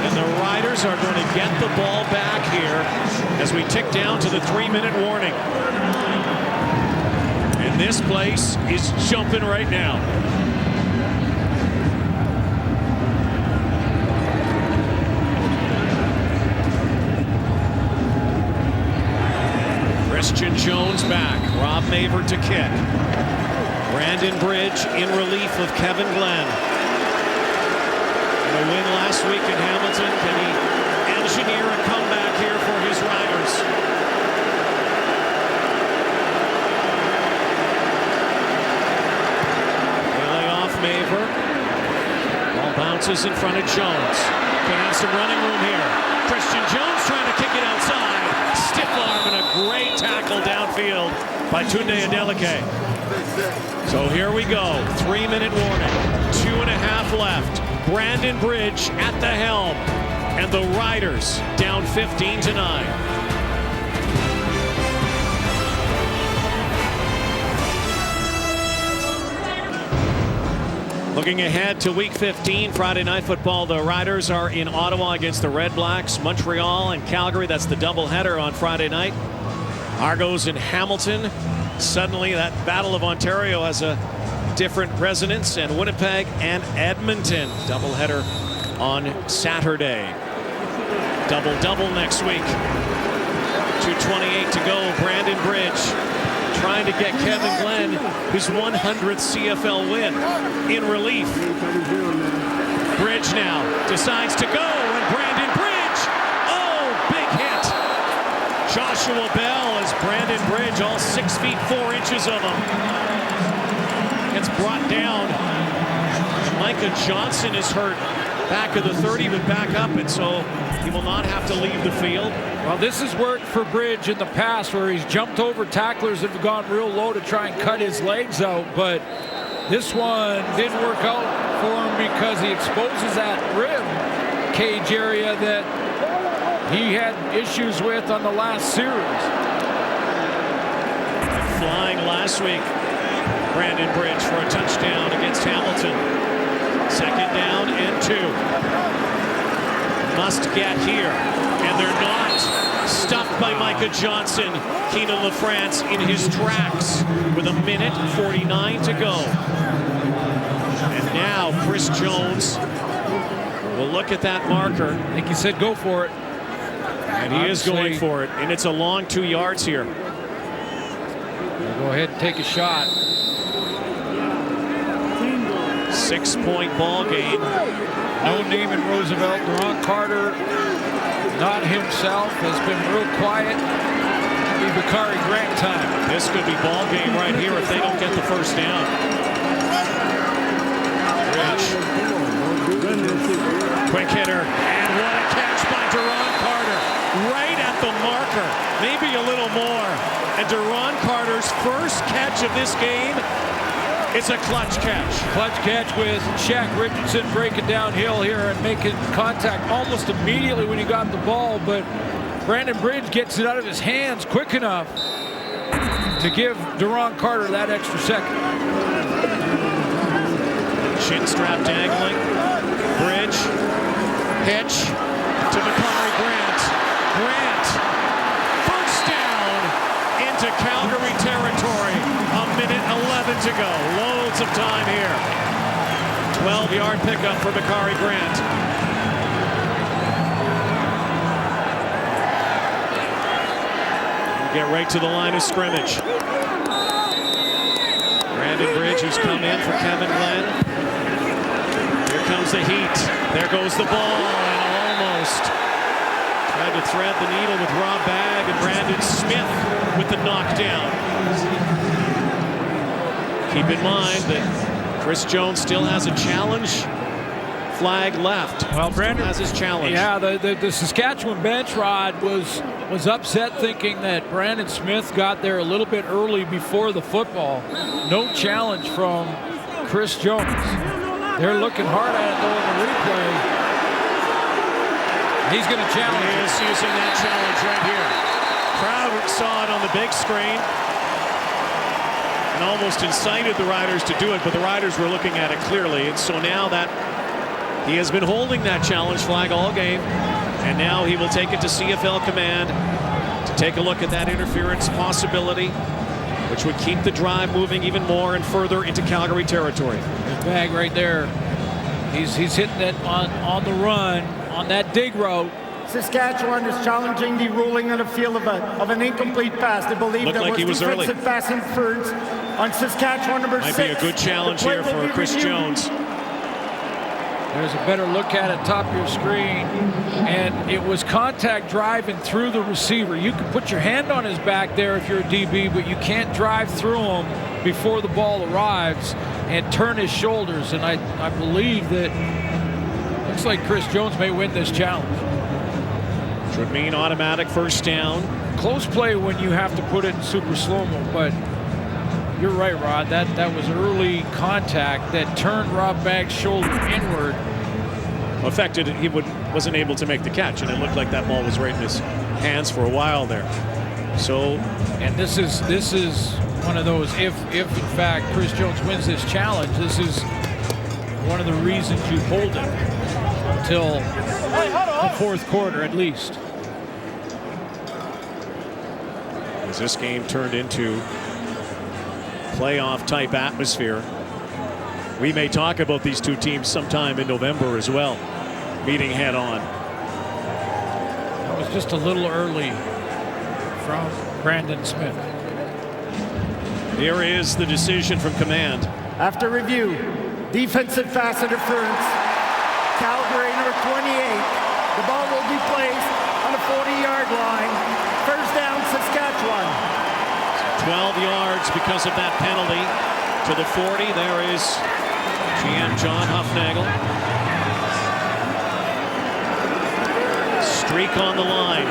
and the Riders are going to get the ball back here as we tick down to the 3-minute warning. And this place is jumping right now. Christian Jones back. Rob Maver to kick. Brandon Bridge in relief of Kevin Glenn. A win last week in Hamilton. Can he engineer a comeback here for his Riders? They lay off Maver. Ball bounces in front of Jones. Can have some running room here. Christian Jones trying to kick it outside. Stiff arm and a great tackle downfield by Tunde Adeleke. So here we go. 3-minute warning. 2.5 left. Brandon Bridge at the helm. And the Riders down 15-9. Looking ahead to Week 15, Friday Night Football. The Riders are in Ottawa against the Red Blacks. Montreal and Calgary. That's the doubleheader on Friday night. Argos in Hamilton. Suddenly that Battle of Ontario has a different resonance, and Winnipeg and Edmonton doubleheader on Saturday. Double-double next week. 2:28 to go. Brandon Bridge trying to get Kevin Glenn his 100th CFL win in relief. Bridge now decides to go, and Brandon Bridge, oh, big hit. Joshua Bell as Brandon Bridge, all 6 feet 4 inches of him, gets brought down. Micah Johnson is hurt back of the 30, but back up, and so he will not have to leave the field. Well, this has worked for Bridge in the past, where he's jumped over tacklers that have gone real low to try and cut his legs out, but this one didn't work out for him because he exposes that rib cage area that he had issues with on the last series. Flying last week, Brandon Bridge for a touchdown against Hamilton. 2nd down and 2. Must get here, and they're not. Stuffed by Micah Johnson. Keenan LaFrance in his tracks with 1:49 to go. And now Chris Jones will look at that marker. I think he said go for it. And he is going for it, and it's a long 2 yards here. Go ahead and take a shot. 6-point ball game. No name in Roosevelt. Deron Carter, not himself, has been real quiet. It'll be Bakari Grant time. This could be ball game right here if they don't get the first down. Rich. Quick hitter. And what a catch by Deron Carter. Right at the marker. Maybe a little more. And Deron Carter's first catch of this game. It's a clutch catch. Clutch catch with Shaq Richardson breaking downhill here and making contact almost immediately when he got the ball, but Brandon Bridge gets it out of his hands quick enough to give Deron Carter that extra second. Shin strap dangling. Bridge. Pitch to Bakari Grant. Grant. First down into Calgary territory. 1:11 to go. Loads of time here. 12-yard pickup for Bakari Grant. Get right to the line of scrimmage. Brandon Bridge, who's come in for Kevin Glenn. Here comes the heat. There goes the ball, and almost tried to thread the needle with Rob Bagg and Brandon Smith with the knockdown. Keep in mind that Chris Jones still has a challenge flag left. Well, Brandon has his challenge. Yeah, the Saskatchewan bench, Rod, was upset thinking that Brandon Smith got there a little bit early before the football. No challenge from Chris Jones. They're looking hard at it though in the replay. He's going to challenge. He is using that challenge right here. Crowd saw it on the big screen and almost incited the Riders to do it, but the Riders were looking at it clearly, and so now that he has been holding that challenge flag all game, and now he will take it to CFL command to take a look at that interference possibility, which would keep the drive moving even more and further into Calgary territory. His bag right there. He's hitting it on the run on that dig route. Saskatchewan is challenging the ruling on the field of an incomplete pass. They believe Looked that like was he was defensive early. pass interference on Saskatchewan number 6. Might be a good challenge here for Chris Jones. There's a better look at it top of your screen, and it was contact driving through the receiver. You can put your hand on his back there if you're a DB, but you can't drive through him before the ball arrives and turn his shoulders. And I believe that looks like Chris Jones may win this challenge. Which would mean automatic first down. Close play when you have to put it in super slow-mo, but you're right, Rod. That was early contact that turned Rob Bagg's shoulder inward. Affected, he wasn't able to make the catch, and it looked like that ball was right in his hands for a while there. So, and this is one of those. If in fact Chris Jones wins this challenge, this is one of the reasons you hold it until the fourth quarter at least. As this game turned into playoff type atmosphere, we may talk about these two teams sometime in November as well, meeting head on. That was just a little early from Brandon Smith. Here is the decision from command. After review, defensive pass interference. Calgary number 28. The ball will be placed on the 40-yard line. First down. yards because of that penalty. To the 40, there is GM John Huffnagel. Streak on the line.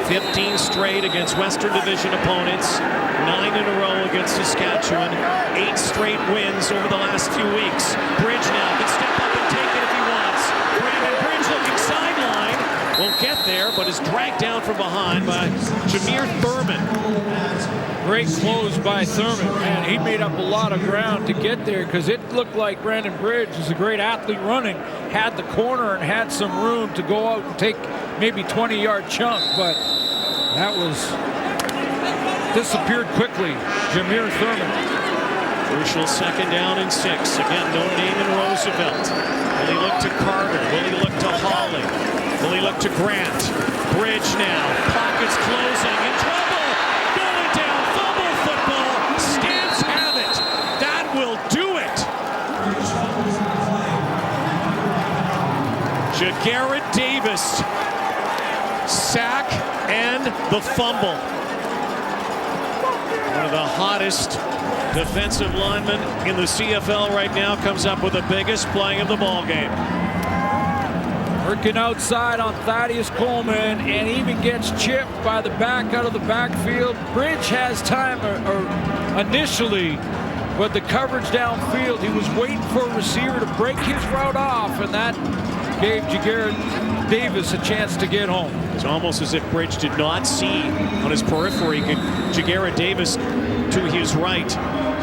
15 straight against Western Division opponents. 9 in a row against Saskatchewan. 8 straight wins over the last few weeks. Bridge now can step up and take it if he wants. Brandon Bridge looking sideline. Won't get there, but is dragged down from behind by Jameer Thurman. Great close by Thurman, man. He made up a lot of ground to get there because it looked like Brandon Bridge is a great athlete running, had the corner and had some room to go out and take maybe 20-yard chunk, but that was disappeared quickly. Jameer Thurman. Crucial 2nd down and 6. Again, no name in Roosevelt. Will he look to Carter? Will he look to Hawley? Will he look to Grant? Bridge now. Pockets closing. In trouble. Going down. Fumble football. Stamps have it. That will do it. Jagarrett Davis. Sack and the fumble. One of the hottest defensive linemen in the CFL right now comes up with the biggest play of the ball game. Working outside on Thaddeus Coleman and even gets chipped by the back out of the backfield. Bridge has time initially, but the coverage downfield, he was waiting for a receiver to break his route off, and that gave Jagarrett Davis a chance to get home. It's almost as if Bridge did not see on his periphery Jagarrett Davis to his right.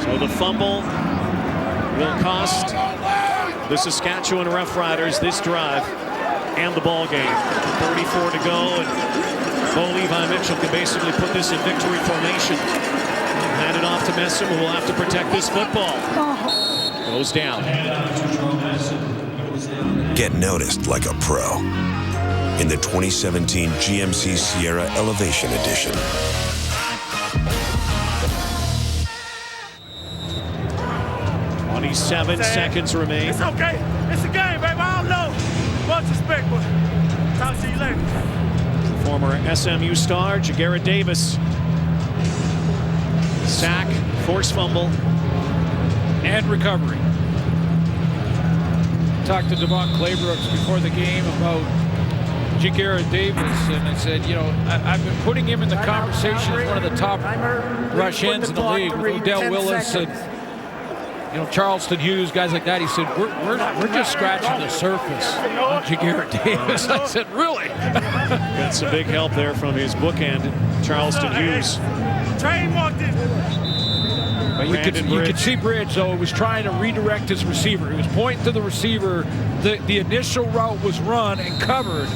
So the fumble will cost the Saskatchewan Roughriders this drive and the ball game. 34 to go, and Bo Levi Mitchell can basically put this in victory formation. Hand it off to Messam, who will have to protect this football. Goes down. Get noticed like a pro in the 2017 GMC Sierra Elevation Edition. Seconds remain. It's okay. It's a game, baby. I don't know what to expect, but talk to you later. Former SMU star Jagarrett Davis. Sack, forced fumble, and recovery. Talked to Devon Claybrooks before the game about Jagarrett Davis, and I said, you know, I've been putting him in the conversation as one of the top rush ends in the league with Odell Willis and, you know, Charleston Hughes, guys like that. He said, we're just scratching the surface on Jagarrett Davis. I said, really? Got some big help there from his bookend, Charleston Hughes. Train walked in. But you could see Bridge, though, was trying to redirect his receiver. He was pointing to the receiver. The initial route was run and covered,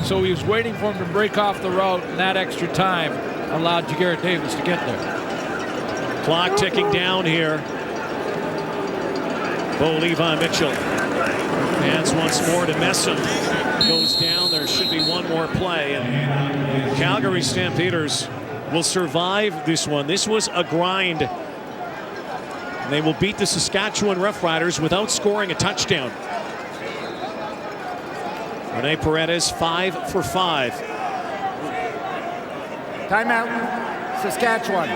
so he was waiting for him to break off the route, and that extra time allowed Jagarrett Davis to get there. Clock ticking down here. Bo Levi Mitchell hands once more to Messam. Goes down. There should be one more play, and Calgary Stampeders will survive this one. This was a grind. They will beat the Saskatchewan Roughriders without scoring a touchdown. Rene Paredes 5 for 5. Timeout, Saskatchewan.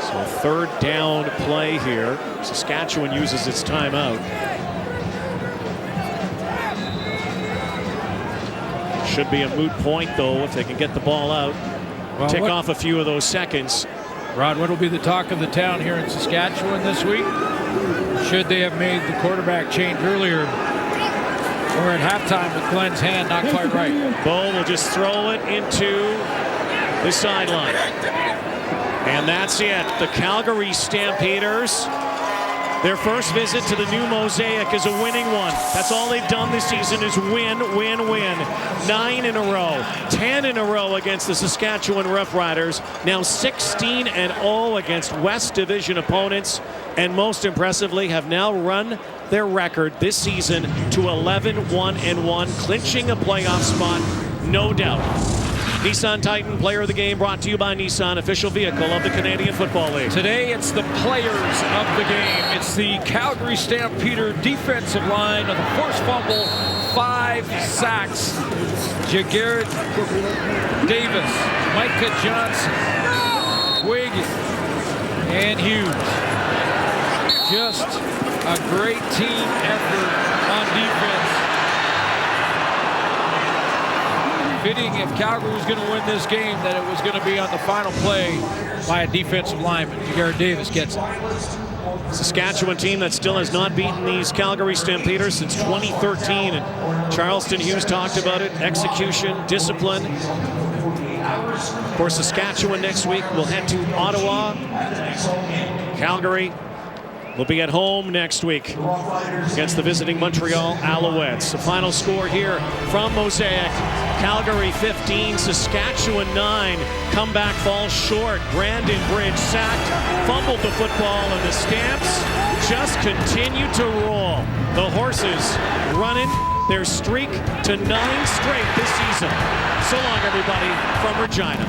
So 3rd down play here. Saskatchewan uses its timeout. Should be a moot point, though, if they can get the ball out. Well, tick off a few of those seconds. Rod, what will be the talk of the town here in Saskatchewan this week? Should they have made the quarterback change earlier, or at halftime with Glenn's hand not quite right? Bo will just throw it into the sideline. And that's it. The Calgary Stampeders, their first visit to the new Mosaic is a winning one. That's all they've done this season is win, win, win. 9 in a row, 10 in a row against the Saskatchewan Roughriders. Now 16-0 against West Division opponents. And most impressively, have now run their record this season to 11-1-1, clinching a playoff spot, no doubt. Nissan Titan Player of the Game brought to you by Nissan, official vehicle of the Canadian Football League. Today it's the players of the game. It's the Calgary Stampeder defensive line of the forced fumble, 5 sacks. Jagarrett Davis, Micah Johnson, Wiggins, and Hughes. Just a great team effort on defense. Fitting if Calgary was going to win this game that it was going to be on the final play by a defensive lineman. Jagarrett Davis gets it. Saskatchewan team that still has not beaten these Calgary Stampeders since 2013. And Charleston Hughes talked about it. Execution, discipline. Of course, Saskatchewan next week will head to Ottawa. Calgary will be at home next week against the visiting Montreal Alouettes. The final score here from Mosaic. Calgary 15, Saskatchewan 9. Comeback falls short. Brandon Bridge sacked, fumbled the football, and the Stamps just continue to roll. The Horses running their streak to 9 straight this season. So long, everybody, from Regina.